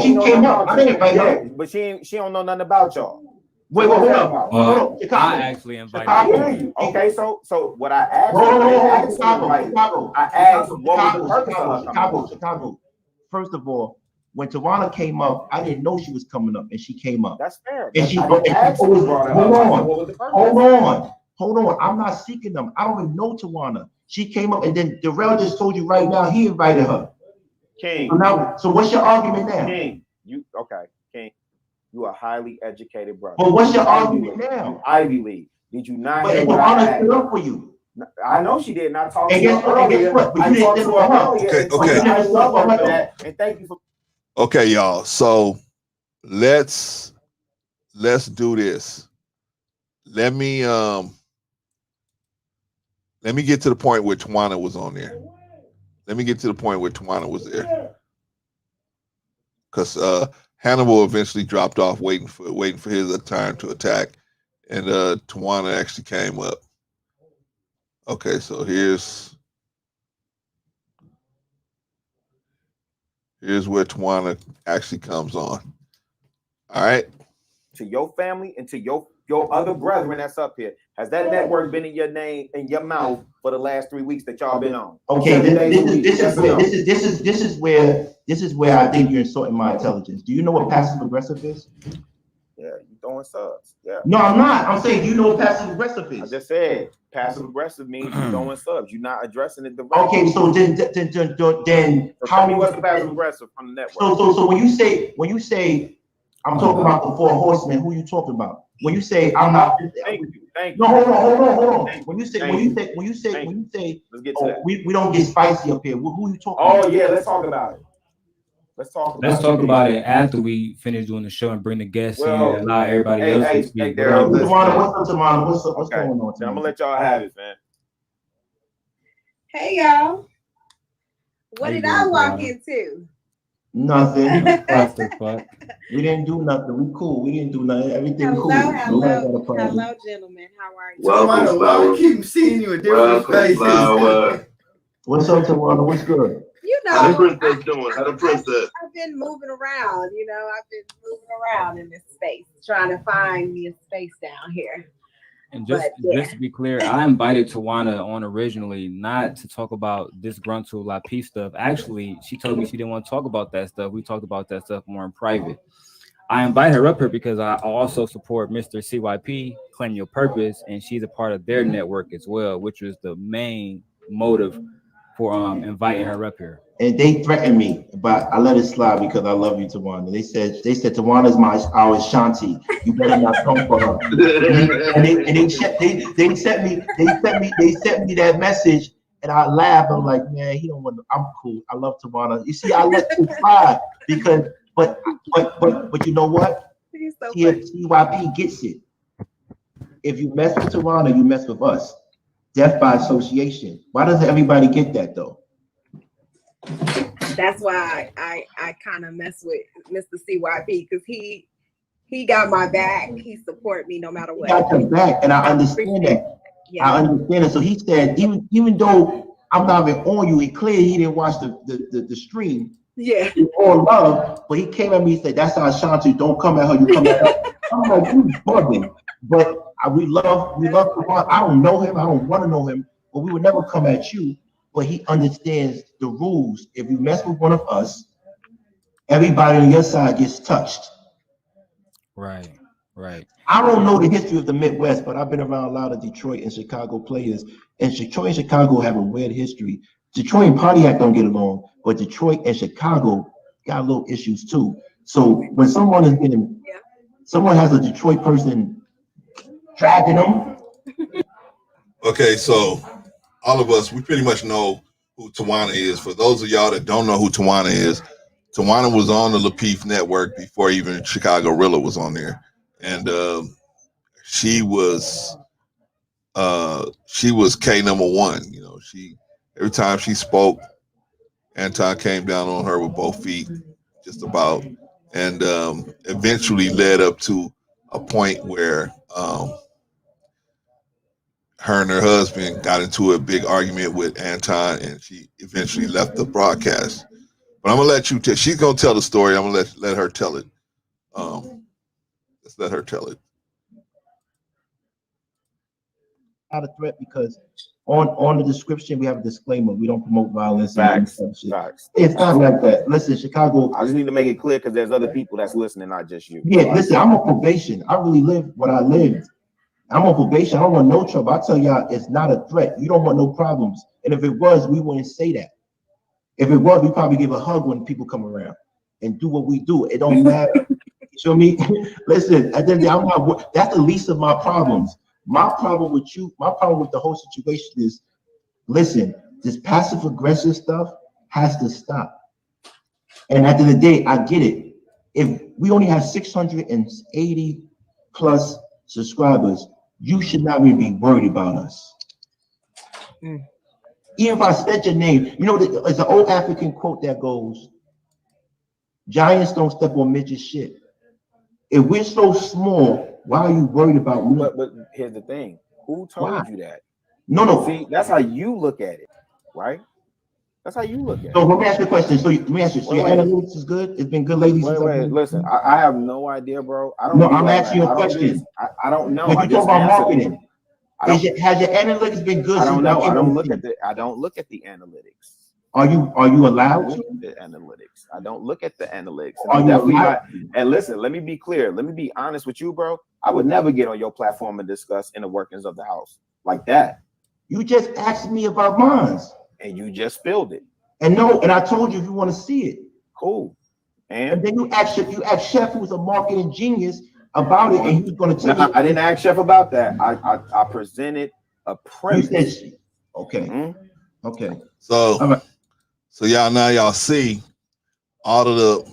She came up. I didn't invite her. But she don't know nothing about y'all. Wait, hold on. I actually invited her. Okay, so what I asked, Chicago. I asked what was the purpose of her Chicago. First of all, when Tawana came up, I didn't know she was coming up, and she came up. That's fair. And she hold on. I'm not seeking them. I don't even know Tawana. She came up, and then Darrell just told you right now he invited her. King. So what's your argument now? King, King. You are highly educated, brother. But what's your argument now? Ivy League. Did you not hear what I stood up for you? I know she did. Not talk to her earlier. I talked to her earlier. Okay. And thank you for. Okay, y'all. So let's do this. Let me get to the point where Tawana was on there. Let me get to the point where Tawana was there. Because Hannibal eventually dropped off waiting for his time to attack. And Tawana actually came up. Okay, so here's where Tawana actually comes on. All right. To your family and to your other brethren that's up here, has that network been in your name, in your mouth for the last 3 weeks that y'all been on? Okay, this is where I think you're insulting my intelligence. Do you know what passive aggressive is? Yeah, you throwing subs. Yeah. No, I'm not. I'm saying, do you know what passive aggressive is? I just said passive aggressive means you throwing subs. You're not addressing it directly. Okay, so then tell me what's the passive aggressive from the network. So when you say I'm talking about the 4 horsemen, who you talking about? When you say I'm not, thank you. No, hold on. When you say, let's get to that. We don't get spicy up here. Who you talking about? Oh yeah, let's talk about it. Let's talk about it after we finish doing the show and bring the guests in and allow everybody else to speak. What's going on? I'm gonna let y'all have it, man. Hey y'all. What did I walk into? Nothing. We didn't do nothing. We cool. We didn't do nothing. Everything cool. Hello, gentlemen. How are you? Welcome, keep seeing you in different places. What's up, Tawana? What's good? You know, how the princess doing? How the princess? I've been moving around. I've been moving around in this space, trying to find me a space down here. And just to be clear, I invited Tawana on originally not to talk about disgruntled Lapeef stuff. Actually, she told me she didn't want to talk about that stuff. We talked about that stuff more in private. I invited her up here because I also support Mr. CYP, Claim Your Purpose, and she's a part of their network as well, which was the main motive for inviting her up here. And they threatened me, but I let it slide because I love you, Tawana. They said Tawana is our Shanti. You better not come for her. and they sent me that message, and I laughed. I'm like, man, he don't want to. I'm cool. I love Tawana. You see, I let it slide because, but you know what? CYP gets it. If you mess with Tawana, you mess with us. Death by association. Why doesn't everybody get that though? That's why I kind of mess with Mr. CYP because he He got my back. He support me no matter what. He got your back, and I understand that. Yeah. I understand it. So he said, even though I'm not even on you, it clear he didn't watch the stream. Yeah. All love, but he came at me and said, "That's our Ashanti. Don't come at her. You come at her." I'm like, "You bugging?" But we love Kawhi. I don't know him. I don't want to know him. But we would never come at you. But he understands the rules. If you mess with one of us, everybody on your side gets touched. Right. I don't know the history of the Midwest, but I've been around a lot of Detroit and Chicago players. And Detroit and Chicago have a weird history. Detroit and Pontiac don't get along, but Detroit and Chicago got little issues too. So when someone has a Detroit person dragging them. Okay, so all of us, we pretty much know who Tawana is. For those of y'all that don't know who Tawana is, Tawana was on the Lapeef Network before even Chicago Rilla was on there, and she was K number one. You know, every time she spoke, Anton came down on her with both feet, just about, and eventually led up to a point where her and her husband got into a big argument with Anton, and she eventually left the broadcast. But I'm gonna let you tell. She's gonna tell the story. I'm gonna let her tell it. Let's let her tell it. Not a threat because on the description we have a disclaimer. We don't promote violence. Facts. It's not like that. Listen, Chicago. I just need to make it clear because there's other people that's listening, not just you. Yeah, listen. I'm on probation. I really live what I lived. I'm on probation. I don't want no trouble. I tell y'all, it's not a threat. You don't want no problems. And if it was, we wouldn't say that. If it was, we probably give a hug when people come around and do what we do. It don't matter. You feel me? Listen, at the end of the day, that's the least of my problems. My problem with you, my problem with the whole situation is, listen, this passive aggressive stuff has to stop. And at the end of the day, I get it. If we only have 680 plus subscribers, you should not really be worried about us. Even if I said your name, you know, there's an old African quote that goes, "Giants don't step on midget shit." If we're so small, why are you worried about me? But here's the thing: who told you that? No. See, that's how you look at it, right? That's how you look at it. So let me ask you a question. So let me ask you. So your analytics is good. It's been good lately. Wait. Listen, I have no idea, bro. I don't. No, I'm asking you a question. I don't know. When you talk about marketing, has your analytics been good? I don't know. I don't look at the analytics. Are you allowed to? The analytics. I don't look at the analytics. And listen, let me be clear. Let me be honest with you, bro. I would never get on your platform and discuss inner workings of the house like that. You just asked me about mine. And you just spilled it. And I told you if you want to see it. Cool. And then you asked Chef, who's a marketing genius, about it, and he was going to tell you. I didn't ask Chef about that. I presented a premise. Okay. Okay. So y'all see all of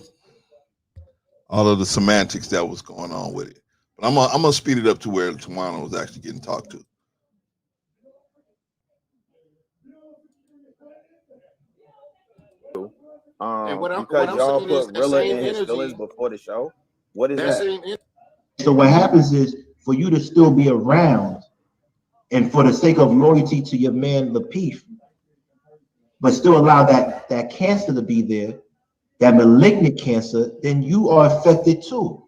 the semantics that was going on with it. But I'm gonna speed it up to where Tawana was actually getting talked to. Because y'all put Rilla in his feelings before the show. What is that? So what happens is, for you to still be around, and for the sake of loyalty to your man Lapeef, but still allow that cancer to be there, that malignant cancer, then you are affected too.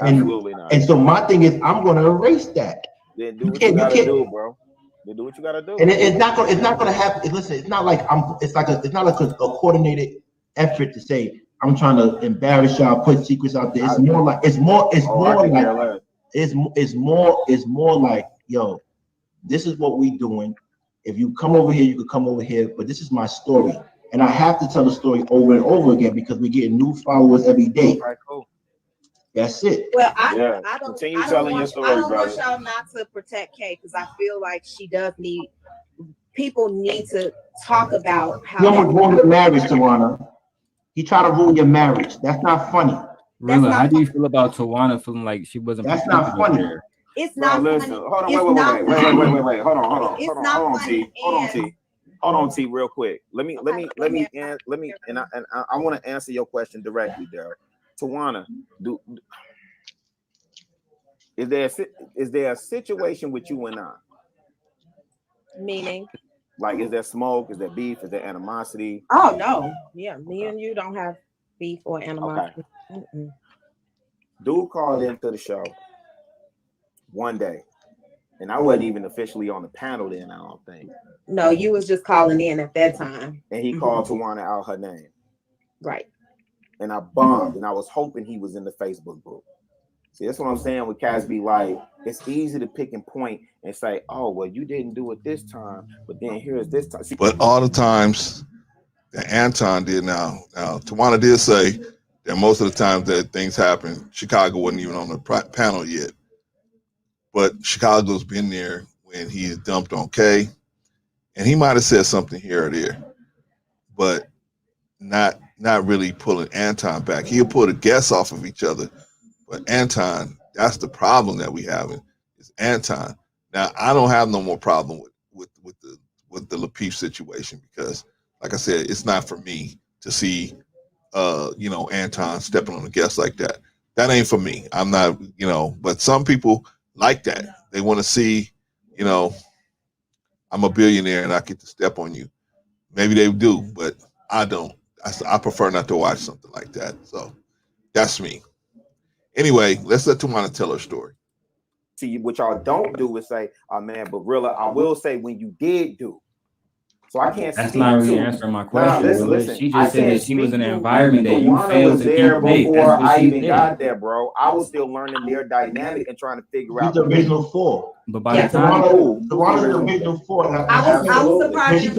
Absolutely not. And so my thing is, I'm going to erase that. Then do what you gotta do, bro. Then do what you gotta do. And it's not gonna happen. Listen, it's not like it's not like a coordinated effort to say I'm trying to embarrass y'all, put secrets out there. It's more like, yo, this is what we doing. If you come over here, you could come over here, but this is my story. And I have to tell the story over and over again because we're getting new followers every day. All right, cool. That's it. Well, I don't continue telling your story, brother. I want y'all not to protect Kay because I feel like she does need. People need to talk about how. You almost ruined your marriage, Tawana. He tried to ruin your marriage. That's not funny. Rilla, how do you feel about Tawana feeling like she wasn't? That's not funny. There? It's not funny. Hold on, wait. Hold on, T, real quick. Let me, and I want to answer your question directly, Daryl. Tawana, Is there a situation with you and I? Meaning? Like, is there smoke? Is there beef? Is there animosity? Oh no, yeah, me and you don't have beef or animosity. Okay. Dude called into the show one day, and I wasn't even officially on the panel then. I don't think. No, you was just calling in at that time. And he called Tawana out her name. Right. And I bombed, and I was hoping he was in the Facebook group. See, that's what I'm saying with Casby. Like, it's easy to pick and point and say, "Oh, well, you didn't do it this time, but then here's this time." See, but all the times that Anton did now Tawana did say that most of the times that things happen, Chicago wasn't even on the panel yet. But Chicago's been there when he dumped on Kay, and he might have said something here or there, but not really pulling Anton back. He'll pull the guests off of each other, but Anton, that's the problem that we have is Anton. Now I don't have no more problem with the Lapeef situation because, like I said, it's not for me to see Anton stepping on a guest like that. That ain't for me. I'm not, but some people like that. They want to see, I'm a billionaire and I get to step on you. Maybe they do, but I don't. I prefer not to watch something like that. So that's me. Anyway, let's let Tawana tell her story. See, what y'all don't do is say, "Oh man, but Rilla, I will say when you did do." So I can't. That's not really answering my question. Listen. She just said that she was in an environment that you failed to there keep before I even got there, bro. I was still learning their dynamic and trying to figure out the original four. But by the time Tawana's the original four. I was surprised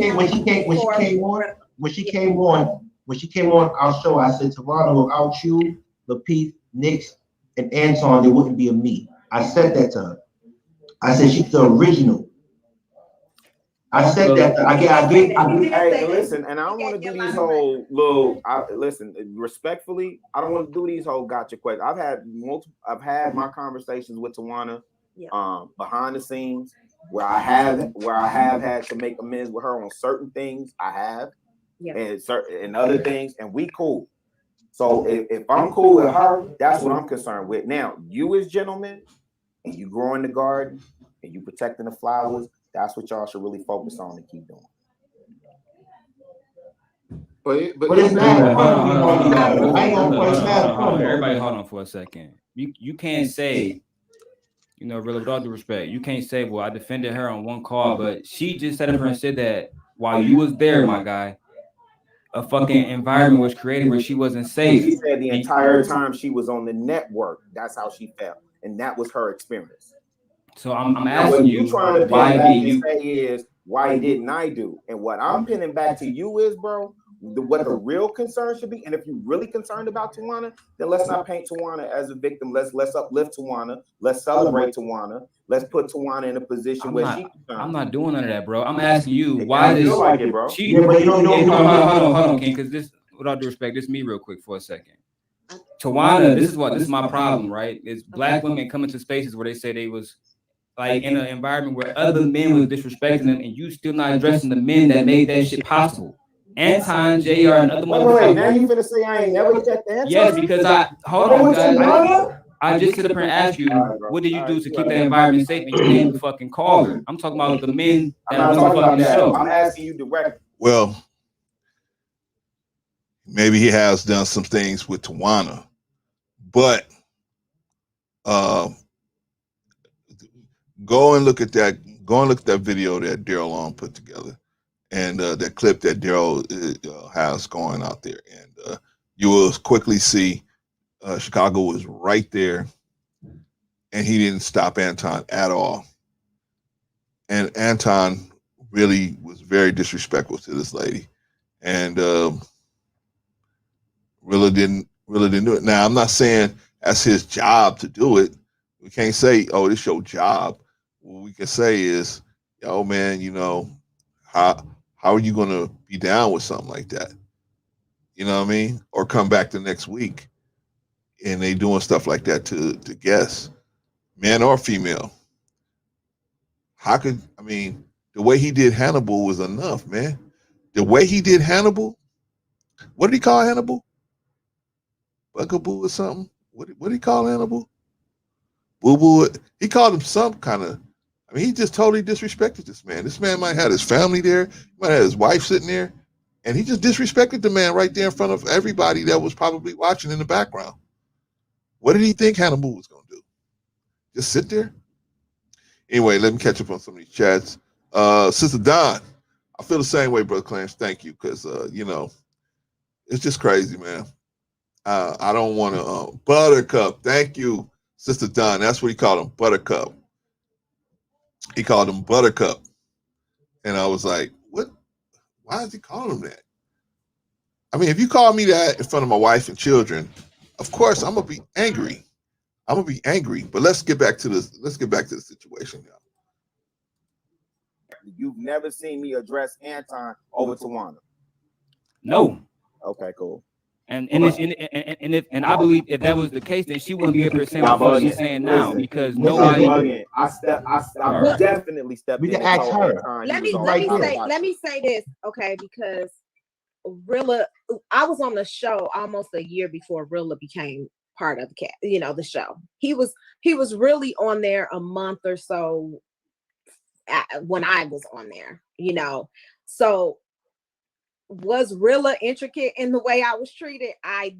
when she came on our show. I said, Tawana, without you, Lapeef, Nix, and Anton, there wouldn't be a me. I said that to her. I said she's the original. I said that. Hey, listen, and I don't want to do these whole little. Listen, respectfully, I don't want to do these whole gotcha questions. I've had my conversations with Tawana, behind the scenes, where I have had to make amends with her on certain things. I have, and other things, and we cool. So if I'm cool with her, that's what I'm concerned with. Now, you as gentlemen, and you growing the garden, and you protecting the flowers. That's what y'all should really focus on and keep doing. But it's not. Everybody, hold on for a second. You can't say, really with all due respect, you can't say, well, I defended her on one call, but she just sat up here and said that while you was there, my guy, a fucking environment was created where she wasn't safe. She said the entire time she was on the network, that's how she felt, and that was her experience. So I'm asking you, trying to why didn't I do? And what I'm pinning back to you is, bro, what the real concern should be. And if you're really concerned about Tawana, then let's not paint Tawana as a victim. Let's uplift Tawana. Let's celebrate Tawana. Let's put Tawana in a position I'm not doing none of that, bro. I'm asking you, why does like it, bro? Hold on, King, because this, with all due respect, this me real quick for a second. Tawana, this is my problem, right? Is black women coming to spaces where they say they was like in an environment where other men was disrespecting them, and you still not addressing the men that made that shit possible. Anton, JR, and other motherfuckers. Wait, now you finna say I ain't never checked the Anton? Yes, because I just sit up here and ask you, what did you do to keep that environment safe? And you didn't fucking call her. I'm talking about the men that are on the fucking show. I'm asking you directly. Well, maybe he has done some things with Tawana, but go and look at that video that Daryl Long put together, and that clip that Daryl has going out there, and you will quickly see Chicago was right there, and he didn't stop Anton at all. And Anton really was very disrespectful to this lady, and really didn't do it. Now, I'm not saying that's his job to do it. We can't say, oh, it's your job. What we can say is, yo, man, how are you going to be down with something like that? You know what I mean? Or come back the next week and they doing stuff like that to guests, man or female. The way he did Hannibal was enough, man. The way he did Hannibal, what did he call Hannibal? Bugaboo or something? What did he call Hannibal? boo boo. He called him some kind of. I mean, he just totally disrespected this man. This man might have his family there, might have his wife sitting there, and he just disrespected the man right there in front of everybody that was probably watching in the background. What did he think Hannibal was going to do? Just sit there? Anyway, let me catch up on some of these chats. Sister Don, I feel the same way, Brother Clarence. Thank you, because, it's just crazy, man. I don't want to. Buttercup, thank you, Sister Don. That's what he called him, Buttercup. He called him Buttercup. And I was like, what? Why is he calling him that? I mean, if you call me that in front of my wife and children, of course I'm gonna be angry. But let's get back to the situation, y'all. You've never seen me address Anton over Tawana. No. Okay, cool. And I believe if that was the case, then she wouldn't be up here saying what she's saying now, because nobody. I definitely stepped We in. can ask her. Let me say this, okay? Because Rilla, I was on the show almost a year before Rilla became part of the show. He was really on there a month or so when I was on there, So was Rilla intricate in the way I was treated? I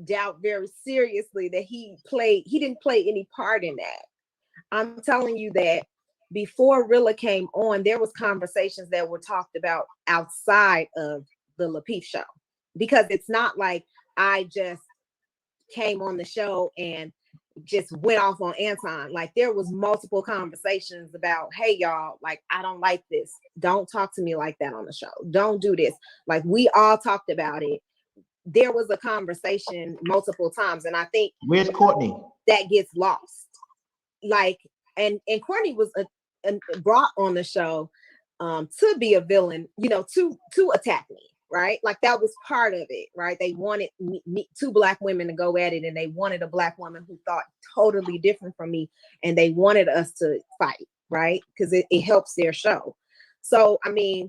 doubt very seriously that he didn't play any part in that. I'm telling you that before Rilla came on, there was conversations that were talked about outside of the Lapeef show, because it's not like I just came on the show and just went off on Anton. Like, there was multiple conversations about, hey y'all, like, I don't like this. Don't talk to me like that on the show. Don't do this. Like, we all talked about it. There was a conversation multiple times, and I think where's Courtney? That gets lost. Like, and Courtney was brought on the show to be a villain, to attack me. Right? Like, that was part of it, right? They wanted two Black women to go at it, and they wanted a Black woman who thought totally different from me, and they wanted us to fight, right? Because it helps their show. So, I mean,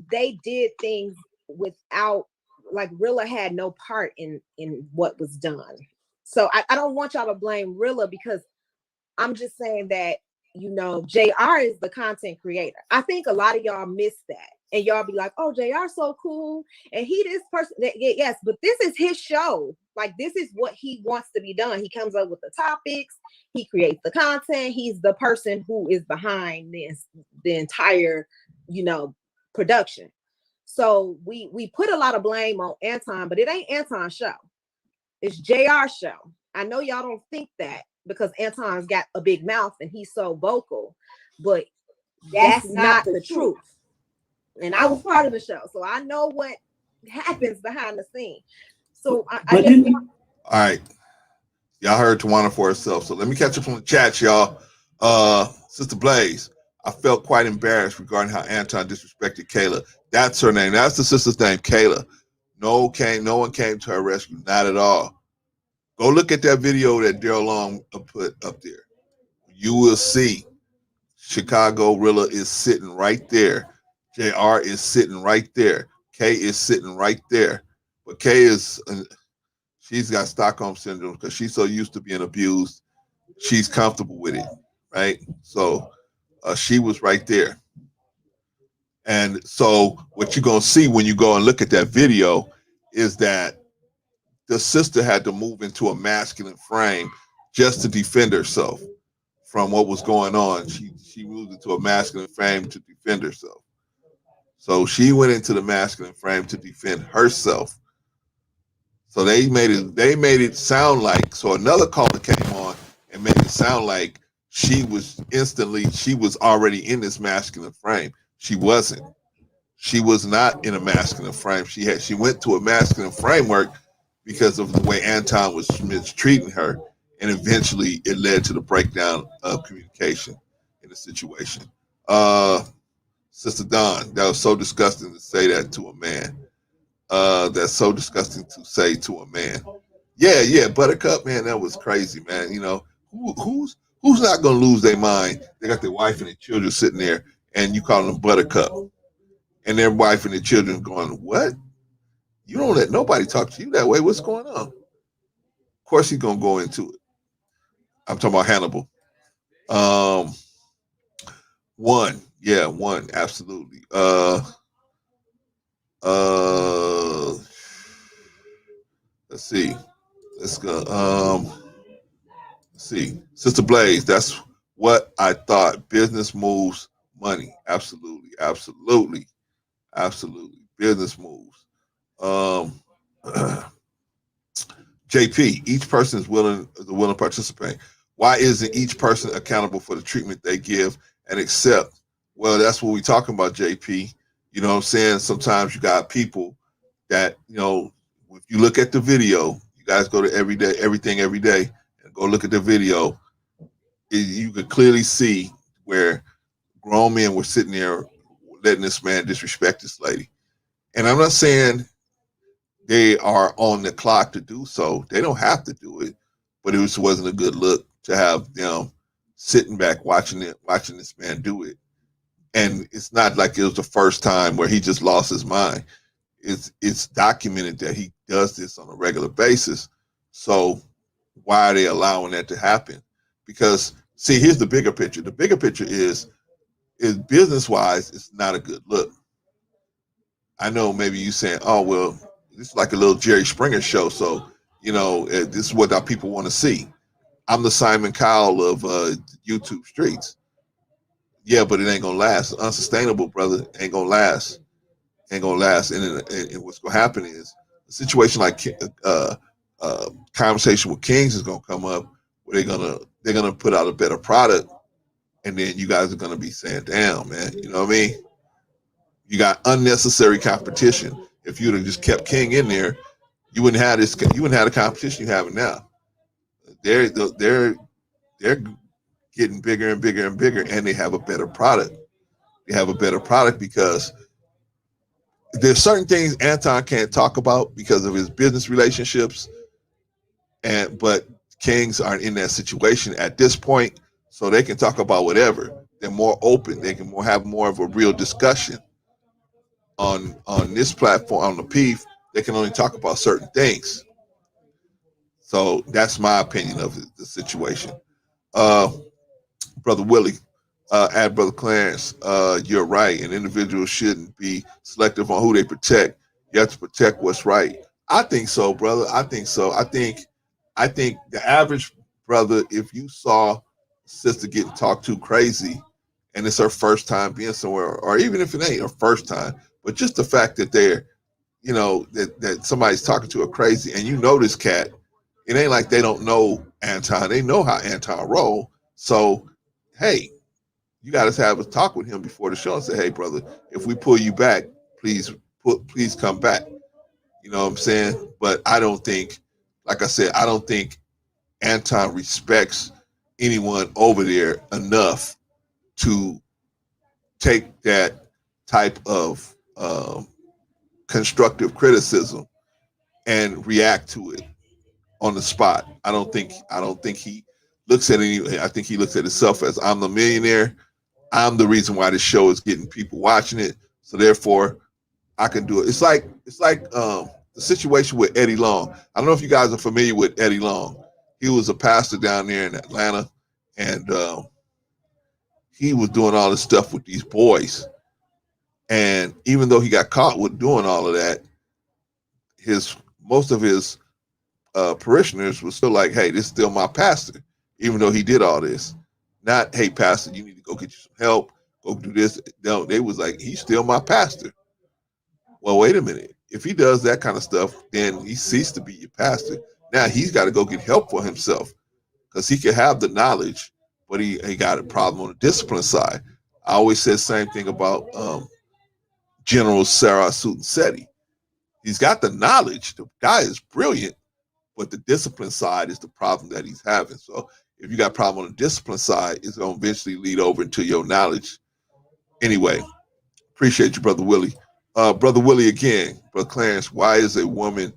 they did things without, like, Rilla had no part in what was done. So I don't want y'all to blame Rilla, because I'm just saying that, JR is the content creator. I think a lot of y'all miss that. And y'all be like, oh, JR's so cool. And he this person. Yes, but this is his show. Like, this is what he wants to be done. He comes up with the topics. He creates the content. He's the person who is behind the entire, production. So we put a lot of blame on Anton, but it ain't Anton's show. It's JR's show. I know y'all don't think that, because Anton's got a big mouth and he's so vocal, but that's not the truth. And I was part of the show, so I know what happens behind the scene. So all right, y'all heard Tawana for herself. So let me catch up on the chat, y'all. Sister Blaze, I felt quite embarrassed regarding how Anton disrespected Kayla. That's her name. That's the sister's name, Kayla. No one came to her rescue, not at all. Go look at that video that Daryl Long put up there. You will see Chicago Rilla is sitting right there. JR is sitting right there. Kay is sitting right there. But Kay she's got Stockholm syndrome because she's so used to being abused. She's comfortable with it, right? So she was right there. And so what you're going to see when you go and look at that video is that the sister had to move into a masculine frame just to defend herself from what was going on. She moved into a masculine frame to defend herself. So she went into the masculine frame to defend herself. So they made it sound like, so another caller came on and made it sound like she was already in this masculine frame. She wasn't. She was not in a masculine frame. She went to a masculine framework because of the way Anton was mistreating her, and eventually it led to the breakdown of communication in the situation. Sister Dawn, that was so disgusting to say that to a man. That's so disgusting to say to a man. Yeah, Buttercup, man, that was crazy, man. Who's not gonna lose their mind? They got their wife and their children sitting there, and you call them Buttercup, and their wife and their children going, "What? You don't let nobody talk to you that way. What's going on?" Of course, he's gonna go into it. I'm talking about Hannibal. One, absolutely. Let's see. Let's go. Let's see. Sister Blaze, that's what I thought. Business moves money. Absolutely. Business moves. JP, each person is willing to participate. Why isn't each person accountable for the treatment they give and accept? Well, that's what we're talking about, JP. You know what I'm saying? Sometimes you got people that, if you look at the video, you guys go to everything every day, and go look at the video, you could clearly see where grown men were sitting there letting this man disrespect this lady. And I'm not saying they are on the clock to do so. They don't have to do it, but it wasn't a good look to have them sitting back watching this man do it. And it's not like it was the first time where he just lost his mind. It's documented that he does this on a regular basis. So why are they allowing that to happen? Because see, here's the bigger picture. The bigger picture is business wise, it's not a good look. I know maybe you saying, oh, well, this is like a little Jerry Springer show. So, this is what our people want to see. I'm the Simon Cowell of YouTube streets. Yeah, but it ain't going to last. Unsustainable, brother. Ain't going to last. And what's going to happen is a situation like Conversation with Kings is going to come up where they're going to put out a better product. And then you guys are going to be saying, damn, man, you know what I mean? You got unnecessary competition. If you'd have just kept King in there, you wouldn't have this. You wouldn't have the competition you have now. They're getting bigger and bigger and bigger, and they have a better product. They have a better product because there's certain things Anton can't talk about because of his business relationships, but Kings aren't in that situation at this point, so they can talk about whatever. They're more open. They can have more of a real discussion. On this platform, on Lapeef, they can only talk about certain things. So that's my opinion of the situation. Brother Willie, add Brother Clarence, you're right. An individual shouldn't be selective on who they protect. You have to protect what's right. I think so, brother. I think so. I think the average brother, if you saw sister getting talked to crazy and it's her first time being somewhere, or even if it ain't her first time, but just the fact that they're, that somebody's talking to her crazy, and this cat, it ain't like they don't know Anton. They know how Anton roll. So, hey, you got to have a talk with him before the show and say, hey, brother, if we pull you back, please come back. You know what I'm saying? But I don't think, like I said, I don't think Anton respects anyone over there enough to take that type of constructive criticism and react to it on the spot. I don't think he looks at any. I think he looks at himself as, I'm the millionaire. I'm the reason why this show is getting people watching it. So therefore, I can do it. It's like the situation with Eddie Long. I don't know if you guys are familiar with Eddie Long. He was a pastor down there in Atlanta, and he was doing all this stuff with these boys. And even though he got caught with doing all of that, most of his parishioners were still like, hey, this is still my pastor, even though he did all this. Not, hey, pastor, you need to go get you some help, go do this. No, they was like, he's still my pastor. Well, wait a minute. If he does that kind of stuff, then he ceased to be your pastor. Now he's got to go get help for himself, because he can have the knowledge, but he got a problem on the discipline side. I always said the same thing about General Sarah Sutton-Seti. He's got the knowledge. The guy is brilliant, but the discipline side is the problem that he's having. So if you got a problem on the discipline side, it's going to eventually lead over into your knowledge. Anyway, appreciate you, Brother Willie. Brother Willie again, Brother Clarence, why is a woman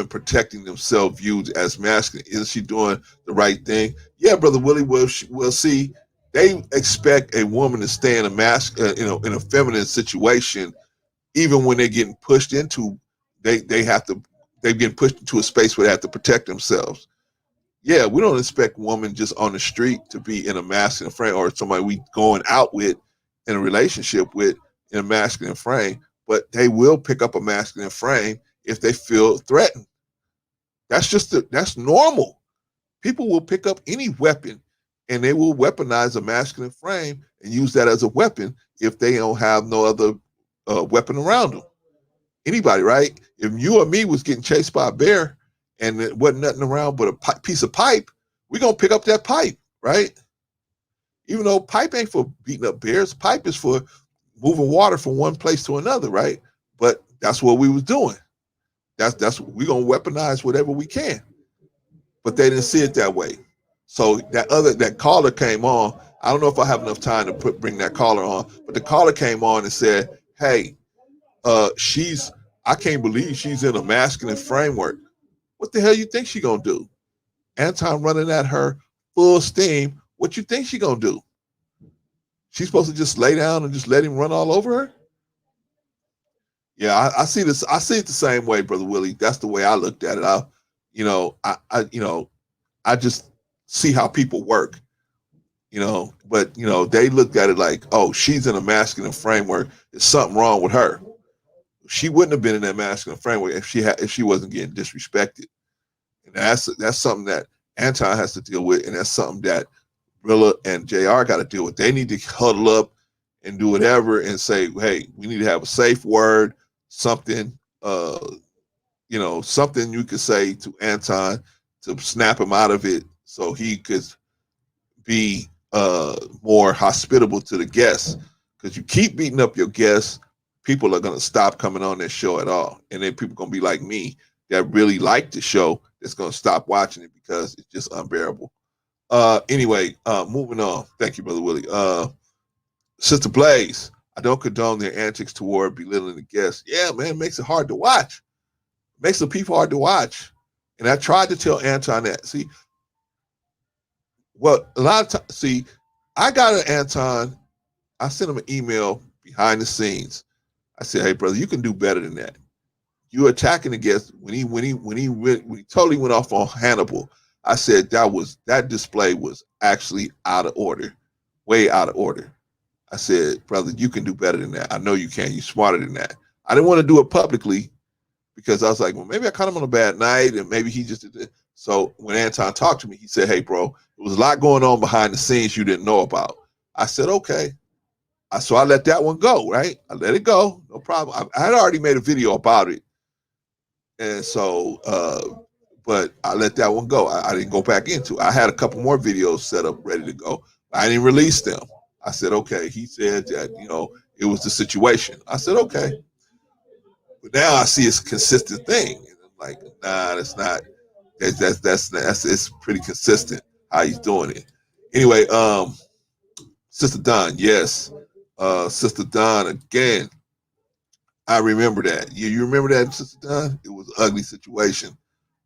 protecting themselves viewed as masculine? Isn't she doing the right thing? Yeah, Brother Willie, we'll see. They expect a woman to stay in in a feminine situation, even when they're getting pushed into, they're getting pushed into a space where they have to protect themselves. yeah, we don't expect women just on the street to be in a masculine frame, or somebody we going out with in a relationship with in a masculine frame, but they will pick up a masculine frame if they feel threatened. That's normal. People will pick up any weapon and they will weaponize a masculine frame and use that as a weapon if they don't have no other weapon around them. Anybody, right? If you or me was getting chased by a bear and there wasn't nothing around but a piece of pipe, we're going to pick up that pipe, right? Even though pipe ain't for beating up bears, pipe is for moving water from one place to another, right? But that's what we was doing. That's we're going to weaponize whatever we can. But they didn't see it that way. So that caller came on. I don't know if I have enough time to bring that caller on, but the caller came on and said, hey, I can't believe she's in a masculine framework. What the hell you think she gonna do? Anton running at her full steam. What you think she gonna do? She's supposed to just lay down and just let him run all over her? Yeah, I see this. I see it the same way, Brother Willie. That's the way I looked at it. I just see how people work, but they looked at it like, oh, she's in a masculine framework. There's something wrong with her. She wouldn't have been in that masculine framework if she wasn't getting disrespected. And that's something that Anton has to deal with, and that's something that Rilla and JR got to deal with. They need to huddle up and do whatever and say, hey, we need to have a safe word, something, something you could say to Anton to snap him out of it so he could be more hospitable to the guests. Because you keep beating up your guests, people are going to stop coming on their show at all. And then people are going to be like me that really like the show that's going to stop watching it because it's just unbearable. Anyway, moving on. Thank you, Brother Willie. Sister Blaze, I don't condone their antics toward belittling the guests. Yeah, man, it makes it hard to watch. It makes the people hard to watch. And I tried to tell Anton that. See, well, a lot of times, I got an Anton. I sent him an email behind the scenes. I said, hey, brother, you can do better than that. You're attacking the guest when he totally went off on Hannibal. I said that display was actually out of order, way out of order. I said, brother, you can do better than that. I know you can. You're smarter than that. I didn't want to do it publicly because I was like, well, maybe I caught him on a bad night and maybe he just did it. So when Anton talked to me, he said, hey, bro, there was a lot going on behind the scenes you didn't know about. I said, okay. So I let that one go, right? I let it go. No problem. I had already made a video about it. And so, but I let that one go. I didn't go back into it. I had a couple more videos set up, ready to go. I didn't release them. I said, okay. He said that, it was the situation. I said, okay. But now I see it's a consistent thing. And I'm like, nah, that's not. It's pretty consistent how he's doing it. Anyway, Sister Don, yes. Sister Don, again, I remember that. You remember that, Sister Don? It was an ugly situation.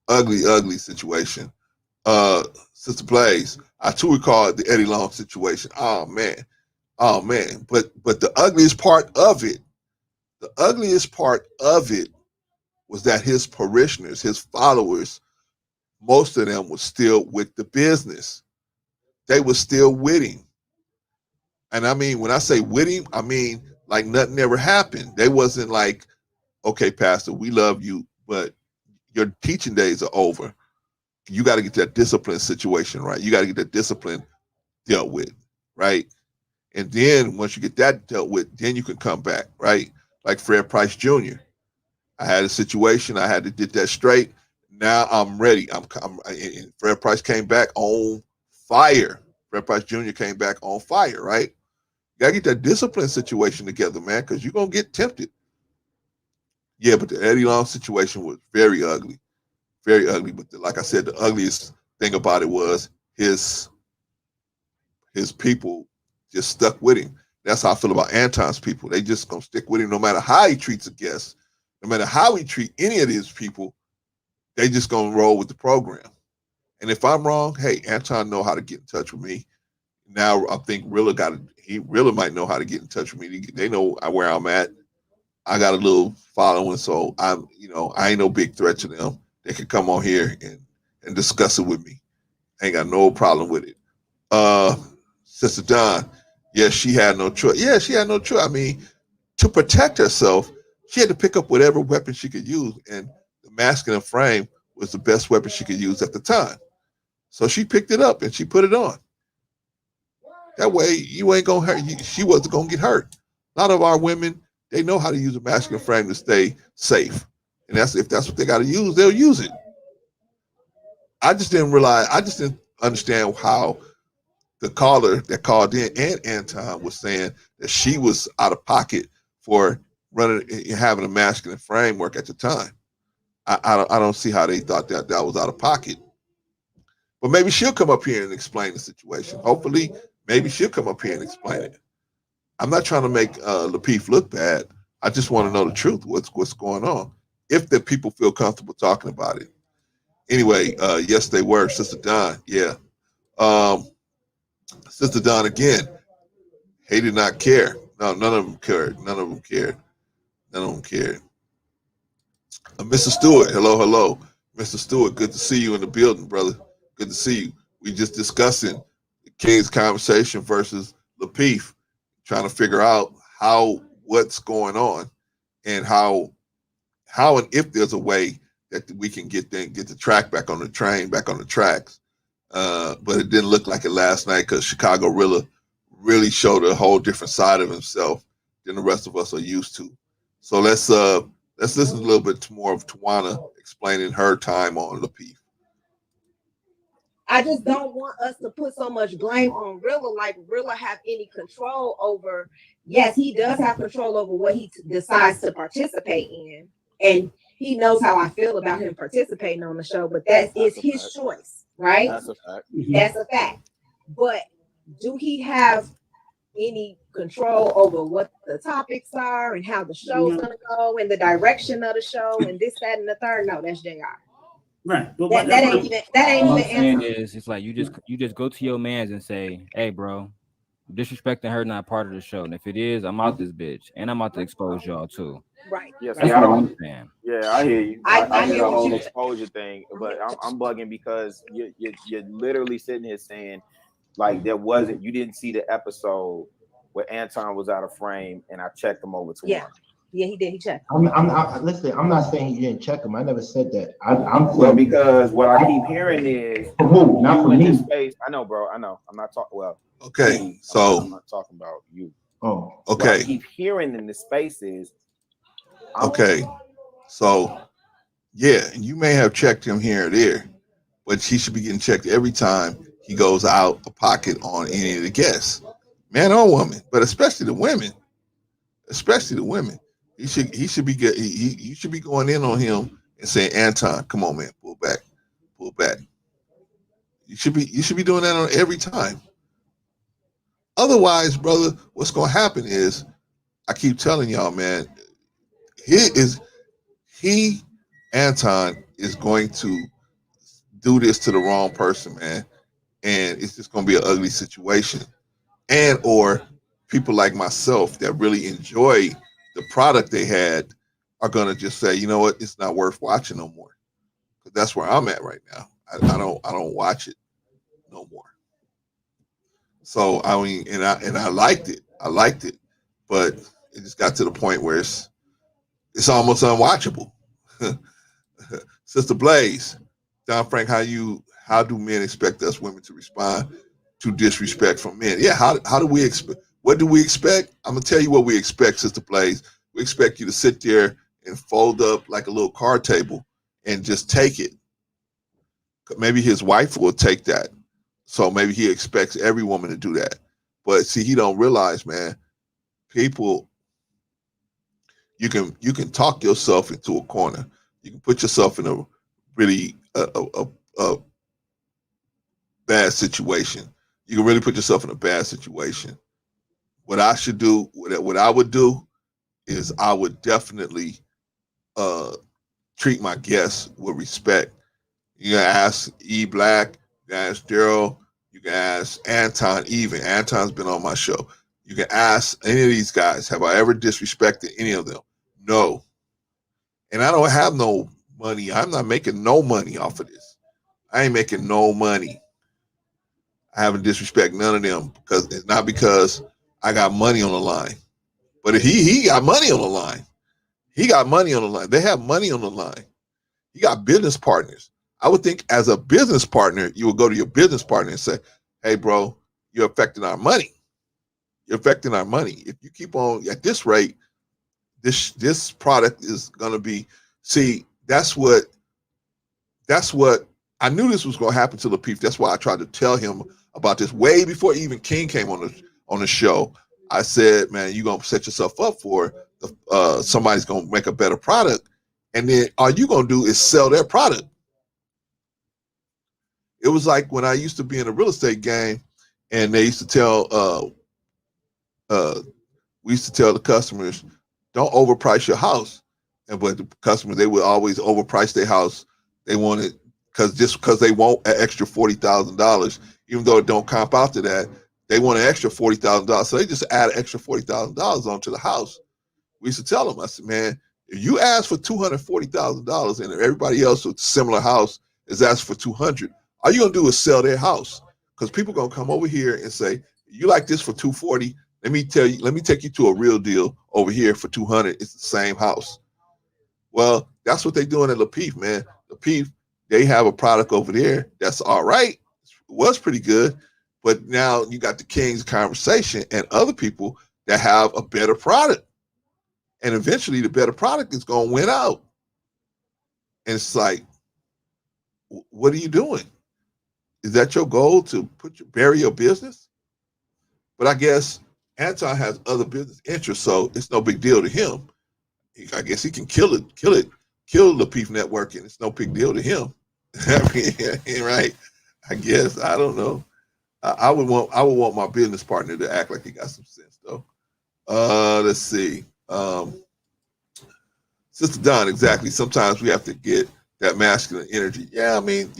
Ugly situation. Sister Blaze, I too recall the Eddie Long situation. Oh man. But the ugliest part of it was that his parishioners, his followers, most of them were still with the business. They were still with him. And I mean, when I say with him, I mean like nothing ever happened. They wasn't like, okay, Pastor, we love you, but your teaching days are over. You got to get that discipline situation right. You got to get that discipline dealt with, right? And then once you get that dealt with, then you can come back, right? Like Fred Price Jr. I had a situation. I had to get that straight. Now I'm ready. And Fred Price came back on fire. Fred Price Jr. came back on fire, right? You gotta get that discipline situation together, man, because you're gonna get tempted. Yeah, but the Eddie Long situation was very ugly. Very ugly. But like I said, the ugliest thing about it was his people just stuck with him. That's how I feel about Anton's people. They just gonna stick with him no matter how he treats a guest, no matter how he treat any of his people. They just gonna roll with the program. And if I'm wrong, hey, Anton know how to get in touch with me. Now I think he really might know how to get in touch with me. They know where I'm at. I got a little following, so I ain't no big threat to them. They can come on here and discuss it with me. Ain't got no problem with it. Sister Don, yes, she had no choice. Yeah, she had no choice. I mean, to protect herself, she had to pick up whatever weapon she could use, and the masculine frame was the best weapon she could use at the time. So she picked it up and she put it on. That way, you ain't gonna hurt. She wasn't gonna get hurt. A lot of our women, they know how to use a masculine frame to stay safe, and if that's what they got to use, they'll use it. I just didn't understand how the caller that called in and Anton was saying that she was out of pocket for running and having a masculine framework at the time. I don't see how they thought that was out of pocket. But maybe she'll come up here and explain the situation. Hopefully, maybe she'll come up here and explain it. I'm not trying to make Lapeef look bad. I just want to know the truth. What's going on? If the people feel comfortable talking about it. Anyway, yes, they were. Sister Don, yeah. Sister Don again. He did not care. No, none of them cared. None of them cared. None of them cared. Mr. Stewart, hello. Mr. Stewart, good to see you in the building, brother. Good to see you. We just discussing the King's Conversation versus Lapeef, trying to figure out what's going on and how and if there's a way that we can get the track back on the train, back on the tracks. But it didn't look like it last night because Chicago Rilla really showed a whole different side of himself than the rest of us are used to. So let's listen a little bit more of Tawana explaining her time on Lapeef. I just don't want us to put so much blame on Rilla, like Rilla have any control over. Yes, he does have control over what he decides to participate in, and he knows how I feel about him participating on the show. But that is his choice, right? That's a fact. That's a fact. But do he have any control over what the topics are and how the show's gonna go and the direction of the show and this, that, and the third? No, that's JR. Right. That ain't even What I'm saying answer. is, it's like you just go to your mans and say, "Hey, bro, disrespecting her not part of the show. And if it is, I'm out this bitch, and I'm out to expose y'all too." Right. Yes, That's what I'm saying. Yeah, I hear you. I hear hear the what whole you- exposure thing, but I'm bugging because you're literally sitting here saying like you didn't see the episode where Anton was out of frame and I checked him over to Yeah, he did. He checked. Listen, I'm not saying you didn't check him. I never said that. Well, because what I keep hearing is for who? Not for in me. this space. I know, bro. I know. I'm not talking. Well, Okay, so I'm not talking about you. Oh, okay. What I keep hearing in this space is Okay, so yeah, you may have checked him here or there, but he should be getting checked every time he goes out of pocket on any of the guests, man or woman, but especially the women. Especially the women. He should be get you should be going in on him and saying, Anton, come on, man, pull back. You should be doing that on every time. Otherwise, brother, what's gonna happen is I keep telling y'all, man, Anton is going to do this to the wrong person, man. And it's just gonna be an ugly situation. And or people like myself that really enjoy the product they had are gonna just say, you know what, it's not worth watching no more. Because that's where I'm at right now. I don't watch it no more. So I mean, and I liked it. But it just got to the point where it's almost unwatchable. Sister Blaze, Don Frank, how do men expect us women to respond to disrespect from men? Yeah, how do we expect? What do we expect? I'm gonna tell you what we expect, Sister Blaze. We expect you to sit there and fold up like a little card table and just take it. Maybe his wife will take that. So maybe he expects every woman to do that. But see, he don't realize, man, people, you can talk yourself into a corner. You can put yourself in a really a bad situation. You can really put yourself in a bad situation. What I should do, what I would do, is I would definitely treat my guests with respect. You can ask E Black, you can ask Daryl, you can ask Anton. Even Anton's been on my show. You can ask any of these guys, have I ever disrespected any of them? No. And I don't have no money. I'm not making no money off of this. I ain't making no money. I haven't disrespected none of them because it's not because I got money on the line, but he got money on the line. He got money on the line. They have money on the line. You got business partners. I would think as a business partner, you would go to your business partner and say, hey, bro, you're affecting our money. You're affecting our money. If you keep on at this rate, this product is going to be, see, that's what I knew this was going to happen to Lapeef. That's why I tried to tell him about this way before even King came on the show. I said, man, you're going to set yourself up for somebody's going to make a better product. And then all you're going to do is sell their product. It was like when I used to be in a real estate game and they used to tell, we used to tell the customers, don't overprice your house. But the customers, they would always overprice their house. They wanted, because they want an extra $40,000, even though it don't comp out to that, they want an extra $40,000. So they just add an extra $40,000 onto the house. We used to tell them, I said, man, if you ask for $240,000 and everybody else with a similar house is asked for $200,000, all you're gonna do is sell their house, because people gonna come over here and say, you like this for $240,000? Let me take you to a real deal over here for $200,000. It's the same house. Well, that's what they're doing at Lapeef, man. Lapeef, they have a product over there that's all right. It was pretty good, but now you got the King's Conversation and other people that have a better product. And eventually the better product is going to win out. And it's like, what are you doing? Is that your goal, to bury your business? But I guess Anton has other business interests, so it's no big deal to him. I guess he can kill Lapeef Network, and it's no big deal to him. Right? I guess, I don't know. I would want my business partner to act like he got some sense, though. Let's see. Sister Don, exactly. Sometimes we have to get that masculine energy. Yeah, I mean,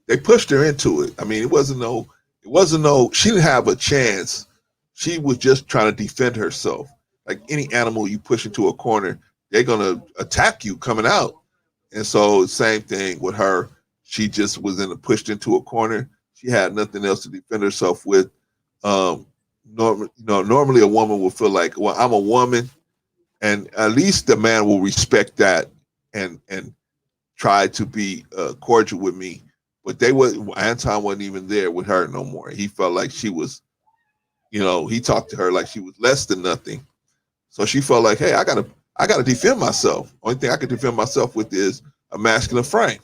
they pushed her into it. I mean, it wasn't no, she didn't have a chance. She was just trying to defend herself. Like any animal you push into a corner, they're going to attack you coming out. And so same thing with her. She just was pushed into a corner. She had nothing else to defend herself with. Normally a woman will feel like, well, I'm a woman, and at least the man will respect that and try to be cordial with me. But Anton wasn't even there with her no more. He felt like she was, he talked to her like she was less than nothing. So she felt like, hey, I gotta defend myself. Only thing I can defend myself with is a masculine frame.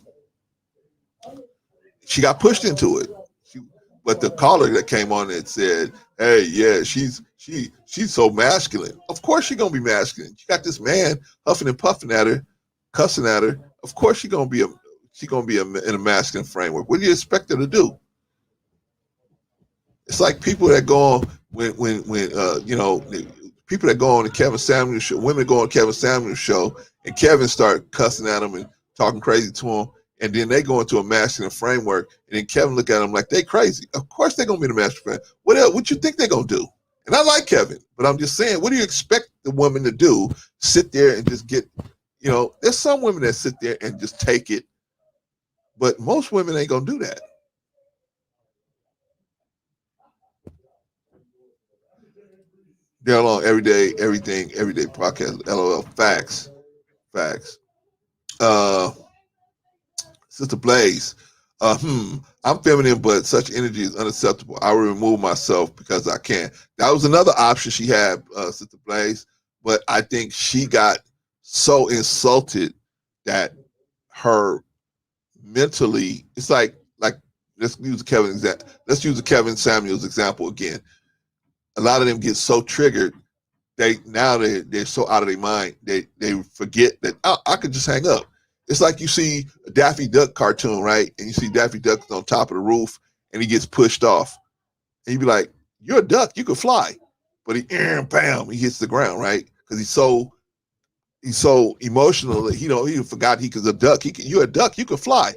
She got pushed into it. But the caller that came on and said, hey, yeah, she's so masculine. Of course she's gonna be masculine. She got this man huffing and puffing at her, cussing at her. Of course she's gonna be in a masculine framework. What do you expect her to do? It's like people that go on people that go on the Kevin Samuels show, women go on Kevin Samuels show, and Kevin start cussing at them and talking crazy to them, and then they go into a masculine framework, and then Kevin look at them like they crazy. Of course they're gonna be in a masculine framework. What else? What you think they're gonna do? And I like Kevin, but I'm just saying, what do you expect the woman to do? Sit there and just get, there's some women that sit there and just take it, but most women ain't gonna do that. They're on everyday podcast. LOL. Facts. Sister Blaze. I'm feminine, but such energy is unacceptable. I will remove myself because I can. That was another option she had, Sister Blaze. But I think she got so insulted that her mentally, it's like let's use the Kevin Samuels example again. A lot of them get so triggered, they're so out of their mind, they forget that I could just hang up. It's like you see a Daffy Duck cartoon, right? And you see Daffy Duck on top of the roof and he gets pushed off. And you be like, you're a duck, you could fly. But he hits the ground, right? Because he's so emotional that he forgot he was a duck. You're a duck, you could fly.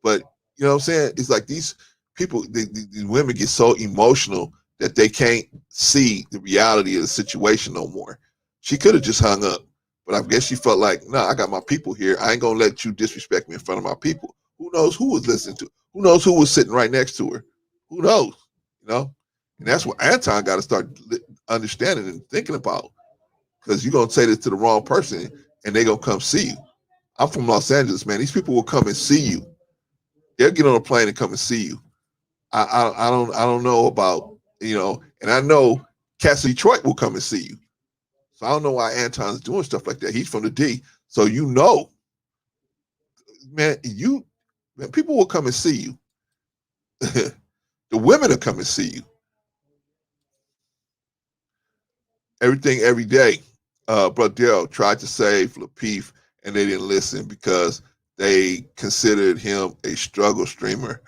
But you know what I'm saying? It's like these people, these women get so emotional that they can't see the reality of the situation no more. She could have just hung up, but I guess she felt like, I got my people here. I ain't gonna let you disrespect me in front of my people. Who knows who was listening to? Who knows who was sitting right next to her? Who knows? You know, and that's what Anton got to start understanding and thinking about, because you're gonna say this to the wrong person, and they're gonna come see you. I'm from Los Angeles, man. These people will come and see you. They'll get on a plane and come and see you. I don't know about, you know, and I know Cassie Detroit will come and see you. So I don't know why Anton's doing stuff like that. He's from the D, so you know, man. People will come and see you. The women will come and see you. Everything every day. Brother Darrell tried to save Lapeef, and they didn't listen because they considered him a struggle streamer.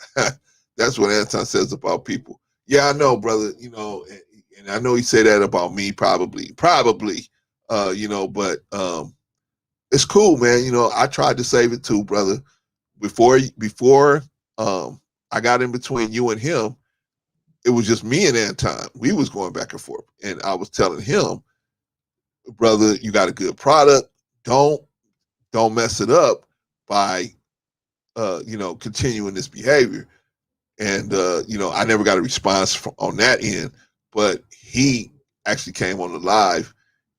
That's what Anton says about people. Yeah, I know, brother. You know, and I know he said that about me, probably. You know, but it's cool, man. You know, I tried to save it too, brother. Before I got in between you and him, it was just me and Anton. We was going back and forth, and I was telling him, brother, you got a good product. Don't mess it up by you know, continuing this behavior. And you know, I never got a response on that end, but he actually came on the live,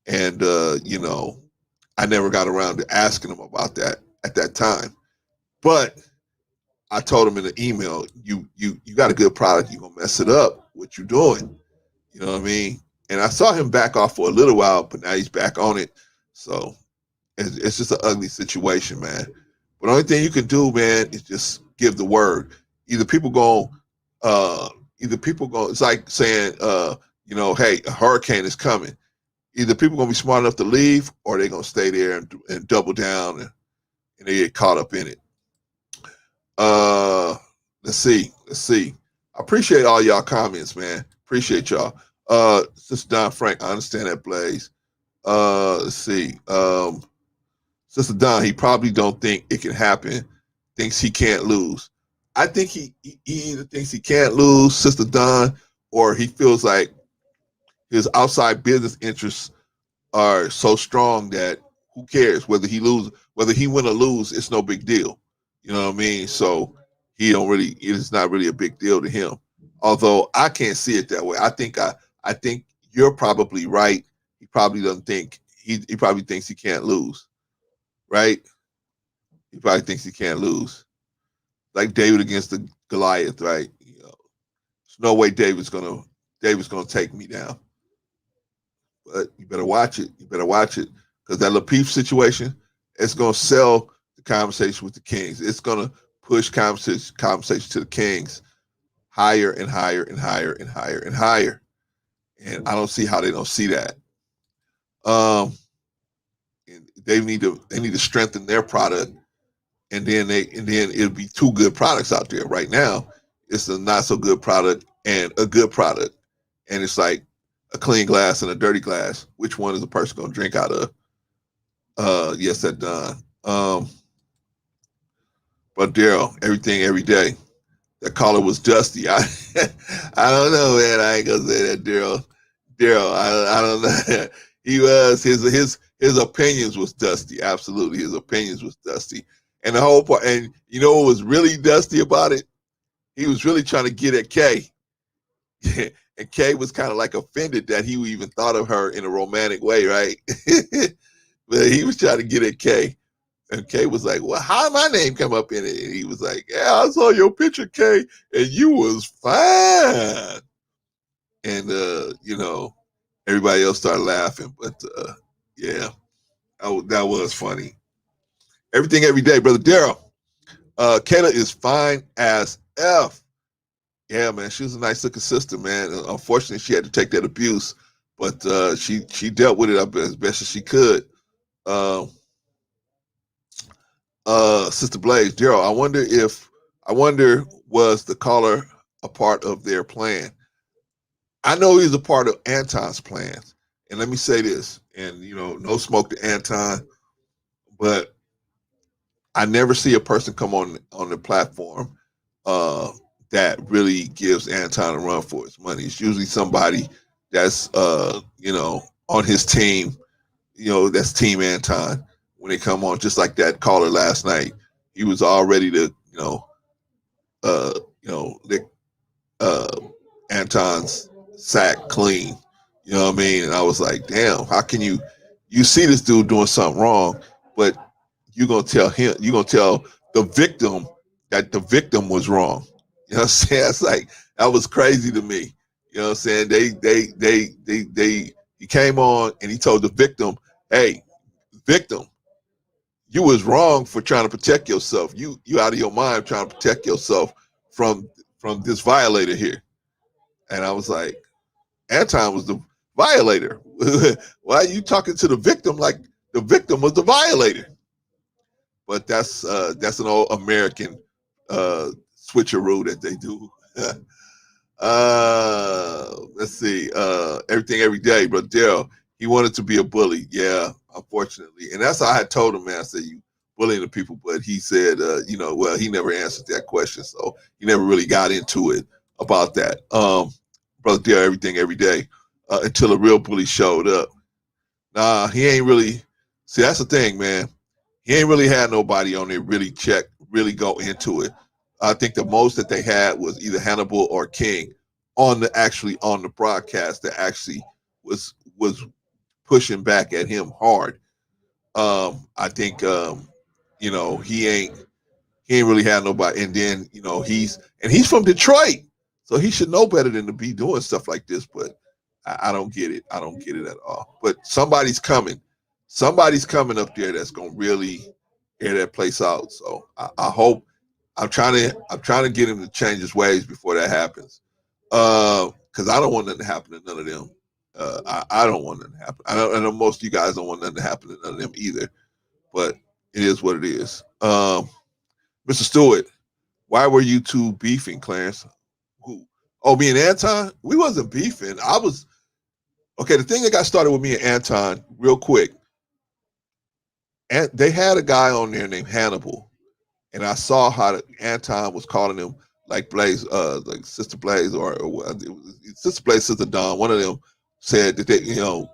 and you know, I never got around to asking him about that at that time. But I told him in the email, you got a good product, you're gonna mess it up. What you doing? You know what I mean? And I saw him back off for a little while, but now he's back on it. So it's just an ugly situation, man. But the only thing you can do, man, is just give the word. Either people go, it's like saying, you know, hey, a hurricane is coming. Either people gonna be smart enough to leave, or they're gonna stay there and double down, and they get caught up in it. Let's see. I appreciate all y'all comments, man. Appreciate y'all. Sister Don Frank, I understand that, Blaze. Let's see. Sister Don, he probably don't think it can happen. Thinks he can't lose. I think he either thinks he can't lose, Sister Don, or he feels like his outside business interests are so strong that who cares whether he win or lose, it's no big deal. You know what I mean? So it's not really a big deal to him. Although I can't see it that way. I think you're probably right. He probably doesn't think he probably thinks he can't lose. Right? He probably thinks he can't lose. Like David against the Goliath, right? You know, there's no way David's gonna take me down. But you better watch it. Because that Lapeef situation, it's gonna sell the conversation with the Kings. It's gonna push conversation to the Kings higher and higher and higher and higher and higher. And I don't see how they don't see that. They need to strengthen their product, and then it'll be two good products out there. Right now, it's a not so good product and a good product, and it's like a clean glass and a dirty glass. Which one is the person gonna drink out of? Yes, that done. But Daryl, everything every day. That caller was dusty. I don't know, man. I ain't gonna say that, Daryl. I don't know. He was his opinions was dusty. Absolutely, his opinions was dusty. And the whole part, and you know what was really dusty about it? He was really trying to get at Kay. And Kay was kind of like offended that he even thought of her in a romantic way, right? But he was trying to get at Kay. And Kay was like, well, how did my name come up in it? And he was like, yeah, I saw your picture, Kay, and you was fine. And, you know, everybody else started laughing. But, yeah, that was funny. Everything every day, Brother Daryl. Kayla is fine as F. Yeah, man, she was a nice looking sister, man. Unfortunately, she had to take that abuse, but she dealt with it as best as she could. Sister Blaze, Daryl, I wonder was the caller a part of their plan? I know he's a part of Anton's plans. And let me say this, and you know, no smoke to Anton, but I never see a person come on the platform that really gives Anton a run for his money. It's usually somebody that's you know, on his team, you know, that's Team Anton. When they come on, just like that caller last night, he was all ready to, you know, Anton's sack clean. You know what I mean? And I was like, damn, how can you see this dude doing something wrong, but you're gonna tell the victim that the victim was wrong. You know what I'm saying? It's like that was crazy to me. You know what I'm saying? He came on and he told the victim, hey, victim, you was wrong for trying to protect yourself. You out of your mind trying to protect yourself from this violator here. And I was like, Anton was the violator. Why are you talking to the victim like the victim was the violator? But that's an old American switcheroo that they do. Let's see. Everything every day, but Daryl, he wanted to be a bully. Yeah, unfortunately. And that's how I had told him, man. I said, you bullying the people, but he said, well, he never answered that question. So he never really got into it about that. Brother Daryl, everything every day, until a real bully showed up. Nah, he ain't really, see, that's the thing, man. He ain't really had nobody on there really go into it. I think the most that they had was either Hannibal or King on the broadcast that actually was pushing back at him hard. I think he ain't really had nobody. And then he's from Detroit, so he should know better than to be doing stuff like this. But I don't get it. I don't get it at all. But somebody's coming. Somebody's coming up there that's gonna really air that place out. So I hope. I'm trying to get him to change his ways before that happens. Because I don't want nothing to happen to none of them. I don't want nothing to happen. I know most of you guys don't want nothing to happen to none of them either. But it is what it is. Mr. Stewart, why were you two beefing, Clarence? Who? Oh, me and Anton? We wasn't beefing. The thing that got started with me and Anton, real quick, and they had a guy on there named Hannibal. And I saw how Anton was calling him like Blaze, like Sister Blaze or Sister Blaze, Sister Dawn. One of them said that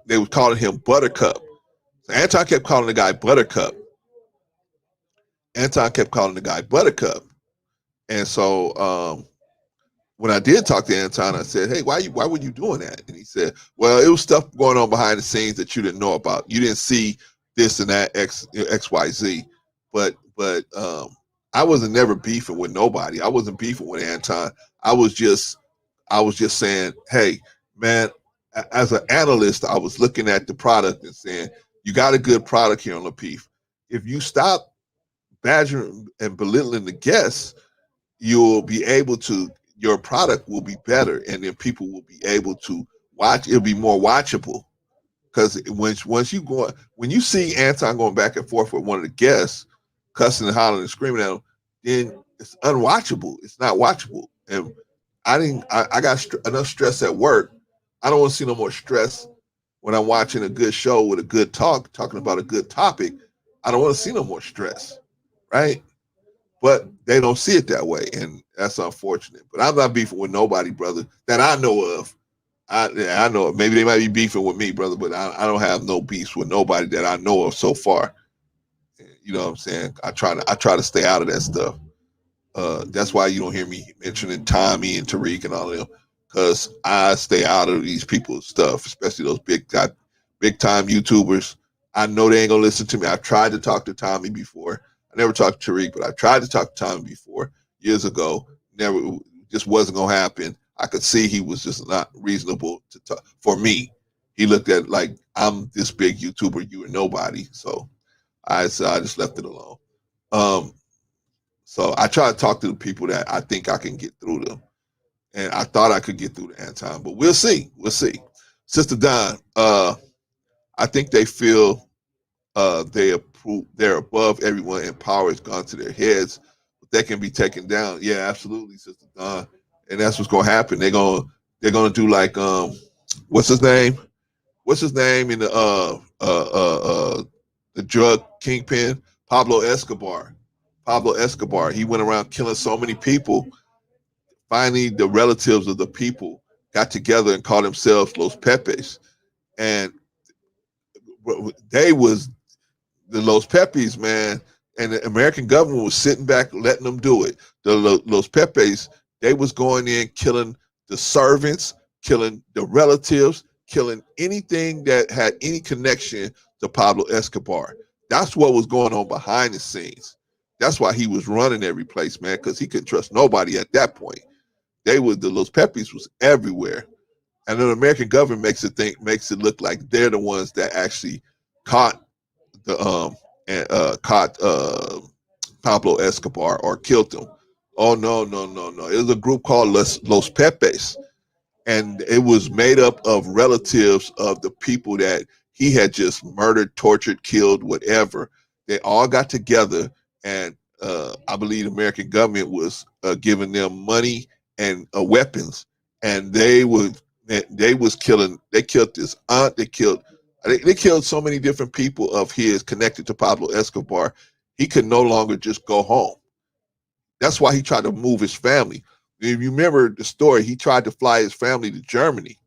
they were calling him Buttercup. So Anton kept calling the guy Buttercup. And so when I did talk to Anton, I said, "Hey, why were you doing that?" And he said, "Well, it was stuff going on behind the scenes that you didn't know about. You didn't see this and that X Y Z, but I wasn't never beefing with nobody. I wasn't beefing with Anton. I was just saying, hey, man, as an analyst, I was looking at the product and saying, you got a good product here on Lapeef. If you stop badgering and belittling the guests, you'll be able to, your product will be better, and then people will be able to watch. It'll be more watchable. Because when you see Anton going back and forth with one of the guests, cussing and hollering and screaming at him, then it's unwatchable. It's not watchable. And I got enough stress at work. I don't want to see no more stress when I'm watching a good show with a good talking about a good topic. I don't want to see no more stress, right? But they don't see it that way, and that's unfortunate. But I'm not beefing with nobody, brother, that I know of. I know maybe they might be beefing with me, brother, but I don't have no beefs with nobody that I know of so far. You know what I'm saying? I try to stay out of that stuff. That's why you don't hear me mentioning Tommy and Tariq and all of them, because I stay out of these people's stuff, especially those big time YouTubers. I know they ain't gonna listen to me. I've tried to talk to Tommy before. I never talked to Tariq, but I tried to talk to Tommy before years ago. Never, just wasn't gonna happen. I could see he was just not reasonable to talk for me. He looked at like, I'm this big YouTuber, you are nobody. So I just left it alone. So I try to talk to the people that I think I can get through them. And I thought I could get through to Anton, but we'll see. We'll see. Sister Don, I think they feel they're above everyone and power has gone to their heads. But they can be taken down. Yeah, absolutely, Sister Don. And that's what's gonna happen. They're gonna do like what's his name? What's his name in the drug kingpin? Pablo Escobar. He went around killing so many people. Finally, the relatives of the people got together and called themselves Los Pepes. And they was the Los Pepes, man. And the American government was sitting back letting them do it. The Los Pepes They was going in, killing the servants, killing the relatives, killing anything that had any connection to Pablo Escobar. That's what was going on behind the scenes. That's why he was running every place, man, because he couldn't trust nobody at that point. The Los Pepis was everywhere. And then the American government makes it look like they're the ones that actually caught Pablo Escobar or killed him. Oh no. It was a group called Los Pepes, and it was made up of relatives of the people that he had just murdered, tortured, killed, whatever. They all got together, and I believe the American government was giving them money and weapons, and they was killing. They killed his aunt. They killed so many different people of his connected to Pablo Escobar. He could no longer just go home. That's why he tried to move his family. If you remember the story, he tried to fly his family to Germany.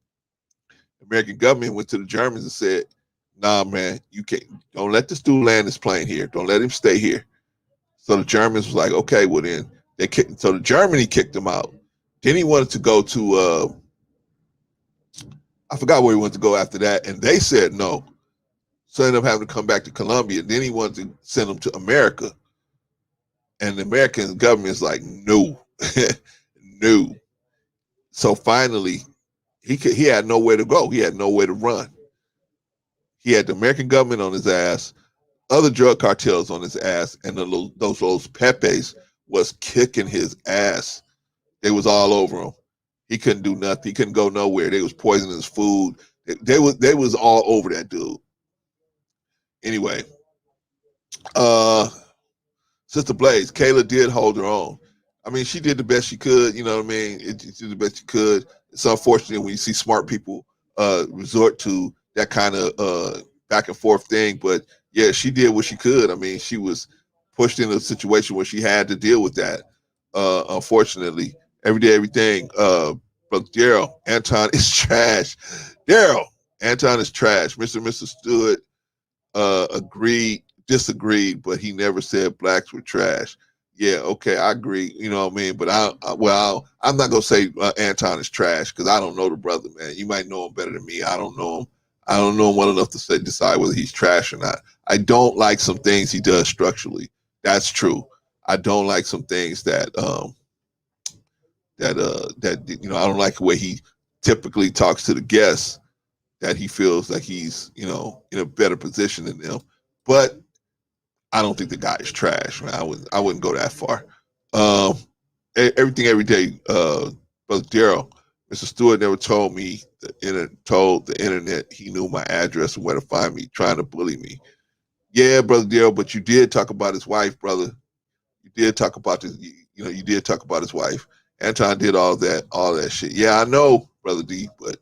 The American government went to the Germans and said, "Nah, man, you can't. Don't let this dude land his plane here. Don't let him stay here." So the Germans was like, "Okay, well then." So the Germany kicked him out. Then he wanted to go to, I forgot where he wanted to go after that, and they said no. So he ended up having to come back to Colombia. Then he wanted to send him to America. And the American government is like, no, no. So finally, he had nowhere to go. He had nowhere to run. He had the American government on his ass, other drug cartels on his ass, and those Pepes was kicking his ass. They was all over him. He couldn't do nothing. He couldn't go nowhere. They was poisoning his food. They was all over that dude. Anyway, Sister Blaze, Kayla did hold her own. I mean, she did the best she could. You know what I mean? She did the best she could. It's unfortunate when you see smart people resort to that kind of back and forth thing. But yeah, she did what she could. I mean, she was pushed into a situation where she had to deal with that. Unfortunately, every day, everything. Brother Daryl, Anton is trash. Daryl, Anton is trash. Mr. Stewart disagreed, but he never said blacks were trash. Yeah, okay, I agree. You know what I mean? But I'm not gonna say Anton is trash because I don't know the brother, man. You might know him better than me. I don't know him. I don't know him well enough to decide whether he's trash or not. I don't like some things he does structurally. That's true. I don't like some things that I don't like the way he typically talks to the guests, that he feels like he's in a better position than them. But I don't think the guy is trash. Man. I wouldn't go that far. Everything every day, Brother Daryl, Mr. Stewart never told me told the internet he knew my address and where to find me, trying to bully me. Yeah, Brother Daryl, but you did talk about his wife, brother. You did talk about this. You did talk about his wife. Anton did all that shit. Yeah, I know, Brother D, but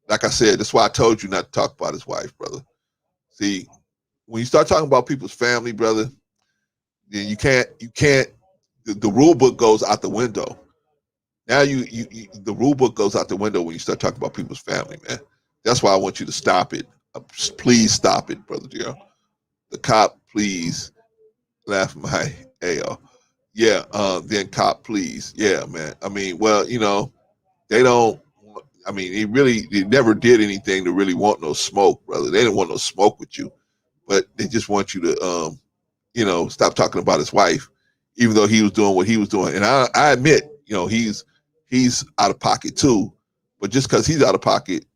like I said, that's why I told you not to talk about his wife, brother. See, when you start talking about people's family, brother, then you can't. The rule book goes out the window. Now the rule book goes out the window when you start talking about people's family, man. That's why I want you to stop it. Please stop it, brother Daryl. The cop, please laugh my AO. Yeah, then cop, please. Yeah, man. I mean, well, they don't. I mean, they never did anything to really want no smoke, brother. They didn't want no smoke with you, but they just want you to, stop talking about his wife, even though he was doing what he was doing. And I admit, he's out of pocket too. But just because he's out of pocket,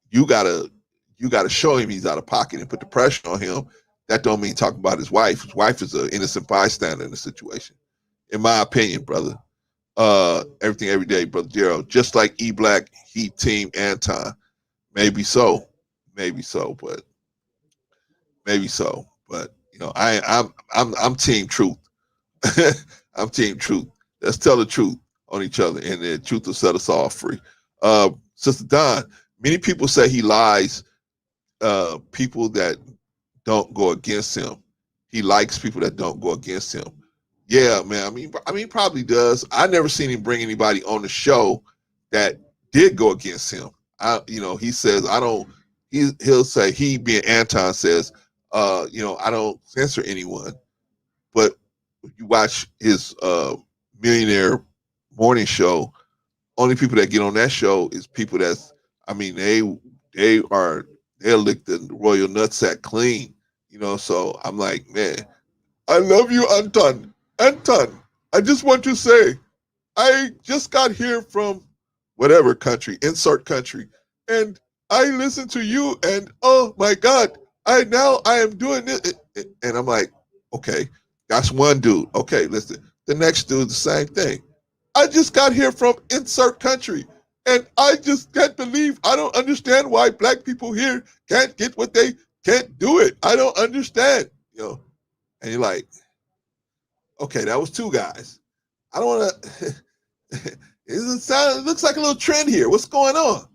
you gotta show him he's out of pocket and put the pressure on him. That don't mean talking about his wife. His wife is an innocent bystander in the situation, in my opinion, brother. Everything every day, Brother Daryl. Just like E Black, he team Anton. Maybe so, but I'm team truth. I'm team truth. Let's tell the truth on each other, and the truth will set us all free. Sister Don, many people say he lies. People that don't go against him. He likes people that don't go against him. Yeah, man. I mean, probably does. I never seen him bring anybody on the show that did go against him. He says I don't. He'll say he being Anton says, I don't censor anyone. But you watch his millionaire morning show, only people that get on that show is people that's, I mean, they'll lick the royal nutsack clean, you know. So I'm like, man, I love you, Anton. Anton, I just want to say, I just got here from whatever country, insert country, and I listened to you, and oh my God, I am doing it, and I'm like, okay, that's one dude. Okay, listen, the next dude, the same thing. I just got here from insert country, and I just can't believe, I don't understand why black people here can't get what they can't do it. I don't understand, you know. And you're like, okay, that was two guys. I don't want to. It looks like a little trend here. What's going on?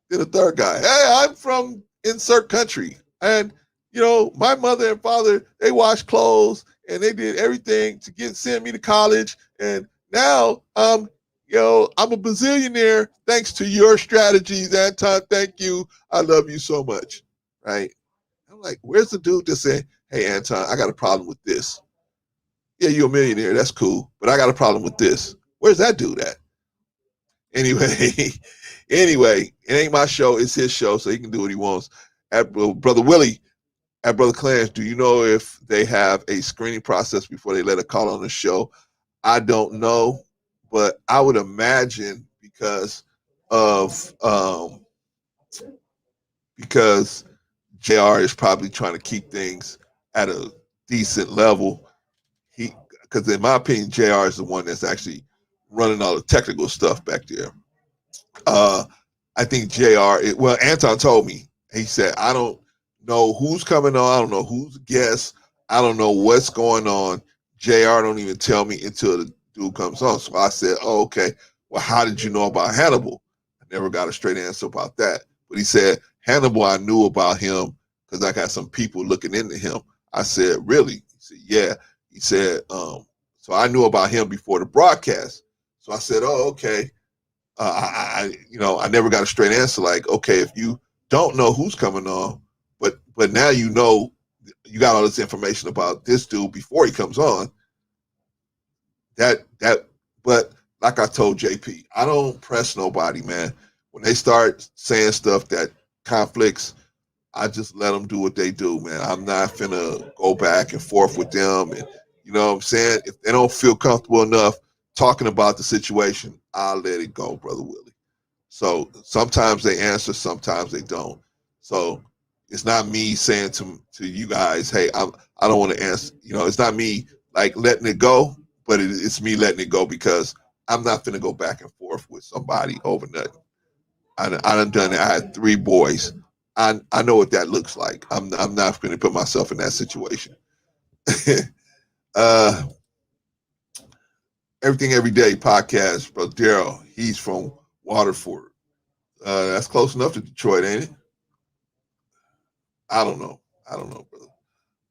Then the third guy, hey, I'm from insert country. And, you know, my mother and father, they washed clothes and they did everything to send me to college. And now, you know, I'm a bazillionaire thanks to your strategies, Anton. Thank you. I love you so much. Right? I'm like, where's the dude that said, hey, Anton, I got a problem with this? Yeah, you're a millionaire. That's cool. But I got a problem with this. Where's that dude at? Anyway, anyway, it ain't my show. It's his show, so he can do what he wants. Brother Willie, at Brother Clarence, do you know if they have a screening process before they let a call on the show? I don't know, but I would imagine because JR is probably trying to keep things at a decent level. Because in my opinion, JR is the one that's actually running all the technical stuff back there. I think well, Anton told me, he said, I don't know who's coming on. I don't know who's a guest. I don't know what's going on. JR don't even tell me until the dude comes on. So I said, oh, okay. Well, how did you know about Hannibal? I never got a straight answer about that. But he said, Hannibal, I knew about him because I got some people looking into him. I said, really? He said, yeah. He said, so I knew about him before the broadcast. So I said, oh, okay. I never got a straight answer. Like, okay, if you don't know who's coming on, but now you know, you got all this information about this dude before he comes on. But like I told JP, I don't press nobody, man. When they start saying stuff that conflicts, I just let them do what they do, man. I'm not finna go back and forth with them, and you know what I'm saying. If they don't feel comfortable enough talking about the situation, I'll let it go, Brother Willie. So sometimes they answer, sometimes they don't. So it's not me saying to you guys, hey, I don't want to answer. You know, it's not me like letting it go, but it's me letting it go because I'm not going to go back and forth with somebody over nothing. I done done it. I had 3 boys. I know what that looks like. I'm not going to put myself in that situation. Everything Every Day podcast, bro. Daryl, he's from Waterford. That's close enough to Detroit, ain't it? I don't know,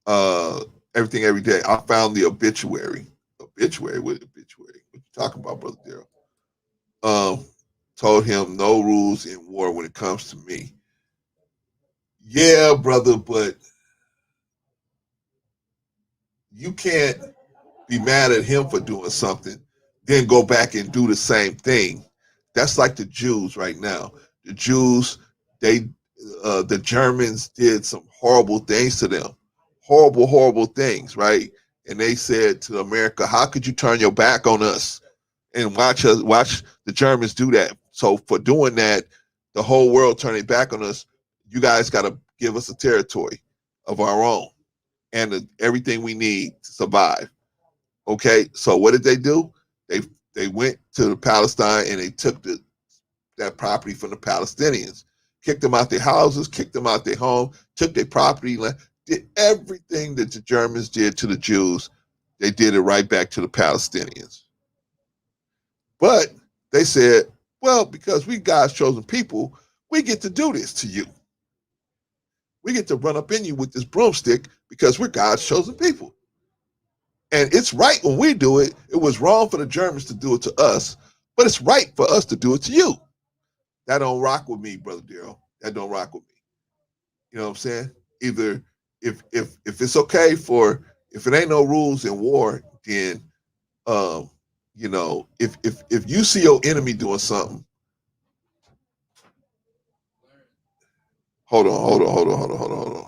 brother. Everything Every Day. I found the obituary. Obituary? What obituary? What you talking about, brother Daryl? Told him no rules in war when it comes to me. Yeah, brother, but you can't be mad at him for doing something, then go back and do the same thing. That's like the Jews right now. The Jews, the Germans did some horrible things to them. Horrible things, right? And they said to America, how could you turn your back on us and watch the Germans do that? So for doing that, the whole world turning back on us, you guys got to give us a territory of our own and everything we need to survive. Okay, so what did they do? They went to Palestine and they took that property from the Palestinians, kicked them out their houses, kicked them out their home, took their property, did everything that the Germans did to the Jews. They did it right back to the Palestinians. But they said, well, because we God's chosen people, we get to do this to you. We get to run up in you with this broomstick because we're God's chosen people. And it's right when we do it. It was wrong for the Germans to do it to us, but it's right for us to do it to you. That don't rock with me, Brother Daryl. That don't rock with me. You know what I'm saying? Either if it's okay if it ain't no rules in war, then you know, if you see your enemy doing something, hold on.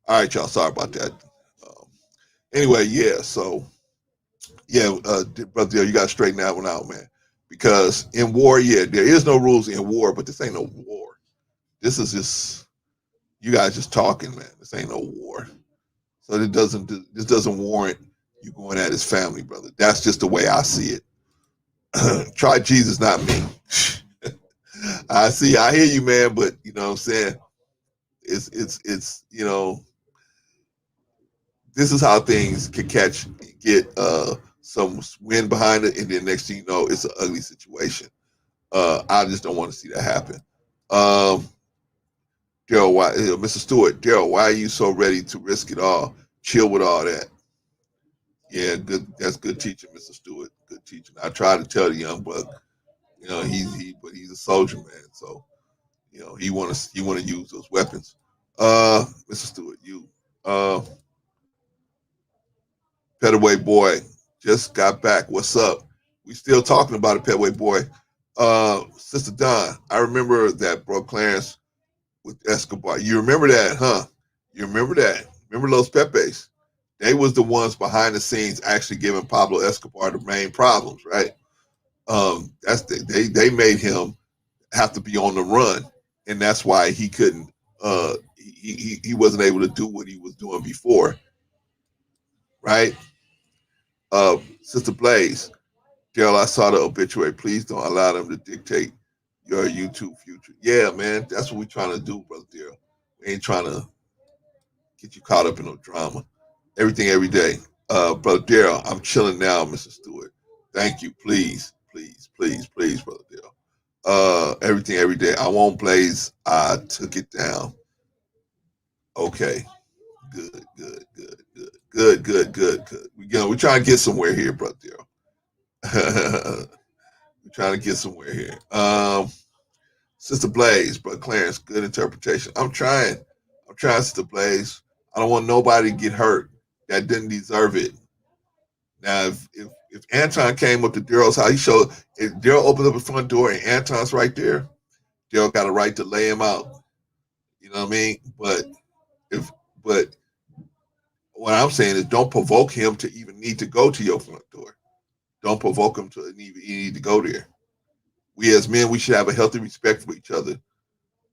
All right, y'all. Sorry about that. Anyway, yeah. So, yeah, brother, you got to straighten that one out, man. Because in war, yeah, there is no rules in war, but this ain't no war. This is just you guys just talking, man. This ain't no war. So this doesn't warrant you going at his family, brother. That's just the way I see it. Try Jesus, not me. I hear you, man, but you know what I'm saying? It's you know, this is how things can get some wind behind it, and then next thing you know, it's an ugly situation. I just don't want to see that happen. Daryl, why, Mr. Stewart, Daryl, why are you so ready to risk it all? Chill with all that. Yeah, good. That's good teaching, Mr. Stewart. Good teaching. I try to tell the young buck, you know, but he's a soldier, man. So, you know, he want to use those weapons. Mr. Stewart, you, Petaway boy, just got back. What's up? We still talking about it, Petaway boy. Sister Don, I remember that, bro, Clarence with Escobar. You remember that, huh? You remember that? Remember Los Pepes? They was the ones behind the scenes actually giving Pablo Escobar the main problems, right? They made him have to be on the run, and that's why he couldn't. He wasn't able to do what he was doing before, right? Sister Blaze, Daryl, I saw the obituary. Please don't allow them to dictate your YouTube future. Yeah, man, that's what we're trying to do, brother Daryl. We ain't trying to get you caught up in no drama. Everything every day. Brother Daryl, I'm chilling now, Mr. Stewart. Thank you. Please, brother Daryl. Everything every day. I won't Blaze. I took it down. Okay. Good. We're trying to get somewhere here, brother Daryl. We're trying to get somewhere here. Sister Blaze, brother Clarence, good interpretation. I'm trying, Sister Blaze. I don't want nobody to get hurt that didn't deserve it. Now, if Anton came up to Daryl's house, if Daryl opened up the front door and Anton's right there, Daryl got a right to lay him out. You know what I mean? But what I'm saying is, don't provoke him to even need to go to your front door. Don't provoke him to need to go there. We as men, we should have a healthy respect for each other.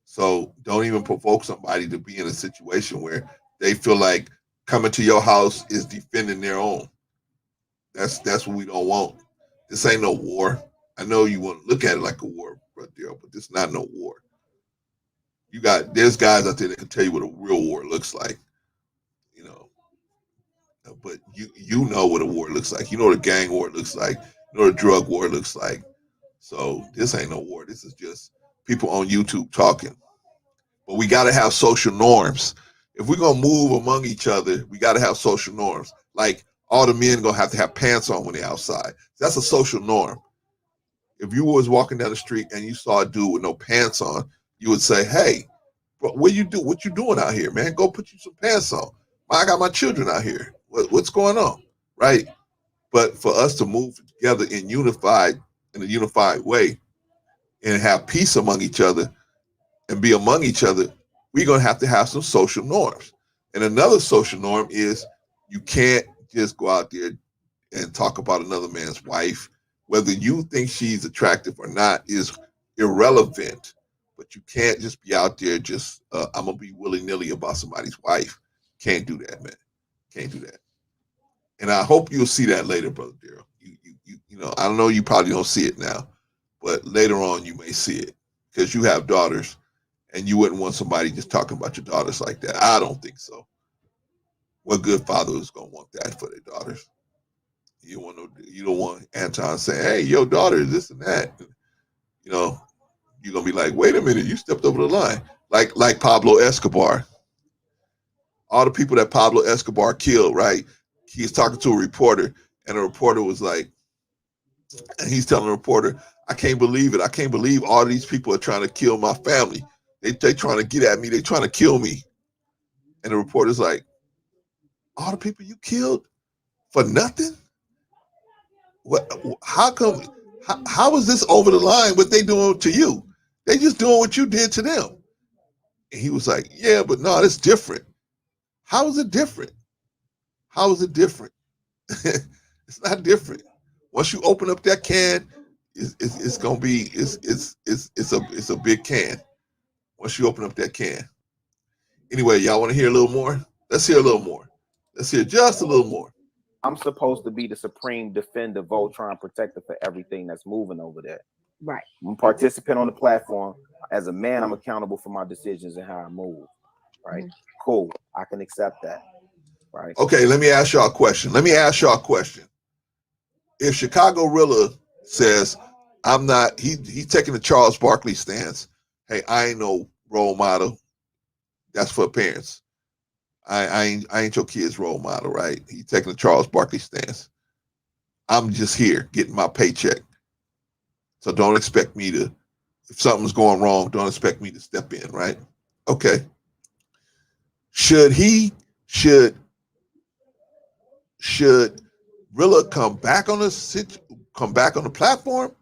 So don't even provoke somebody to be in a situation where they feel like coming to your house is defending their own. That's what we don't want. This ain't no war. I know you want to look at it like a war, but this is not no war. There's guys out there that can tell you what a real war looks like, you know. But you know what a war looks like. You know what a gang war looks like. You know what a drug war looks like. So this ain't no war. This is just people on YouTube talking. But we got to have social norms. If we're going to move among each other, we got to have social norms. Like all the men going to have pants on when they're outside. That's a social norm. If you was walking down the street and you saw a dude with no pants on, you would say, hey, bro, what you doing out here, man? Go put you some pants on. I got my children out here. What's going on? Right? But for us to move together in a unified way and have peace among each other and be among each other, we're going to have some social norms. And another social norm is you can't just go out there and talk about another man's wife. Whether you think she's attractive or not is irrelevant. But you can't just be out there I'm going to be willy-nilly about somebody's wife. Can't do that, man. Can't do that. And I hope you'll see that later, brother Daryl. You know, I don't know, you probably don't see it now, but later on you may see it because you have daughters and you wouldn't want somebody just talking about your daughters like that. I don't think so. What good father is going to want that for their daughters? You don't want Anton saying, hey, your daughter is this and that. You know, you're going to be like, wait a minute, you stepped over the line. Like Pablo Escobar. All the people that Pablo Escobar killed, right? He's talking to a reporter, and the reporter was like, And he's telling the reporter, I can't believe it. I can't believe all these people are trying to kill my family. They trying to get at me. They trying to kill me. And the reporter's like, all the people you killed for nothing? What? How come? How is this over the line? What they doing to you? They just doing what you did to them. And he was like, yeah, but no, it's different. How is it different? How is it different? It's not different. Once you open up that can, it's gonna be it's a big can. Once you open up that can. Anyway, y'all want to hear a little more? Let's hear a little more. Let's hear just a little more. I'm supposed to be the supreme defender, Voltron protector for everything that's moving over there. Right. I'm a participant on the platform. As a man, I'm accountable for my decisions and how I move. Right. Cool. I can accept that. Right. Okay, let me ask y'all a question. If Chicago Rilla says, I'm not, he's taking the Charles Barkley stance. Hey, I ain't no role model. That's for parents. I ain't your kid's role model, right? He's taking the Charles Barkley stance. I'm just here getting my paycheck. So don't expect me to, if something's going wrong, don't expect me to step in, right? Okay. Should Rilla come back on the platform,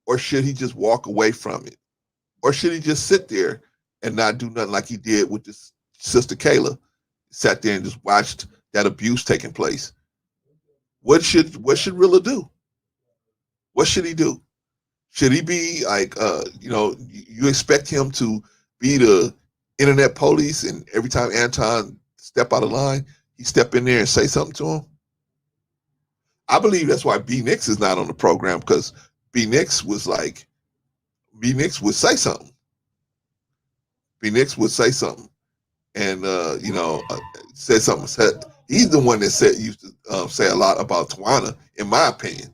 or should he just walk away from it? Or should he just sit there and not do nothing like he did with this sister Kayla? Sat there and just watched that abuse taking place. What should Rilla do? What should he do? Should he be like, you expect him to be the internet police, and every time Anton step out of line, he step in there and say something to him? I believe that's why B Nix is not on the program, because B Nix would say something. B Nix would say something, and say something. He's the one that used to say a lot about Tawana, in my opinion.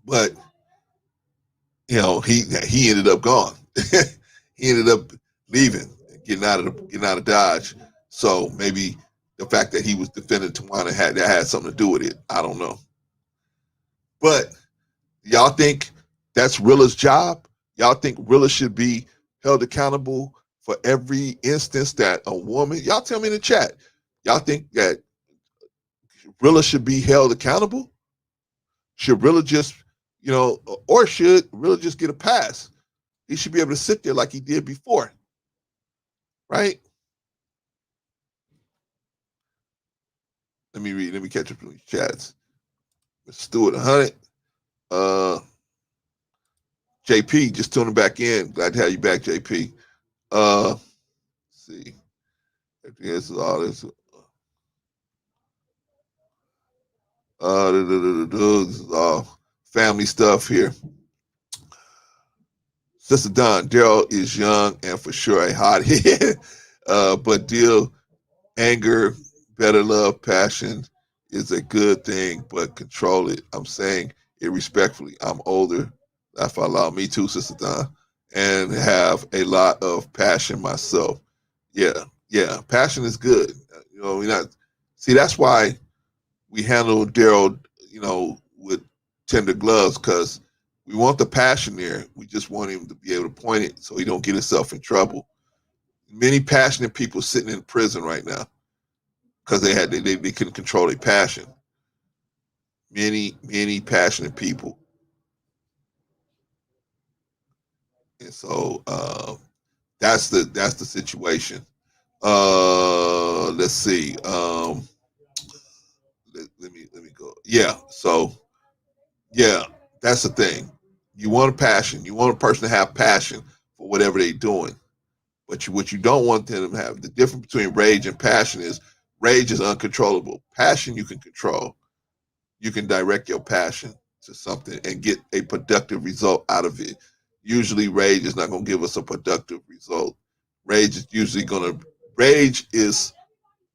But he ended up gone. He ended up leaving, getting out of Dodge. So maybe the fact that he was defending Tawana had something to do with it. I don't know. But y'all think that's Rilla's job? Y'all think Rilla should be held accountable for every instance that a woman? Y'all tell me in the chat. Y'all think that Rilla should be held accountable? Should Rilla just, or should Rilla just get a pass? He should be able to sit there like he did before, right? Let me catch up to these chats. Mr. Stewart 100. JP, just tuning back in. Glad to have you back, JP. Let's see. This is all this. This is all family stuff here. Sister Don, Daryl is young and for sure a hothead, but anger, better love, passion is a good thing, but control it. I'm saying it respectfully. I'm older. That's why allow me too, Sister Don, and have a lot of passion myself. Yeah. Passion is good. That's why we handle Daryl, with tender gloves, because we want the passion there. We just want him to be able to point it so he don't get himself in trouble. Many passionate people sitting in prison right now because they couldn't control their passion. Many passionate people. And so that's the situation. Let's see. Let me go. Yeah. So yeah, that's the thing. You want a passion. You want a person to have passion for whatever they're doing. But what you don't want them to have, the difference between rage and passion is rage is uncontrollable. Passion you can control. You can direct your passion to something and get a productive result out of it. Usually rage is not going to give us a productive result.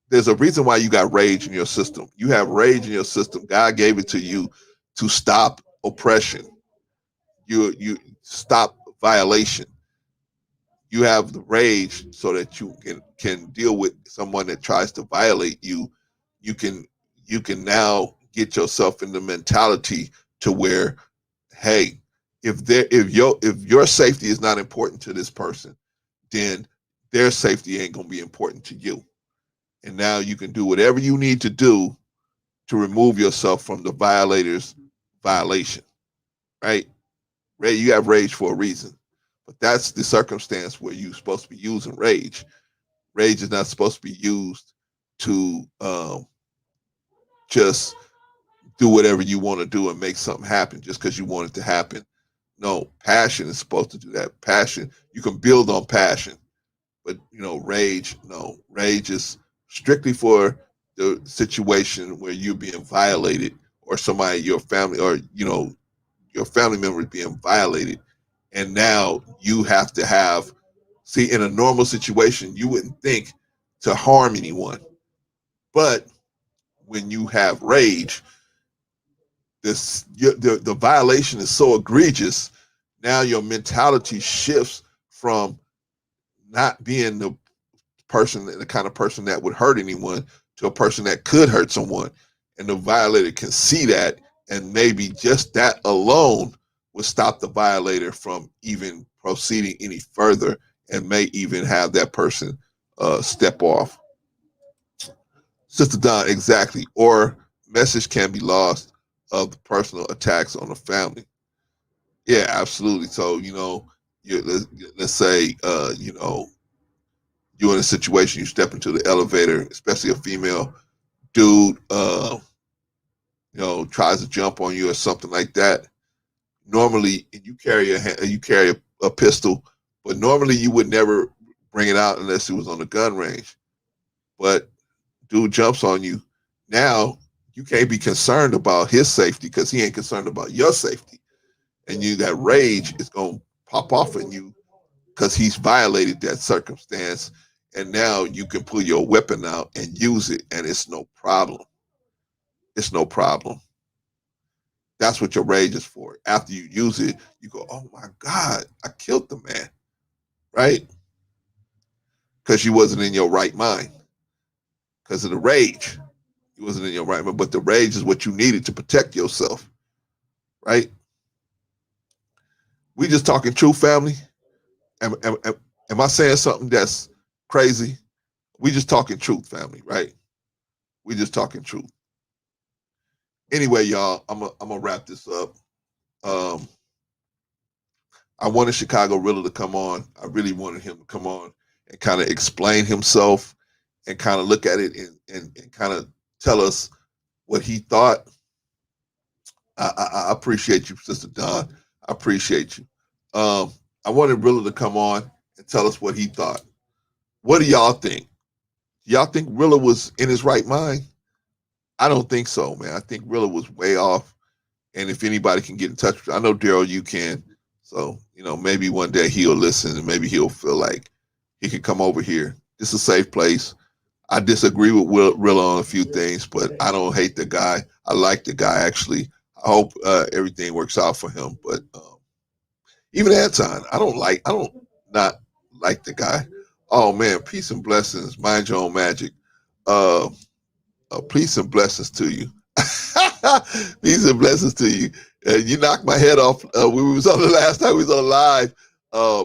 There's a reason why you got rage in your system. You have rage in your system. God gave it to you to stop oppression. You stop violation. You have the rage so that you can deal with someone that tries to violate you. You can now get yourself in the mentality to where, hey, if your safety is not important to this person, then their safety ain't gonna be important to you. And now you can do whatever you need to do to remove yourself from the violator's violation, right? You have rage for a reason, but that's the circumstance where you're supposed to be using rage. Rage is not supposed to be used to just do whatever you want to do and make something happen just because you want it to happen. No, passion is supposed to do that. Passion, you can build on passion, but rage, no. Rage is strictly for the situation where you're being violated, or somebody, your family, or your family member is being violated, and now you have to have. See, in a normal situation, you wouldn't think to harm anyone, but when you have rage, the violation is so egregious. Now your mentality shifts from not being the kind of person that would hurt anyone, to a person that could hurt someone, and the violator can see that, and maybe just that alone would stop the violator from even proceeding any further, and may even have that person step off. Sister Don, exactly. Or message can be lost of the personal attacks on the family. Yeah, absolutely. So, let's say, you're in a situation, you step into the elevator, especially a female dude, tries to jump on you or something like that. Normally, you carry a pistol, but normally you would never bring it out unless it was on the gun range. But dude jumps on you. Now you can't be concerned about his safety because he ain't concerned about your safety. And that rage is going to pop off in you because he's violated that circumstance. And now you can pull your weapon out and use it, and it's no problem. It's no problem. That's what your rage is for. After you use it, you go, oh my God, I killed the man, right? Because you wasn't in your right mind. Because of the rage. You wasn't in your right mind. But the rage is what you needed to protect yourself, right? We just talking truth, family. Am I saying something that's crazy? We just talking truth, family, right? We just talking truth. Anyway, y'all, I'm gonna wrap this up. I wanted Chicago Rilla to come on. I really wanted him to come on and kind of explain himself and kind of look at it and kind of tell us what he thought. I appreciate you, Sister Dawn. I appreciate you. I wanted Rilla to come on and tell us what he thought. What do y'all think? Y'all think Rilla was in his right mind? I don't think so, man. I think Rilla was way off. And if anybody can get in touch with, I know Daryl, you can. So, maybe one day he'll listen and maybe he'll feel like he can come over here. It's a safe place. I disagree with Rilla on a few things, but I don't hate the guy. I like the guy, actually. I hope everything works out for him. But even Anton, I don't not like the guy. Oh, man, peace and blessings. Mind your own magic. Peace and blessings to you. Peace and blessings to you. You knocked my head off when we was on the last time we was on live,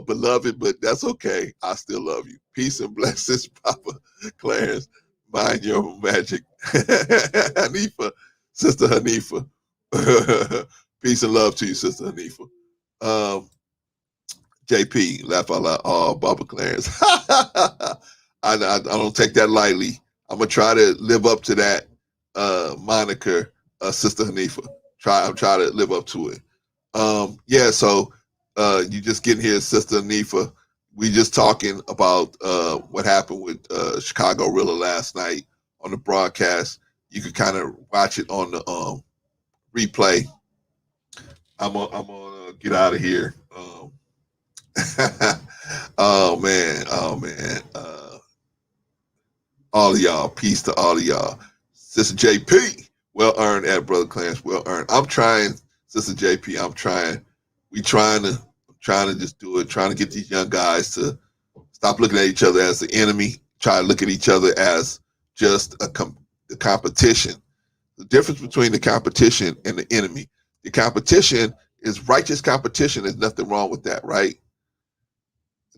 beloved, but that's okay. I still love you. Peace and blessings, Papa Clarence. Mind your own magic. Hanifa, Sister Hanifa. Peace and love to you, Sister Hanifa. JP, laugh out loud. Oh, Papa Clarence. I don't take that lightly. I'm gonna try to live up to that moniker, Sister Hanifa. I'm trying to live up to it. So you just getting here, Sister Hanifa. We just talking about what happened with Chicago Rilla last night on the broadcast. You could kind of watch it on the replay. I'm gonna get out of here. Oh man. All of y'all, peace to all of y'all. Sister JP, well earned at Brother Clarence, well earned. I'm trying, Sister JP, I'm trying. I'm trying to just do it, trying to get these young guys to stop looking at each other as the enemy, try to look at each other as just the competition. The difference between the competition and the enemy. The competition is righteous competition. There's nothing wrong with that, right?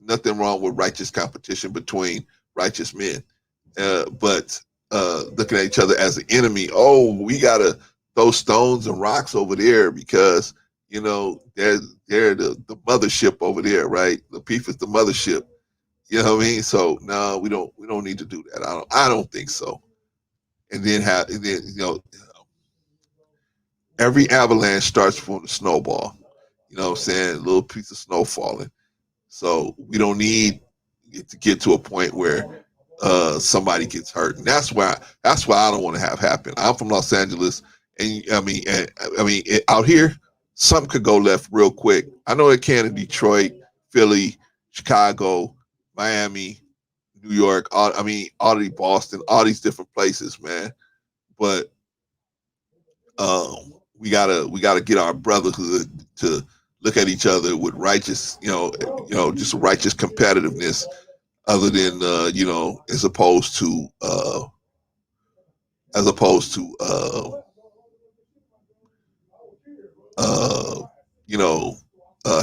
Nothing wrong with righteous competition between righteous men. But looking at each other as an enemy, oh, we gotta throw stones and rocks over there because you know they're the mothership over there, right? Lapeef is the mothership. You know what I mean? So no, we don't need to do that. I don't think so. And then every avalanche starts from the snowball. You know what I'm saying? A little piece of snow falling. So we don't need to get to a point where somebody gets hurt, and that's why I don't want to have happen. I'm from Los Angeles, and out here, something could go left real quick. I know it can in Detroit, Philly, Chicago, Miami, New York. All of Boston, all these different places, man. But we gotta get our brotherhood to look at each other with righteous, just righteous competitiveness, other than as opposed to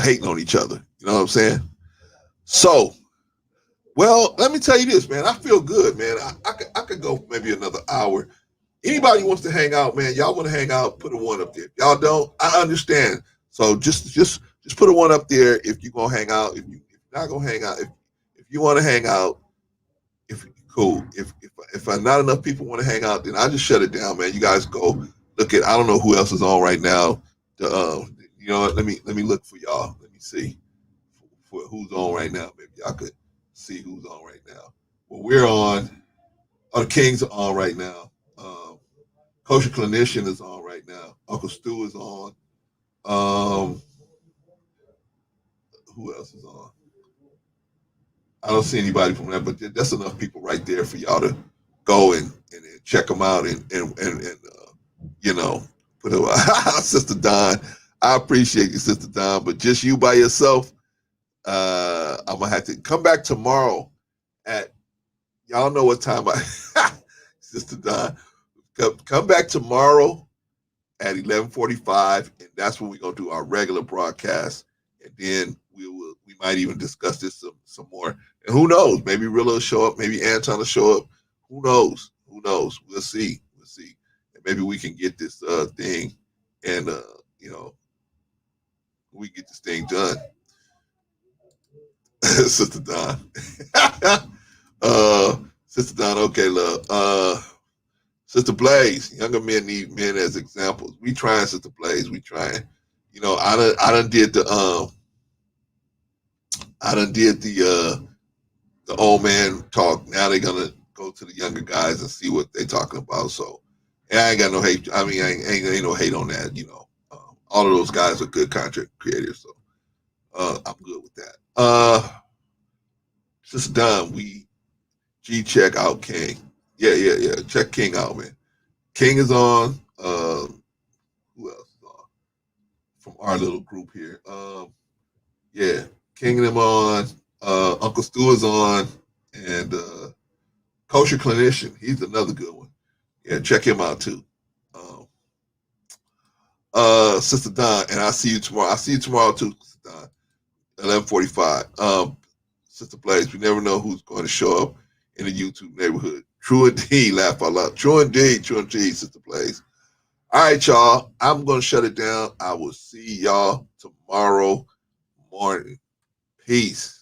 hating on each other. You know what I'm saying? So, well, let me tell you this, man. I feel good, man. I could go maybe another hour. Anybody wants to hang out, man? Y'all want to hang out? Put a one up there. Y'all don't? I understand. So just put a one up there if you're gonna hang out. If you're not gonna hang out, if you want to hang out, cool. If not enough people want to hang out, then I just shut it down, man. You guys go look at. I don't know who else is on right now. Let me look for y'all. Let me see for who's on right now. Maybe y'all could see who's on right now. Well, we're on. The Kings are on right now. Kosher Clinician is on right now. Uncle Stu is on. Who else is on? I don't see anybody from that, but that's enough people right there for y'all to go and check them out and put a Sister Don. I appreciate you, Sister Don, but just you by yourself, I'm gonna have to come back tomorrow at y'all know what time Sister Don. Come back tomorrow at 11:45, and that's when we're gonna do our regular broadcast, and then we might even discuss this some more. And who knows? Maybe Rilla will show up, maybe Anton will show up. Who knows? We'll see. And maybe we can get this thing, and we get this thing done. Sister Don. Sister Don, okay, love. Sister Blaze, younger men need men as examples. We trying, Sister Blaze. We trying. I done did the old man talk. Now they're gonna go to the younger guys and see what they're talking about. So, I ain't got no hate. I mean, ain't no hate on that. All of those guys are good content creators. So, I'm good with that. Sister Don, check out King. Yeah. Check King out, man. King is on. Who else is on? From our little group here. Yeah. King and them on. Uncle Stu is on. And Kosher Clinician. He's another good one. Yeah, check him out too. Sister Don, and I'll see you tomorrow. I'll see you tomorrow too, Sister Don. 11:45. Sister Blaze, we never know who's going to show up in the YouTube neighborhood. True indeed, laugh out loud. True indeed, Sister Blaze. All right, y'all. I'm going to shut it down. I will see y'all tomorrow morning. Peace.